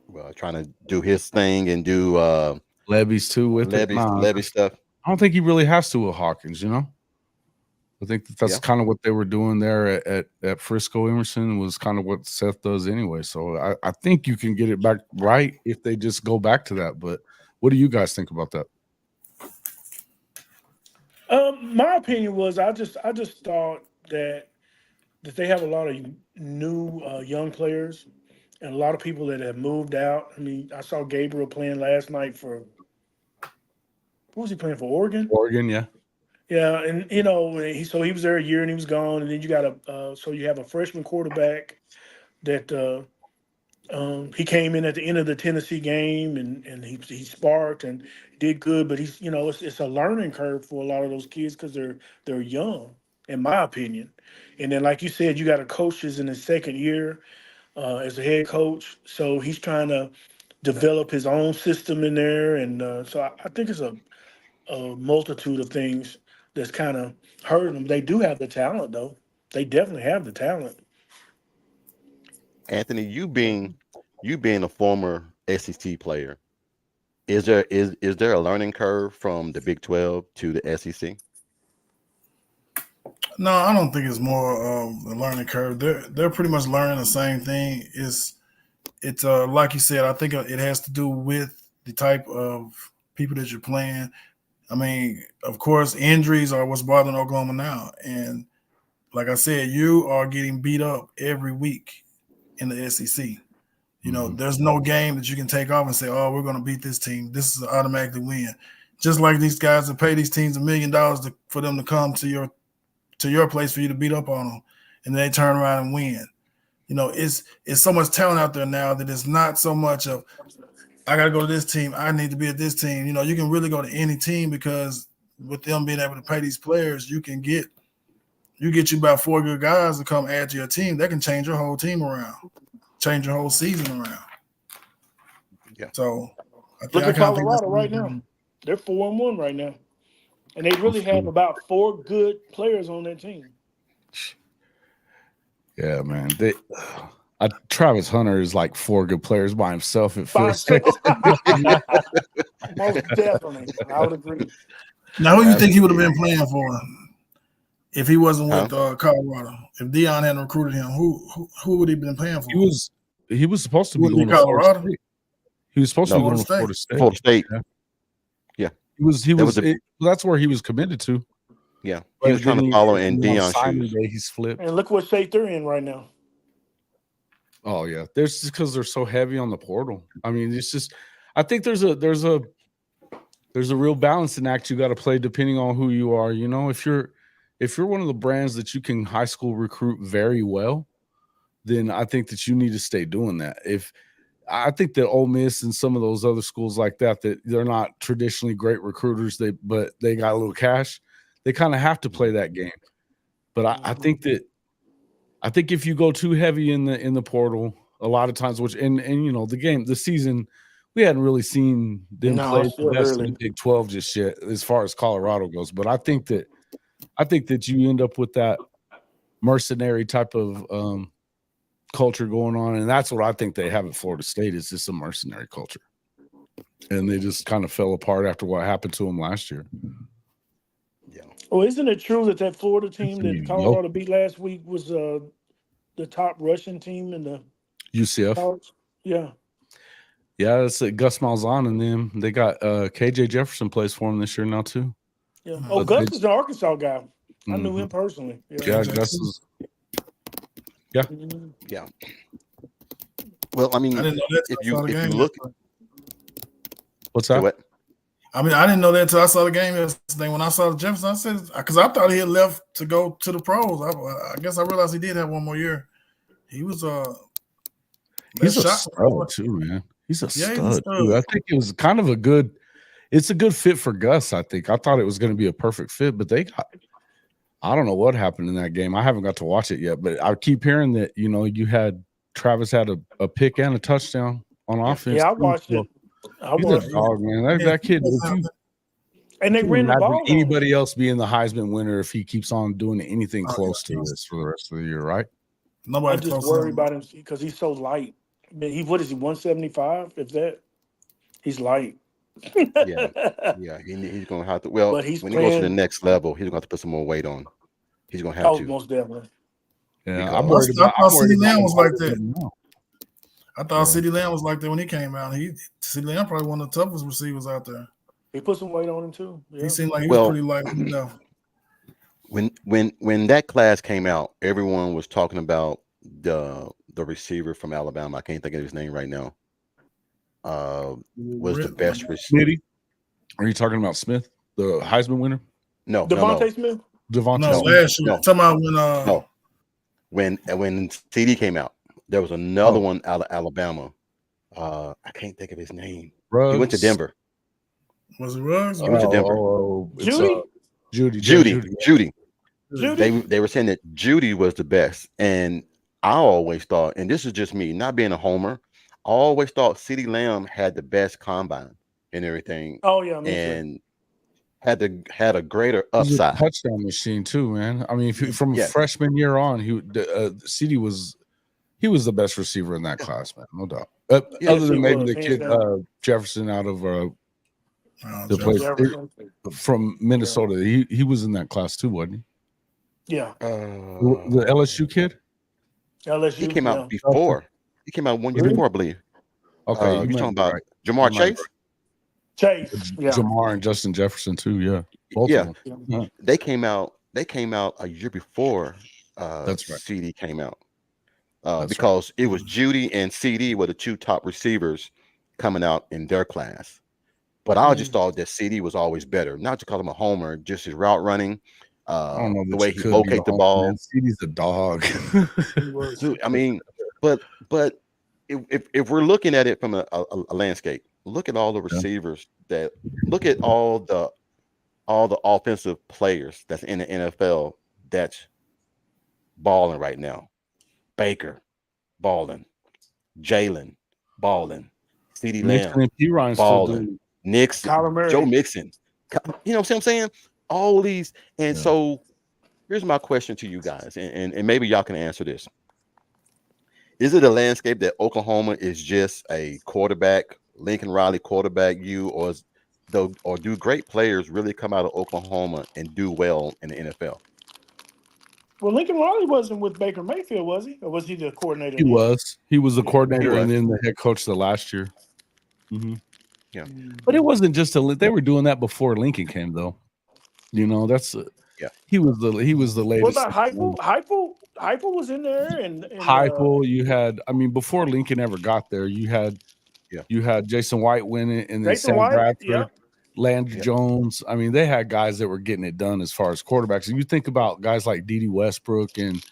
Well, trying to do his thing and do Levy's too with it. Levy stuff. I don't think he really has to with Hawkins, I think that's Yeah. kind of what they were doing there at Frisco Emerson was kind of what Seth does anyway. So I think you can get it back right if they just go back to that. But what do you guys think about that? My opinion was I just thought that they have a lot of new young players and a lot of people that have moved out. I mean, I saw Gabriel playing last night for who was he playing for? Oregon. Oregon, yeah. Yeah, and he was there a year and he was gone, and then you got so you have a freshman quarterback that he came in at the end of the Tennessee game and he sparked and did good, but he's it's a learning curve for a lot of those kids because they're young, in my opinion. And then like you said, you got a coach who's in his second year as a head coach, so he's trying to develop his own system in there, and so I think it's a multitude of things that's kind of hurting them. They do have the talent, though. They definitely have the talent. Anthony, you being a former SEC player, is there a learning curve from the Big 12 to the SEC? No, I don't think it's more of a learning curve. They're pretty much learning the same thing. It's like you said. I think it has to do with the type of people that you're playing. I mean, of course, injuries are what's bothering Oklahoma now, and like I said, you are getting beat up every week in the SEC. There's no game that you can take off and say, "Oh, we're going to beat this team. This is an automatically win." Just like these guys that pay these teams $1 million for them to come to your place for you to beat up on them, and they turn around and win. It's so much talent out there now that it's not so much of I got to go to this team. I need to be at this team. You can really go to any team because with them being able to pay these players, you get you about 4 good guys to come add to your team. That can change your whole team around, change your whole season around. Yeah. So Look I at kind of think that's Colorado right now. They're 4-1 right now, and they really have about 4 good players on their team. Yeah, man. Travis Hunter is like 4 good players by himself. It By feels like. himself. Most definitely, I would agree. Now, who do you think he would have been playing for if he wasn't with Huh? Colorado? If Deion hadn't recruited him, who would he been playing for? He was supposed to be Wouldn't going be to Florida Colorado? State. He was supposed to be No. going to Florida State. Florida State. Yeah. Yeah. That's where he was committed to. Yeah. He was trying to follow in Deion's shoes. Day, he's flipped. And look what state they're in right now. Oh yeah, there's just because they're so heavy on the portal. I mean, it's just I think there's a real balancing act you got to play depending on who you are. If you're one of the brands that you can high school recruit very well, then I think that you need to stay doing that. I think that Ole Miss and some of those other schools like that they're not traditionally great recruiters, but they got a little cash, they kind of have to play that game. But I think if you go too heavy in the portal, a lot of times, which and the season, we hadn't really seen them play the best in the Big 12 just yet, as far as Colorado goes. But I think that you end up with that mercenary type of culture going on, and that's what I think they have at Florida State. Is just a mercenary culture, and they just kind of fell apart after what happened to them last year. Yeah. Well, isn't it true that that Florida team New that Colorado beat last week was the top Russian team in the UCF? college? Yeah. Yeah, that's Gus Malzahn and them. They got KJ Jefferson plays for them this year now too. Yeah. Oh, Gus is an Arkansas guy. I knew him personally. Yeah, Gus is. Yeah. Mhm. Yeah. Well, I mean, I didn't know that if till I saw the you game look, What's say that? what? I mean, I didn't know that until I saw the game yesterday. When I saw the Jefferson, I said, because I thought he had left to go to the pros. I guess I realized he did have one more year. He was He's a shot. stud too, man. He's a Yeah, he's a stud. stud. Too. I think it was kind of a good. It's a good fit for Gus. I think. I thought it was going to be a perfect fit, but they got. I don't know what happened in that game. I haven't got to watch it yet, but I keep hearing that you had Travis had a pick and a touchdown on offense. Yeah, I watched it. He's a dog, man. That kid. And they ran the ball. Anybody else being the Heisman winner if he keeps on doing anything close to this for the rest of the year, right? I just worry about him because he's so light. I mean, what is he, 175? If that, he's light. Yeah, he's gonna have to. Well, But he's when he goes to the next level, he's gonna have to put some more weight on. He's gonna have to. Most definitely. Yeah, Because I'm worried about. I thought CeeDee Lamb was like that. now. I thought CeeDee Lamb was like that when he came out. CeeDee Lamb probably one of the toughest receivers out there. He put some weight on him too. Yeah. He seemed like he was pretty light. When that class came out, everyone was talking about the receiver from Alabama. I can't think of his name right now. Was the best receiver. Are you talking about Smith, the Heisman winner? No, Devontae Smith. Devontae. No, last year. Talking about when CD came out, there was another one out of Alabama. I can't think of his name. Ruggs. He went to Denver. Was it Ruggs? He went to Denver. Judy. They were saying that Judy was the best, and I always thought, and this is just me, not being a homer, I always thought CeeDee Lamb had the best combine and everything. Oh yeah, and had a greater upside. He's a touchdown machine too, man. I mean, from freshman year on, CD was the best receiver in that class, man, no doubt. Other than maybe the kid Jefferson out of the place from Minnesota, he was in that class too, wasn't he? Yeah. The LSU kid. LSU. He came out before. He came out 1 year before, I believe. Okay, you're talking about Jamar Chase. Jamar and Justin Jefferson too. Yeah, both of them. They came out a year before. That's right. CD came out because it was Judy and CD were the two top receivers coming out in their class. But I just thought that CD was always better. Not to call him a homer, just his route running, the way he located the ball. CD's a dog. I mean, but if we're looking at it from a landscape, look at all the receivers look at all the offensive players that's in the NFL that's balling right now. Baker balling, Jalen balling, CeeDee Lamb balling, Nixon, Joe Mixon. You know what I'm saying? All these, and so here's my question to you guys, and maybe y'all can answer this. Is it a landscape that Oklahoma is just a quarterback, Lincoln Riley quarterback or do great players really come out of Oklahoma and do well in the NFL? Well, Lincoln Riley wasn't with Baker Mayfield, was he? Or was he the coordinator? He was. He was the coordinator and then the head coach the last year. Mm-hmm. Yeah. But it wasn't just they were doing that before Lincoln came, though. You know, that's he was the latest. What about Heupel? Heupel was in there, and Heupel. You had, I mean, before Lincoln ever got there, you had Jason White win it, and then Sam Bradford, Landry Jones. I mean, they had guys that were getting it done as far as quarterbacks. And you think about guys like Dede Westbrook, and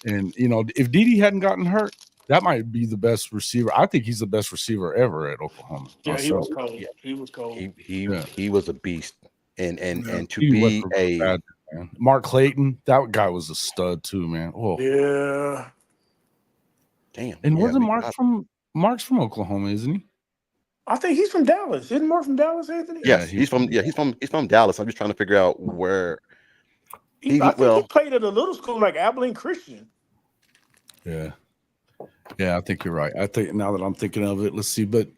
you know, if Dede hadn't gotten hurt, that might be the best receiver. I think he's the best receiver ever at Oklahoma. Yeah, he was cold. Yeah. He was cold. He was a beast, and to be a Mark Clayton, that guy was a stud too, man. Oh yeah, damn. And wasn't Mark's from Oklahoma, isn't he? I think he's from Dallas. Isn't Mark from Dallas, Anthony? Yes, he's from Dallas. I'm just trying to figure out where. I think he played at a little school like Abilene Christian. Yeah. Yeah, I think you're right. I think now that I'm thinking of it, let's see. But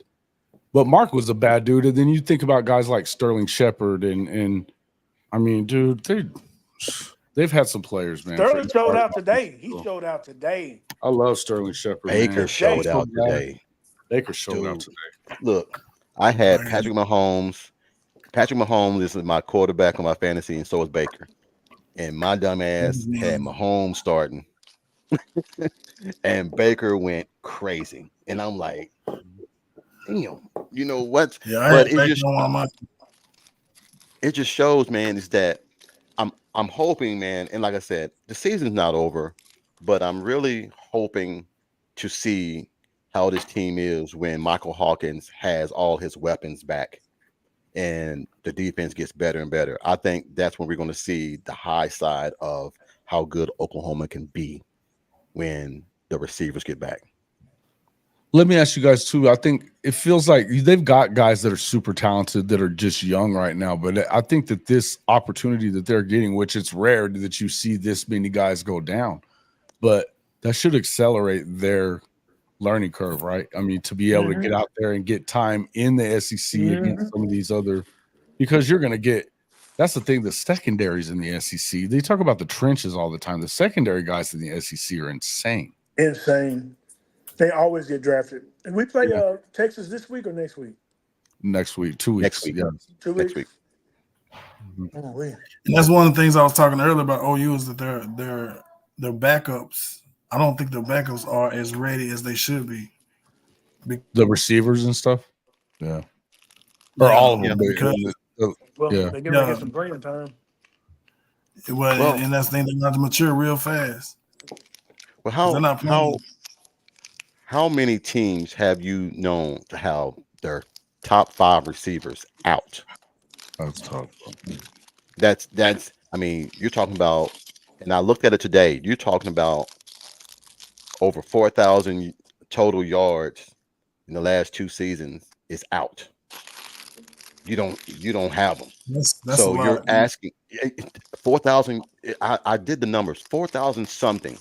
Mark was a bad dude, and then you think about guys like Sterling Shepard, and I mean, dude, they've had some players, man. Sterling showed out today. He showed out today. I love Sterling Shepard, Baker man. showed Today. out today. Baker showed out Dude, today. look, I had Right. Patrick Mahomes. Patrick Mahomes is my quarterback on my fantasy, and so is Baker. And my dumb ass had Mahomes starting, and Baker went crazy. And I'm like, damn, you know what? Yeah, I had But Baker on one of my. it just shows, man, is that I'm hoping, man, and like I said, the season's not over, but I'm really hoping to see how this team is when Michael Hawkins has all his weapons back and the defense gets better and better. I think that's when we're going to see the high side of how good Oklahoma can be when the receivers get back. Let me ask you guys too. I think it feels like they've got guys that are super talented that are just young right now. But I think that this opportunity that they're getting, which it's rare that you see this many guys go down, but that should accelerate their learning curve, right? I mean, to be able to get out there and get time in the SEC against some of these other, because you're going to get. That's the thing. The secondaries in the SEC, they talk about the trenches all the time. The secondary guys in the SEC are insane. Insane. They always get drafted. And we play Texas this week or next week? Next week, 2 weeks. Next week. Yeah. 2 weeks. Next week. Oh, wait. And that's one of the things I was talking earlier about OU is that their backups. I don't think their backups are as ready as they should be. The receivers and stuff. Yeah. Or all of them. Because, Well, Yeah. they're going to get some playing time. well, and that's the thing, they're going to mature real fast. Well, They're not playing. how many teams have you known to have their top 5 receivers out? That's tough. That's I mean, you're talking about, and I looked at it today, you're talking about over 4,000 total yards in the last 2 seasons is out. You don't have them. That's So a lot. you're asking 4,000. I did the numbers, 4,000 something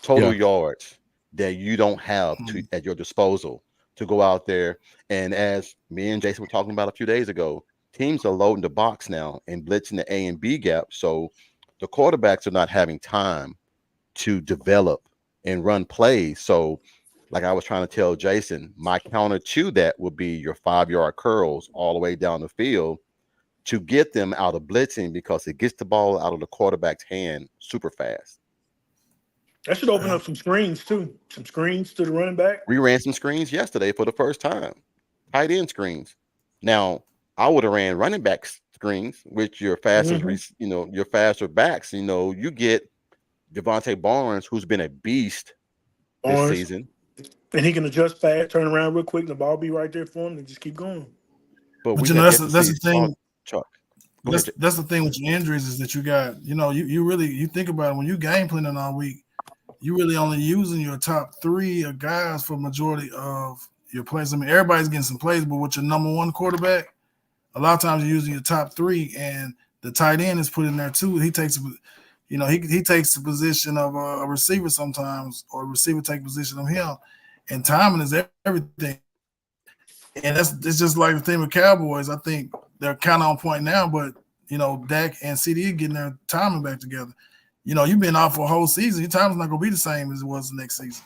total yards that you don't have at your disposal to go out there. And as me and Jason were talking about a few days ago, teams are loading the box now and blitzing the A and B gap. So the quarterbacks are not having time to develop and run plays. So like I was trying to tell Jason, my counter to that would be your 5-yard curls all the way down the field to get them out of blitzing, because it gets the ball out of the quarterback's hand super fast. That should open up some screens, too. Some screens to the running back. We ran some screens yesterday for the first time, tight end screens. Now, I would have ran running back screens with your fastest, your faster backs. You get Devontae Barnes, who's been a beast this season. And he can adjust fast, turn around real quick, and the ball be right there for him and just keep going. But we that's the thing. Chuck. That's the thing with your injuries is that you got, you think about it when you game planning all week, you really only using your top 3 of guys for majority of your plays. I mean, everybody's getting some plays, but with your number 1 quarterback, a lot of times you're using your top 3, and the tight end is put in there too. He takes, he takes the position of a receiver sometimes, or a receiver take position of him, and timing is everything. And it's just like the thing with Cowboys. I think they're kind of on point now, but Dak and CD getting their timing back together. You've been out for a whole season. Your timing's not going to be the same as it was the next season.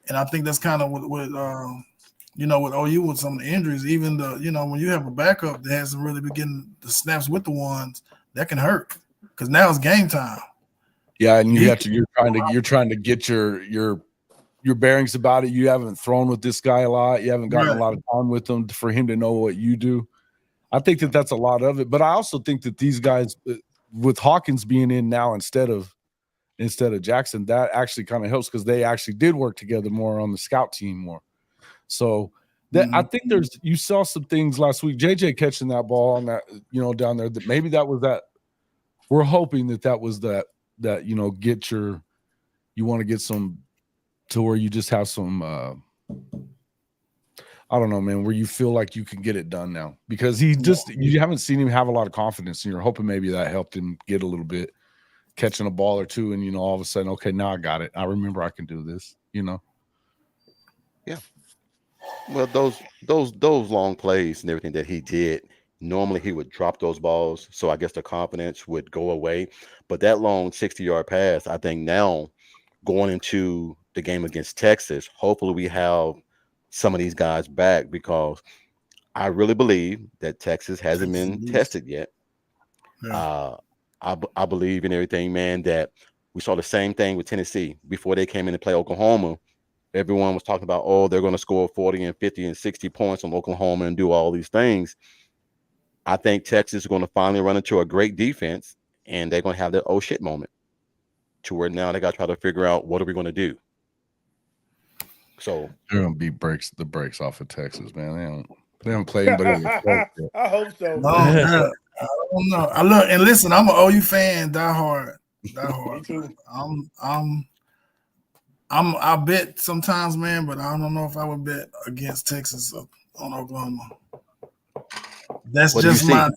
And I think that's kind of with with OU with some of the injuries. Even when you have a backup that hasn't really been getting the snaps with the ones, that can hurt because now it's game time. Yeah, and you're trying to get your bearings about it. You haven't thrown with this guy a lot. You haven't gotten a lot of time with him for him to know what you do. I think that that's a lot of it. But I also think that these guys, with Hawkins being in now instead of Jackson, that actually kind of helps because they actually did work together more on the scout team more. So that I think you saw some things last week. JJ catching that ball on that, down there, that maybe that was that. We're hoping that was that you want to get some to where you just have some I don't know, man, where you feel like you can get it done now, because you haven't seen him have a lot of confidence, and you're hoping maybe that helped him get a little bit, catching a ball or two, and all of a sudden, okay, now I got it. I remember I can do this. Yeah. Well, those long plays and everything that he did, normally he would drop those balls, so I guess the confidence would go away. But that long 60-yard pass, I think now going into the game against Texas, hopefully we have some of these guys back because I really believe that Texas hasn't Texas been East. tested yet. Yeah. Uh, I believe in everything, man, that we saw the same thing with Tennessee before they came in to play Oklahoma. Everyone was talking about, oh, they're going to score 40 and 50 and 60 points on Oklahoma and do all these things. I think Texas is going to finally run into a great defense, and they're going to have that oh shit moment to where now they got to try to figure out what are we going to do. So They're gonna beat the brakes off of Texas, man. They don't play anybody on the floor yet. I hope so. No, I don't know. I look and listen. I'm an OU fan, die hard. Me too. I bet sometimes, man, but I don't know if I would bet against Texas on Oklahoma. That's what do you just see? my.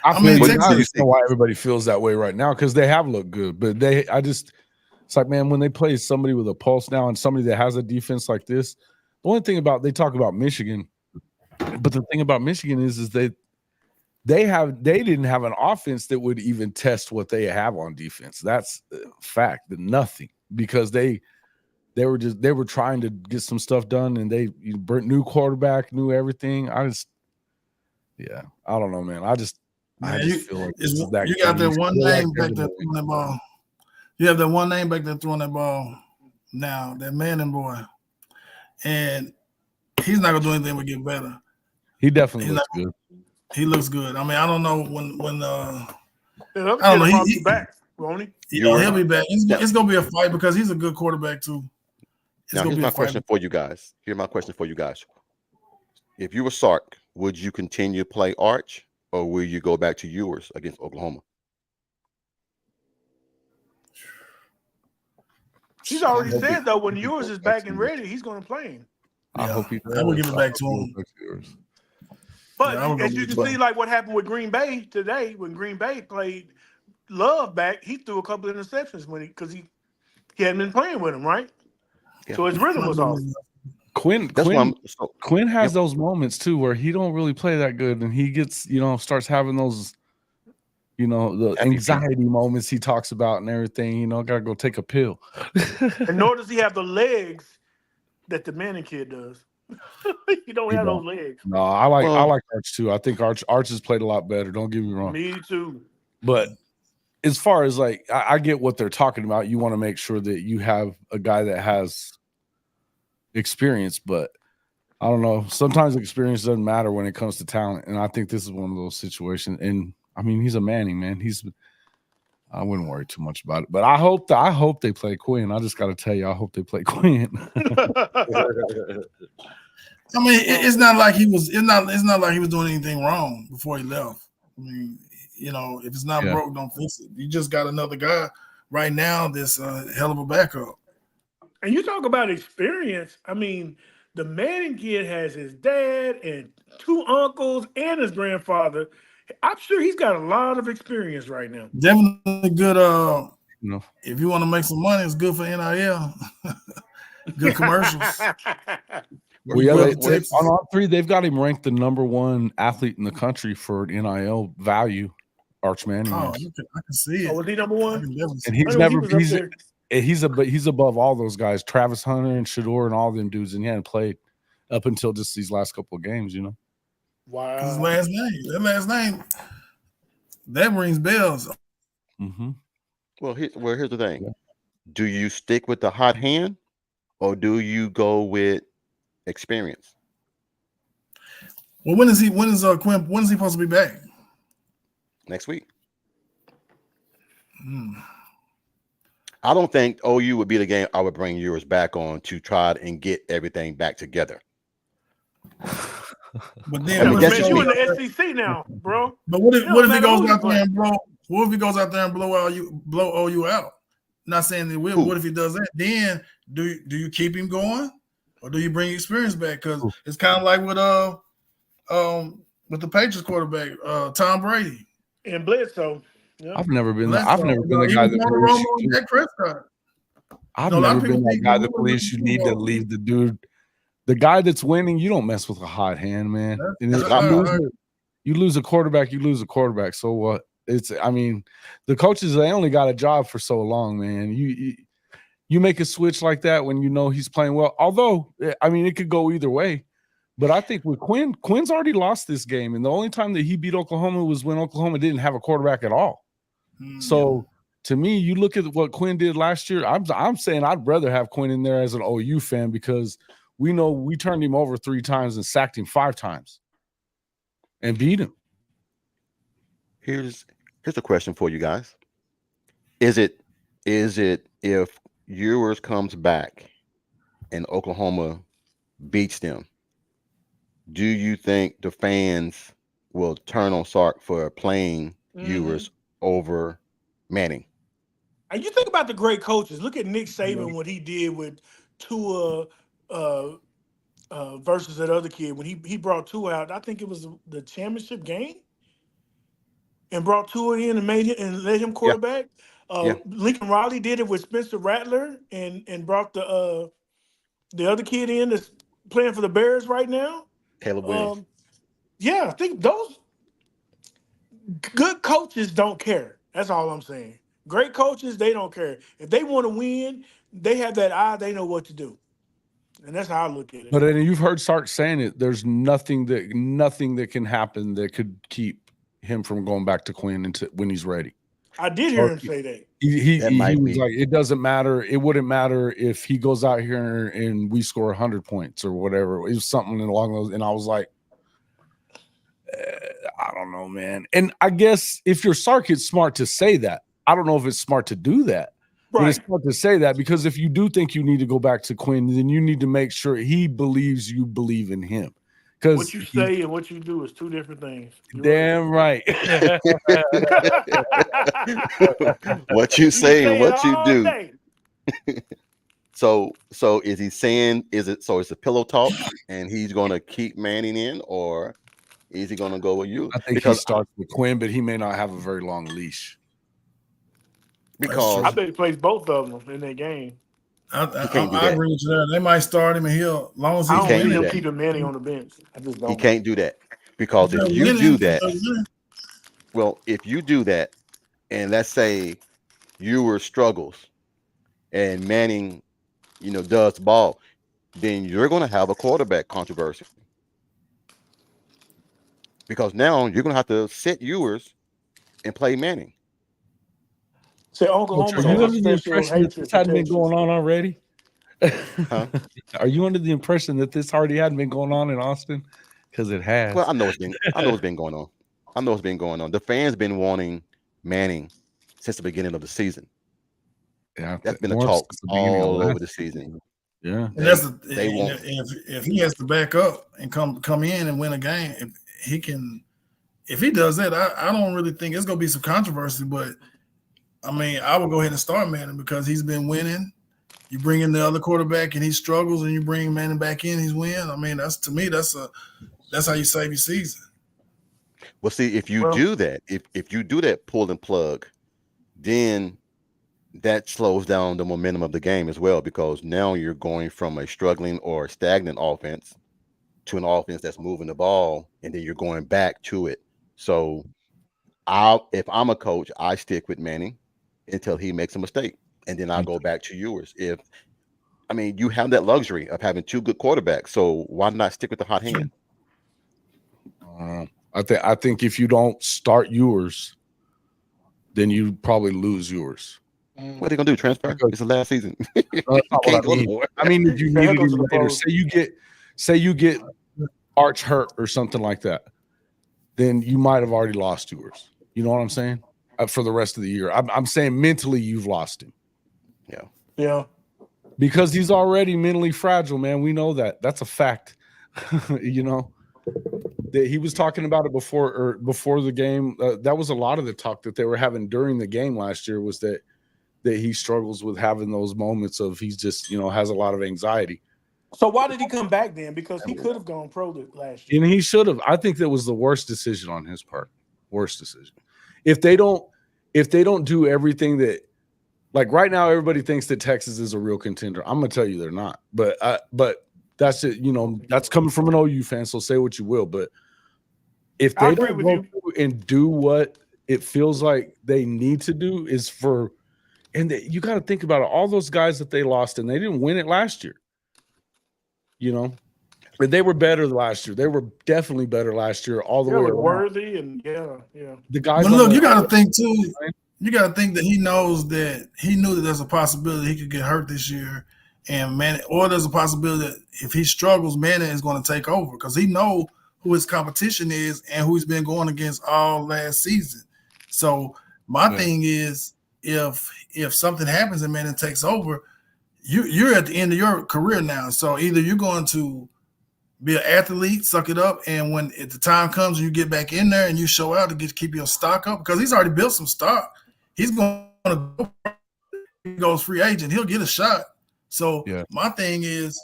I mean, mean, Texas- I understand why everybody feels that way right now because they have looked good, but it's like, man, when they play somebody with a pulse now and somebody that has a defense like this, the only thing they talk about Michigan, but the thing about Michigan is they didn't have an offense that would even test what they have on defense. That's a fact, that nothing, because they were trying to get some stuff done and they new quarterback, knew everything. I don't know, man. I just feel like this is that you got that game. one They're name like back there throwing that ball. You have that one name back there throwing that ball now, that Manning boy. And he's not gonna do anything but get better. He definitely looks good. He looks good. I mean, I don't know when I don't know. He'll be back, won't he? He'll be back. It's gonna be a fight because he's a good quarterback too. Now, here's my question for you guys. Here's my question for you guys. If you were Sark, would you continue to play Arch or will you go back to yours against Oklahoma? He's already said though, when yours is back and ready, he's going to play him. I hope he does. I will give it back to him. But as you can see, like what happened with Green Bay today, when Green Bay played Love back, he threw a couple of interceptions because he hadn't been playing with him, right? Yeah. So his rhythm was off. Quinn has those moments too where he don't really play that good, and he gets starts having those the anxiety moments he talks about and everything. Gotta go take a pill. And nor does he have the legs that the Manning kid does. He don't have those legs. No, I like Arch too. I think Arch has played a lot better. Don't get me wrong. Me too. But as far as I get what they're talking about. You want to make sure that you have a guy that has experience, but I don't know. Sometimes experience doesn't matter when it comes to talent, and I think this is one of those situations. And I mean, he's a Manning, man. I wouldn't worry too much about it, but I hope they play Quinn. I just got to tell you, I hope they play Quinn. I mean, it's not like he was. It's not like he was doing anything wrong before he left. I mean, if it's not broke, don't fix it. You just got another guy right now that's a hell of a backup. And you talk about experience. I mean, the Manning kid has his dad and two uncles and his grandfather. I'm sure he's got a lot of experience right now. Definitely good. If you want to make some money, it's good for NIL. Good commercials. On all three, they've got him ranked the #1 athlete in the country for NIL value. Arch Manning. Oh, I can see it. Oh, was he #1? And he's above all those guys, Travis Hunter and Shador and all them dudes, and he hadn't played up until just these last couple of games. Wow. His last name, that rings bells. Mm-hmm. Well, here's the thing. Do you stick with the hot hand or do you go with experience? Well, when is Quinn, when is he supposed to be back? Next week. I don't think OU would be the game I would bring yours back on to try and get everything back together. But then you in the SEC now, bro. But what if he goes out there and blow? What if he goes out there and blow OU out? Not saying that will. What if he does that? Then do you keep him going, or do you bring experience back? Because it's kind of like with the Patriots quarterback, Tom Brady and Bledsoe. I've never been the guy that I've No, a lot never of people been that think guy we that were with believes the you Super need to Bowl. leave the dude. The guy that's winning, you don't mess with a hot hand, man. And if you lose a quarterback, you lose a quarterback. So what? I mean, the coaches, they only got a job for so long, man. You make a switch like that when you know he's playing well. Although, I mean, it could go either way. But I think with Quinn's already lost this game. And the only time that he beat Oklahoma was when Oklahoma didn't have a quarterback at all. So to me, you look at what Quinn did last year. I'm saying I'd rather have Quinn in there as an OU fan because we know we turned him over 3 times and sacked him 5 times and beat him. Here's a question for you guys. Is it if Ewers comes back and Oklahoma beats them, do you think the fans will turn on Sark for playing Ewers over Manning? And you think about the great coaches. Look at Nick Saban, what he did with Tua versus that other kid when he brought Tua out. I think it was the championship game, and brought Tua in and made him and let him quarterback. Lincoln Riley did it with Spencer Rattler and brought the other kid in that's playing for the Bears right now. Caleb Williams. I think those good coaches don't care. That's all I'm saying. Great coaches, they don't care. If they want to win, they have that eye. They know what to do, and that's how I look at it. But then you've heard Sark saying it. There's nothing that can happen that could keep him from going back to Quinn when he's ready. I did hear him say that. He was like, it doesn't matter. It wouldn't matter if he goes out here and we score 100 points or whatever. It was something along those. And I was like, I don't know, man. And I guess if you're Sark, it's smart to say that. I don't know if it's smart to do that. Right. But it's smart to say that because if you do think you need to go back to Quinn, then you need to make sure he believes you believe in him. Because what you say and what you do is 2 different things. Damn right. What you say and what you do. So is he saying it's a pillow talk and he's gonna keep Manning in, or is he gonna go with you? I think he starts with Quinn, but he may not have a very long leash. Because I bet he plays both of them in that game. I agree with you there. They might start him, and he'll as long as I he's don't see him keeping Manning on the bench. I just don't. He can't do that because if you do that, if you do that, and let's say Ewers struggles, and Manning, does ball, then you're going to have a quarterback controversy because now you're going to have to sit Ewers and play Manning. Say Oklahoma. Are you under the impression that this hadn't been going on already? Huh? Are you under the impression that this already hadn't been going on in Austin? Because it has. Well, I know it's been going on. I know it's been going on. The fans been wanting Manning since the beginning of the season. Yeah, that's been a talk all over the season. Yeah, and if he has to back up and come in and win a game, if he does that, I don't really think it's going to be some controversy, but. I mean, I would go ahead and start Manning because he's been winning. You bring in the other quarterback and he struggles, and you bring Manning back in, he's winning. I mean, that's how you save your season. Well, see, if you do that, if you do that pull and plug, then that slows down the momentum of the game as well, because now you're going from a struggling or stagnant offense to an offense that's moving the ball, and then you're going back to it. So, if I'm a coach, I stick with Manning until he makes a mistake, and then I'll go back to Ewers. You have that luxury of having 2 good quarterbacks, so why not stick with the hot hand? I think if you don't start Ewers, then you probably lose Ewers. What are they gonna do? Transfer? It's the last season. I mean, if you needed him later, say you get Arch hurt or something like that, then you might have already lost Ewers. You know what I'm saying? For the rest of the year, I'm saying mentally you've lost him. Yeah. Because he's already mentally fragile, man. We know that. That's a fact. That he was talking about it before the game. That was a lot of the talk that they were having during the game last year, was that he struggles with having those moments of he's just has a lot of anxiety. So why did he come back then? Because he could have gone pro last year. And he should have. I think that was the worst decision on his part. Worst decision. If they don't do everything that Like right now, everybody thinks that Texas is a real contender. I'm gonna tell you they're not. But that's it. You know, that's coming from an OU fan. So say what you will. But if I they agree don't with go you. through and do what it feels like they need to do, is for, and you got to think about it. All those guys that they lost, and they didn't win it last year. You know, but they were better last year. They were definitely better last year, all the way with around. Worthy and The guys. But look, you got to think too. You got to think that he knows that he knew that there's a possibility he could get hurt this year, and man, or there's a possibility that if he struggles, Manning is going to take over because he know who his competition is and who he's been going against all last season. So my thing is, if something happens and Manning takes over, you're at the end of your career now. So either you're going to be an athlete, suck it up, and when at the time comes and you get back in there and you show out to keep your stock up, because he's already built some stock. He's going to go free agent. He'll get a shot. So my thing is,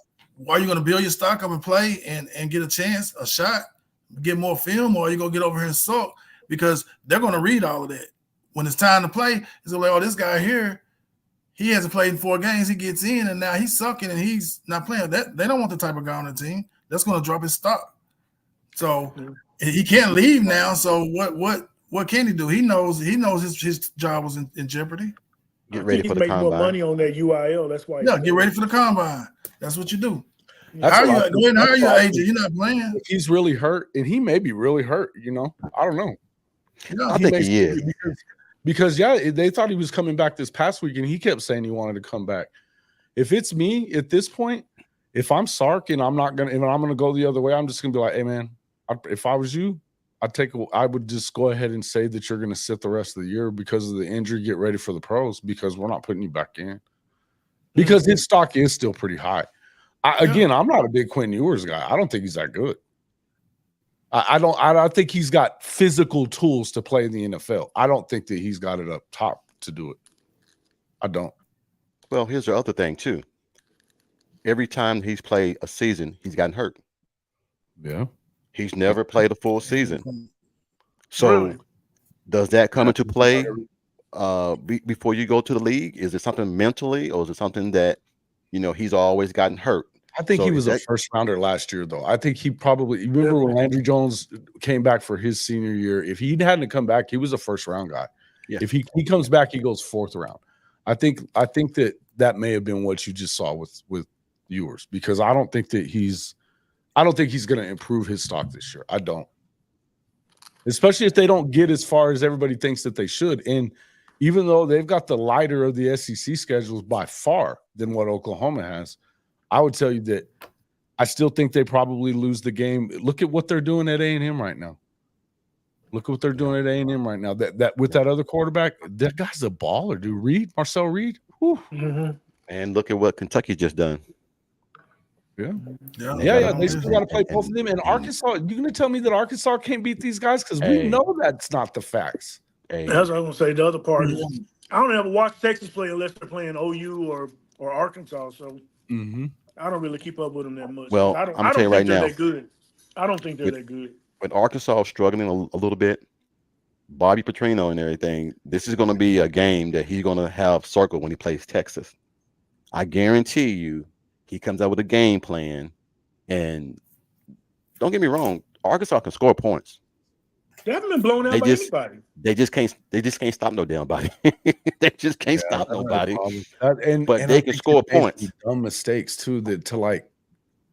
are you going to build your stock up and play and get a chance, a shot, get more film, or are you going to get over here and sulk? Because they're going to read all of that. When it's time to play, it's like, oh, this guy here, he hasn't played in 4 games. He gets in, and now he's sucking, and he's not playing. That they don't want the type of guy on the team. That's going to drop his stock. So he can't leave now. So what can he do? He knows his job was in jeopardy. Get ready for the combine. More money on that UIL. That's why. Yeah, get ready for the combine. That's what you do. Hire your agent. You're not playing. If he's really hurt, and he may be really hurt, you know, I don't know. Yeah, I think he is. Because they thought he was coming back this past week, and he kept saying he wanted to come back. If it's me at this point, if I'm Sark and I'm gonna go the other way, I'm just gonna be like, hey man, if I was you, I would just go ahead and say that you're gonna sit the rest of the year because of the injury. Get ready for the pros because we're not putting you back in. Because his stock is still pretty high. Again, I'm not a big Quinn Ewers guy. I don't think he's that good. I think he's got physical tools to play in the NFL. I don't think that he's got it up top to do it. I don't. Well, here's the other thing too. Every time he's played a season, he's gotten hurt. Yeah. He's never played a full season. So does that come into play before you go to the league? Is it something mentally, or is it something that, you know, he's always gotten hurt? I think he was a first rounder last year, though. I think he probably, remember when Landry Jones came back for his senior year? If he hadn't come back, he was a first round guy. Yeah. If he comes back, he goes 4th round. I think that may have been what you just saw with Ewers, because I don't think he's going to improve his stock this year. I don't. Especially if they don't get as far as everybody thinks that they should. And even though they've got the lighter of the SEC schedules by far than what Oklahoma has, I would tell you that I still think they probably lose the game. Look at what they're doing at A&M right now. Look at what they're doing at A&M right now. That with that other quarterback, that guy's a baller, dude. Marcel Reed. And look at what Kentucky just done. Yeah. They still got to play both of them. And Arkansas, you're going to tell me that Arkansas can't beat these guys? Because we know that's not the facts. That's what I was going to say. The other part is I don't ever watch Texas play unless they're playing OU or Arkansas. So I don't really keep up with them that much. Well, I don't I'm telling you right now, that good. I don't think they're that good. With Arkansas struggling a little bit, Bobby Petrino and everything, this is going to be a game that he's going to have circled when he plays Texas. I guarantee you, he comes out with a game plan, and don't get me wrong, Arkansas can score points. They haven't been blown out by anybody. They just can't stop no damn body. They just can't stop nobody. But they can score points. Dumb mistakes too to like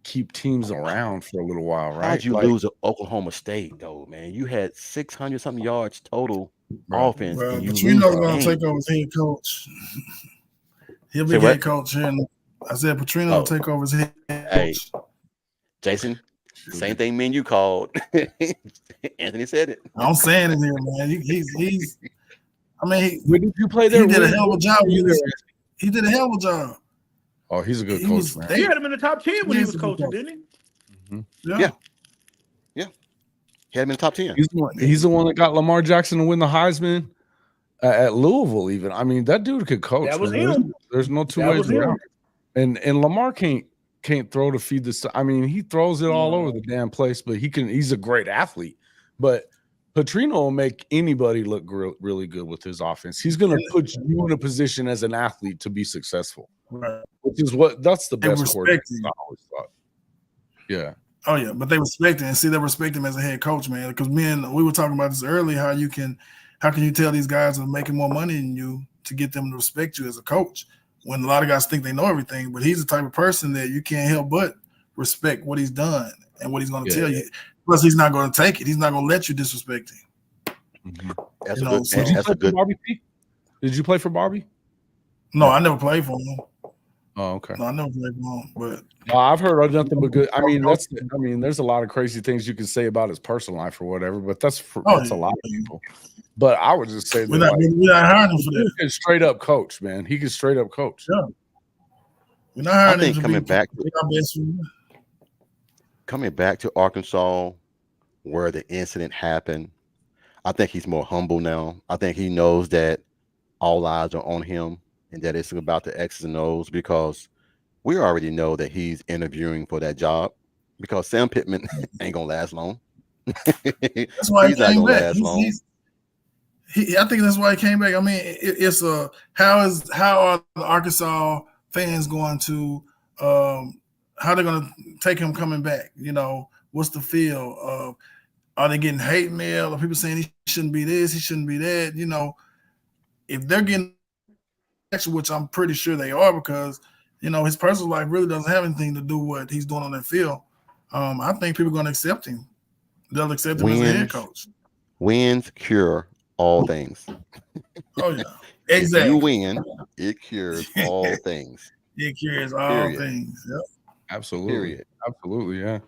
keep teams around for a little while, right? How'd you lose to Oklahoma State though, man? You had 600 something yards total offense. Bro, but you know going to take over as head coach. He'll be head coach, and I said Petrino will take over as head coach. Jason, same thing me and you called. Anthony said it. I'm saying it here, man. He's I mean, when did you play there? He did a hell of a job. He did a hell of a job. Oh, he's a good coach, man. He had him in the top 10 when he was coaching, didn't he? Yeah. He had him in the top 10. He's the one that got Lamar Jackson to win the Heisman at Louisville, even. I mean, that dude could coach. That was him. There's no two ways around it. And Lamar can't throw to feed the. I mean, he throws it all over the damn place, but he's a great athlete. But Petrino will make anybody look really good with his offense. He's going to put you in a position as an athlete to be successful, Right. which is that's the best coordinator. I always thought. Yeah. Oh yeah, but they respect him, and see, they respect him as a head coach, man. Because we were talking about this earlier. How can you tell these guys are making more money than you to get them to respect you as a coach? When a lot of guys think they know everything, but he's the type of person that you can't help but respect what he's done and what he's going to tell you. Plus, he's not going to take it. He's not going to let you disrespect him. Mm-hmm. That's a good. Did you play for Barbie? No, I never played for him. Oh, okay. No, I never played for him, but I've heard nothing but good. I mean, there's a lot of crazy things you can say about his personal life or whatever, but that's a lot of people. But I would just say we're not hiring him for that. He can straight up coach, man. He can straight up coach. Yeah. We're not hiring him to coming back. Coming back to Arkansas, where the incident happened, I think he's more humble now. I think he knows that all eyes are on him and that it's about the X's and O's, because we already know that he's interviewing for that job, because Sam Pittman ain't gonna last long. That's why he's not gonna last long. I think that's why he came back. I mean, it's how are the Arkansas fans going to how they're going to take him coming back? You know, what's the feel? Are they getting hate mail? Are people saying he shouldn't be this, he shouldn't be that? You know, if they're getting, which I'm pretty sure they are, because you know his personal life really doesn't have anything to do with what he's doing on that field. I think people are going to accept him. They'll accept him as a head coach. Wins cure all things. Oh yeah, exactly. If you win, it cures all things. It cures all things. Yep. Absolutely. Period. Absolutely. Yeah.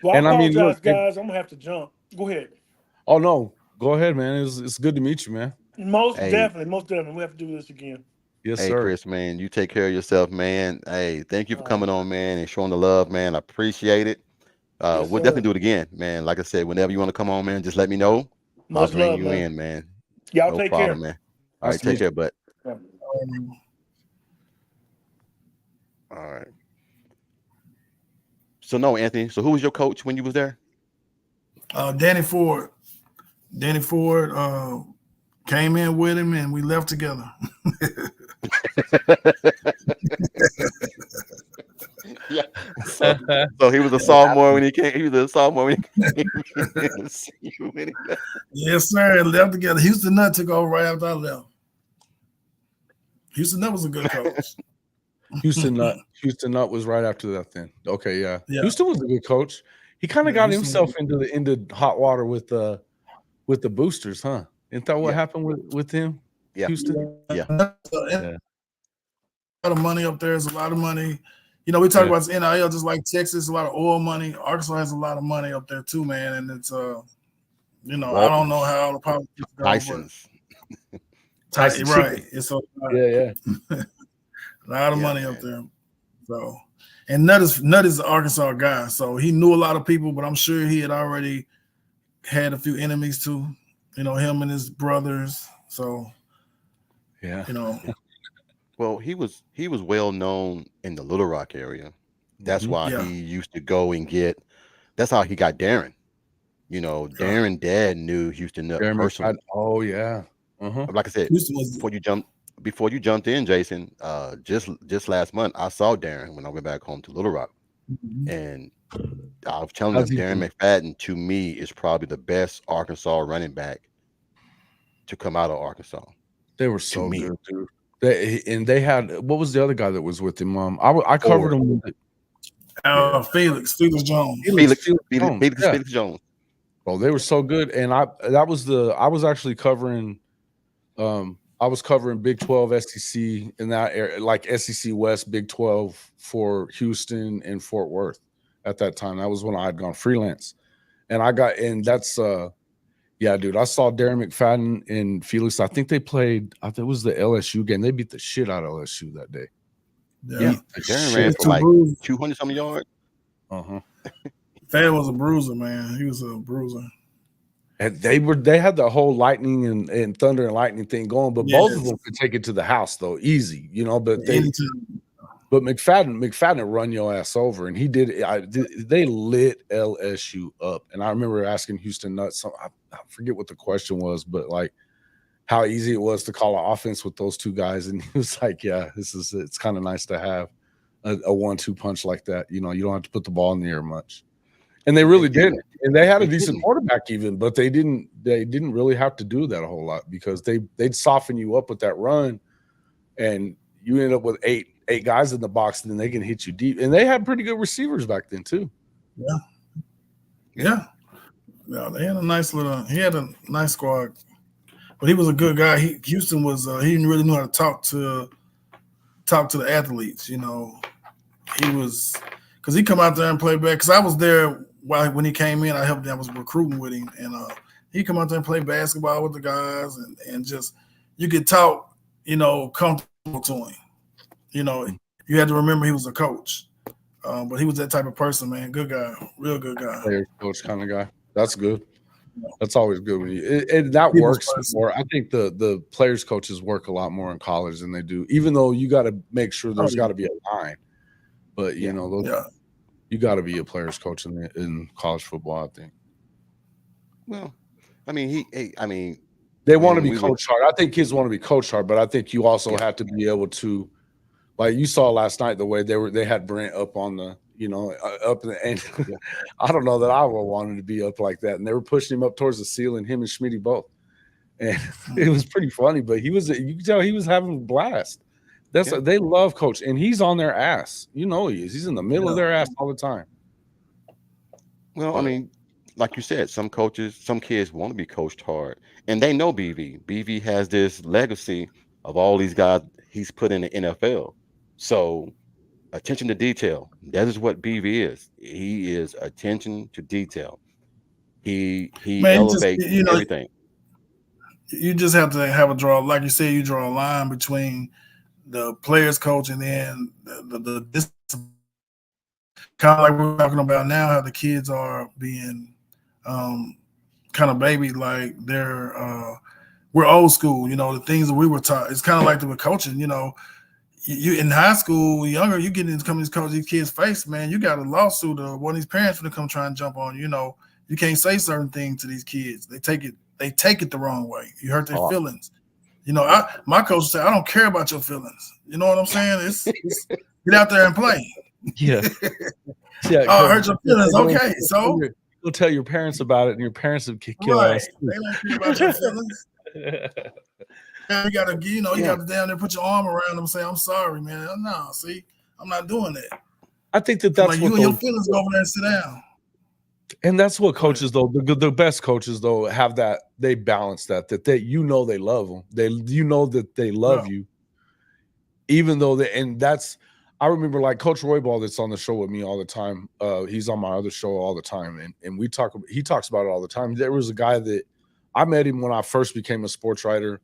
Well, I apologize, guys. I'm gonna have to jump. Go ahead. Oh no, go ahead, man. It's good to meet you, man. Most definitely. We have to do this again. Yes, sir. Hey, Chris, man, you take care of yourself, man. Hey, thank you for coming on, man, and showing the love, man. I appreciate it. We'll definitely do it again, man. Like I said, whenever you want to come on, man, just let me know. I'll bring you in, man. Y'all take care, man. All right, take care, bud. Yeah. All right. So no, Anthony. So who was your coach when you was there? Danny Ford. Danny Ford came in with him, and we left together. Yeah. So he was a sophomore when he came. He was a sophomore when he came. Yes, sir. Left together. Houston Nutt took over right after I left. Houston Nutt was a good coach. Houston Nutt was right after that. Then yeah. Houston was a good coach. He kind of got himself into hot water with the boosters, huh? Isn't that what happened with him? Yeah, Houston. Yeah. A lot of money up there. There's a lot of money. You know, we talk about NIL just like Texas, a lot of oil money. Arkansas has a lot of money up there too, man. And it's you know, I don't know how the politics go. Tyson, right? It's a lot of money up there. So, and Nutt is an Arkansas guy, so he knew a lot of people, but I'm sure he had already had a few enemies too. You know, him and his brothers. So, you know. Well, he was well known in the Little Rock area. That's why he used to go and get. That's how he got Darren. You know, Darren dad knew Houston Nutt personally. Oh yeah. Like I said, before you jumped in, Jason. Just last month, I saw Darren when I went back home to Little Rock, and I was telling him Darren McFadden to me is probably the best Arkansas running back to come out of Arkansas. They were so good, dude. They had, what was the other guy that was with him? I covered him. Felix Jones. Felix Jones. Oh, they were so good, and I was actually covering. I was covering Big 12 SEC in that area, like SEC West, Big 12 for Houston and Fort Worth at that time. That was when I had gone freelance, and that's. Yeah, dude, I saw Darren McFadden and Felix. I think they played. I think it was the LSU game. They beat the shit out of LSU that day. Yeah, Darren ran for like 200 something yards. Fad was a bruiser, man. He was a bruiser. And they had the whole lightning and thunder and lightning thing going, but both of them could take it to the house though, easy, you know. But But McFadden run your ass over, and he did. They lit LSU up, and I remember asking Houston Nutt. I forget what the question was, but like how easy it was to call an offense with those two guys, and he was like, "Yeah, it's kind of nice to have a 1-2 punch like that. You know, you don't have to put the ball in the air much." And they really didn't, and they had a decent quarterback even, but they didn't really have to do that a whole lot because they'd soften you up with that run, and you end up with eight guys in the box, and then they can hit you deep. And they had pretty good receivers back then too. Yeah. They had he had a nice squad, but he was a good guy. Houston was he didn't really know how to talk to the athletes. You know, he was because he come out there and play back. Because I was there when he came in. I helped him. I was recruiting with him, and he come out there and play basketball with the guys, and just you could talk, you know, comfortable to him. You know, you had to remember he was a coach, but he was that type of person, man. Good guy, real good guy. Player coach kind of guy. That's good. That's always good when that works more. I think the players coaches work a lot more in college than they do, even though you got to make sure there's got to be a line. But you know, you got to be a players coach in college football, I think. Well, I mean, they want to be coached hard. I think kids want to be coached hard, but I think you also have to be able to, like you saw last night, the way they had Brent up on the, you know, up in the end. I don't know that I would wanted to be up like that, and they were pushing him up towards the ceiling, him and Schmitty both, and it was pretty funny. But you could tell he was having a blast. They love coach, and he's on their ass. You know he is. He's in the middle of their ass all the time. Well, I mean, like you said, some kids want to be coached hard, and they know BV. BV has this legacy of all these guys he's put in the NFL. So, attention to detail. That is what BV is. He is attention to detail. He elevates everything. You just have to have a draw, like you said. You draw a line between the players coach and then the discipline. Kind of like we're talking about now, how the kids are being kind of baby, like we're old school. You know, the things that we were taught. It's kind of like the coaching. You know, you in high school, younger, you get into these kids' face, man. You got a lawsuit or one of these parents going to come try and jump on you. You know, you can't say certain things to these kids. They take it the wrong way. You hurt their feelings. You know, my coach said, I don't care about your feelings. You know what I'm saying? It's get out there and play. Yeah. Oh, hurt your feelings. Okay, so you'll tell your parents about it, and your parents will kick your ass. They don't care about your feelings. You gotta, you gotta down there, put your arm around them, and say, "I'm sorry, man." No, see, I'm not doing that. I think that's like what you and your feelings go over there and sit down. And that's what coaches, though, the best coaches, though, have that. They balance that they they love them. That they love you, even though that's. I remember like Coach Roybal that's on the show with me all the time. He's on my other show all the time, and he talks about it all the time. There was a guy that I met him when I first became a sports writer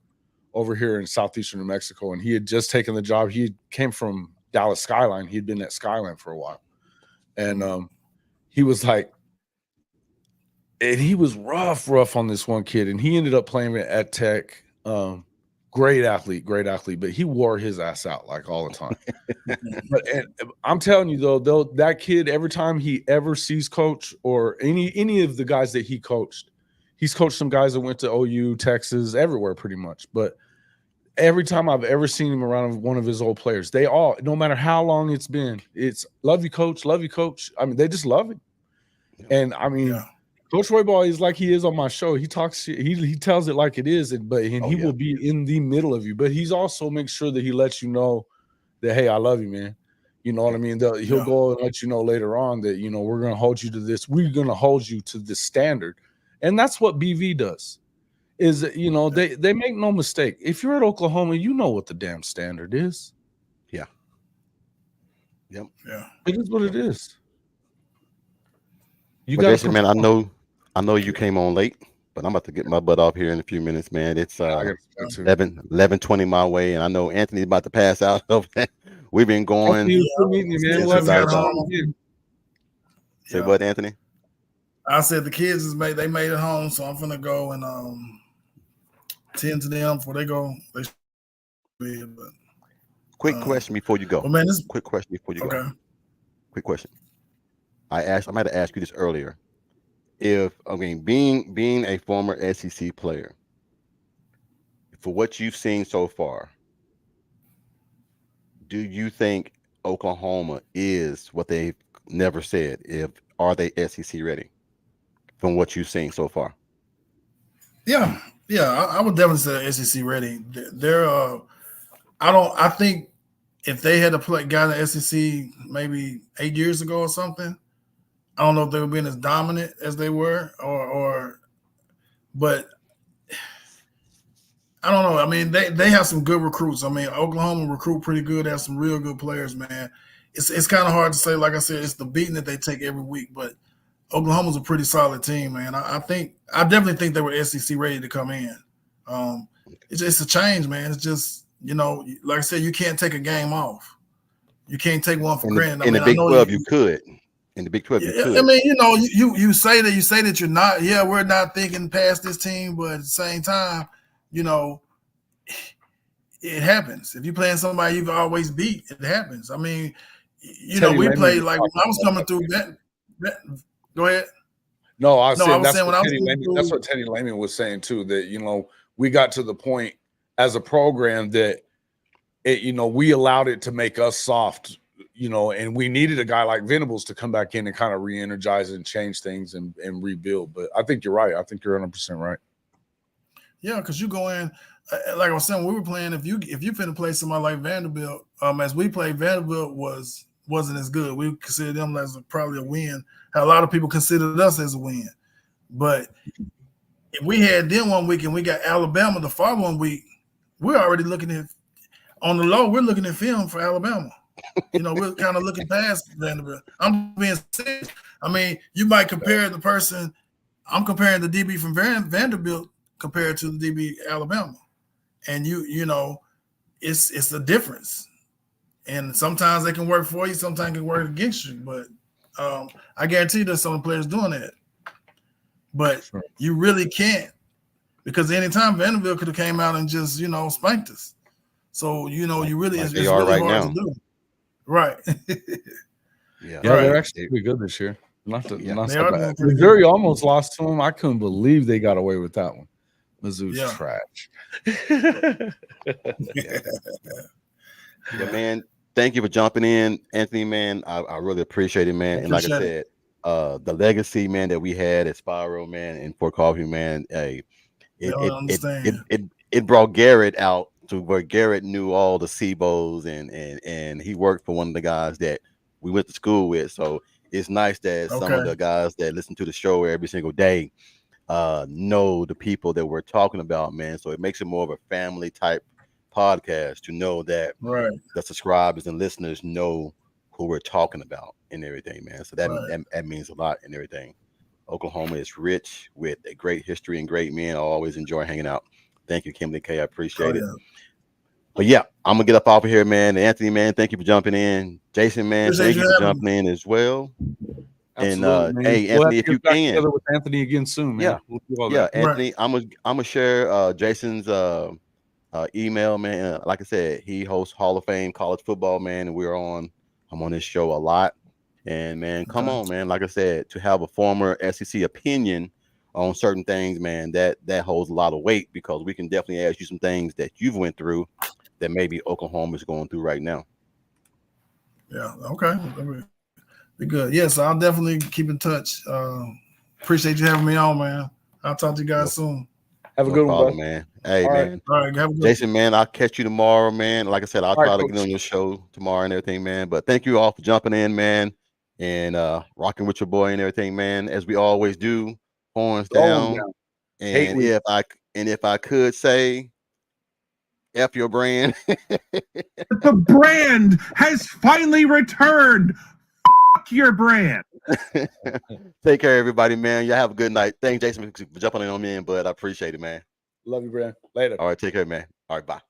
over here in southeastern New Mexico, and he had just taken the job. He came from Dallas Skyline. He'd been at Skyline for a while, and he was like, and he was rough on this one kid, and he ended up playing at Tech. Great athlete, but he wore his ass out like all the time. And I'm telling you though, that kid, every time he ever sees coach or any of the guys that he coached, he's coached some guys that went to OU, Texas, everywhere pretty much. But every time I've ever seen him around one of his old players, they all, no matter how long it's been, it's love you, coach. I mean, they just love him. And I mean, Coach Roybal is like he is on my show. He talks, he tells it like it is, he will be in the middle of you. But he's also makes sure that he lets you know that, hey, I love you, man. You know what I mean? He'll go and let you know later on that, you know, we're going to hold you to this. We're going to hold you to this standard. And that's what BV does. Is, you know, they make no mistake. If you're at Oklahoma, you know what the damn standard is. Yeah. Yep. Yeah. It is what it is. You got man. I know you came on late, but I'm about to get my butt off here in a few minutes, man. It's 11:20 my way, and I know Anthony's about to pass out. We've been going. Say what, Anthony? I said the kids made it home, so I'm gonna go and tend to them before they go. Quick question before you go. Well, man, this Quick question before you go. okay. Quick question. I might have asked you this earlier. Being a former SEC player, for what you've seen so far, do you think Oklahoma is what they've never said? Are they SEC ready from what you've seen so far? Yeah, I would definitely say SEC ready. They're I think if they had to play guy in the SEC maybe 8 years ago or something, I don't know if they would been as dominant as they were, but I don't know. I mean, they have some good recruits. I mean, Oklahoma recruit pretty good. They have some real good players, man. It's kind of hard to say. Like I said, it's the beating that they take every week, but Oklahoma's a pretty solid team, man. I definitely think they were SEC ready to come in. It's a change, man. It's just, like I said, you can't take a game off. You can't take one for granted. In the Big 12, you could. In the Big 12, you could. I mean, you say that you're not. Yeah, we're not thinking past this team, but at the same time, it happens. If you're playing somebody you've always beat, it happens. I mean, we played like when I was coming through that. Go ahead. No, I was saying that's what Teddy Lehman was saying too. That we got to the point as a program that we allowed it to make us soft. And we needed a guy like Venables to come back in and kind of re-energize and change things and rebuild. But I think you're right. I think you're 100% right. Yeah, because you go in, like I was saying, we were playing. If you finna play somebody like Vanderbilt, as we played, Vanderbilt wasn't as good. We considered them as probably a win. How a lot of people considered us as a win. But if we had them one week and we got Alabama the following week, we're already looking at on the low. We're looking at film for Alabama. We're kind of looking past Vanderbilt. I'm being serious. I mean, you might compare the person. I'm comparing the DB from Vanderbilt compared to the DB Alabama, and it's a difference. And sometimes they can work for you, sometimes they can work against you. But I guarantee there's some players doing that. But you really can't, because anytime Vanderbilt could have came out and just spanked us. So you really it's really right hard now. to do. Right. Yeah, they're actually pretty good this year. Not so bad. Missouri Missouri almost lost to them. I couldn't believe they got away with that one. Mizzou's trash. Yeah, man. Thank you for jumping in, Anthony, man. I really appreciate it, man. And like I said, the legacy, man, that we had at Spyro, man, and Fort Coffee, man, it brought Garrett out to where Garrett knew all the SIBOs and he worked for one of the guys that we went to school with. So it's nice that some of the guys that listen to the show every single day know the people that we're talking about, man. So it makes it more of a family type podcast to know that the subscribers and listeners know who we're talking about and everything, man. So that means a lot and everything. Oklahoma is rich with a great history and great men. I always enjoy hanging out. Thank you, Kimberly K. I appreciate it. But yeah, I'm gonna get up off of here, man. Anthony, man, thank you for jumping in. Jason, man, thank you for jumping in as well. Absolutely, and hey, Anthony, if you can, together with Anthony again soon, man. We'll do all that. Anthony, I'm gonna share Jason's email, man. Like I said, he hosts Hall of Fame college football, man, and I'm on this show a lot. And man, come on, man. Like I said, to have a former SEC opinion on certain things, man, that holds a lot of weight, because we can definitely ask you some things that you've went through that maybe Oklahoma is going through right now. Yeah. Okay. Be good. Yes, I'll definitely keep in touch. Appreciate you having me on, man. I'll talk to you guys soon. Have a good one, man. Hey, all man. All right. Have a good Jason, man, I'll catch you tomorrow, man. Like I said, I'll try to get on your show tomorrow and everything, man. But thank you all for jumping in, man, and rocking with your boy and everything, man. As we always do, horns down. And if I could say, F your brand. The brand has finally returned. F your brand. Take care, everybody, man. Y'all have a good night. Thanks, Jason, for jumping in on me, but I appreciate it, man. Love you, Brand. Later. All right, take care, man. All right, bye.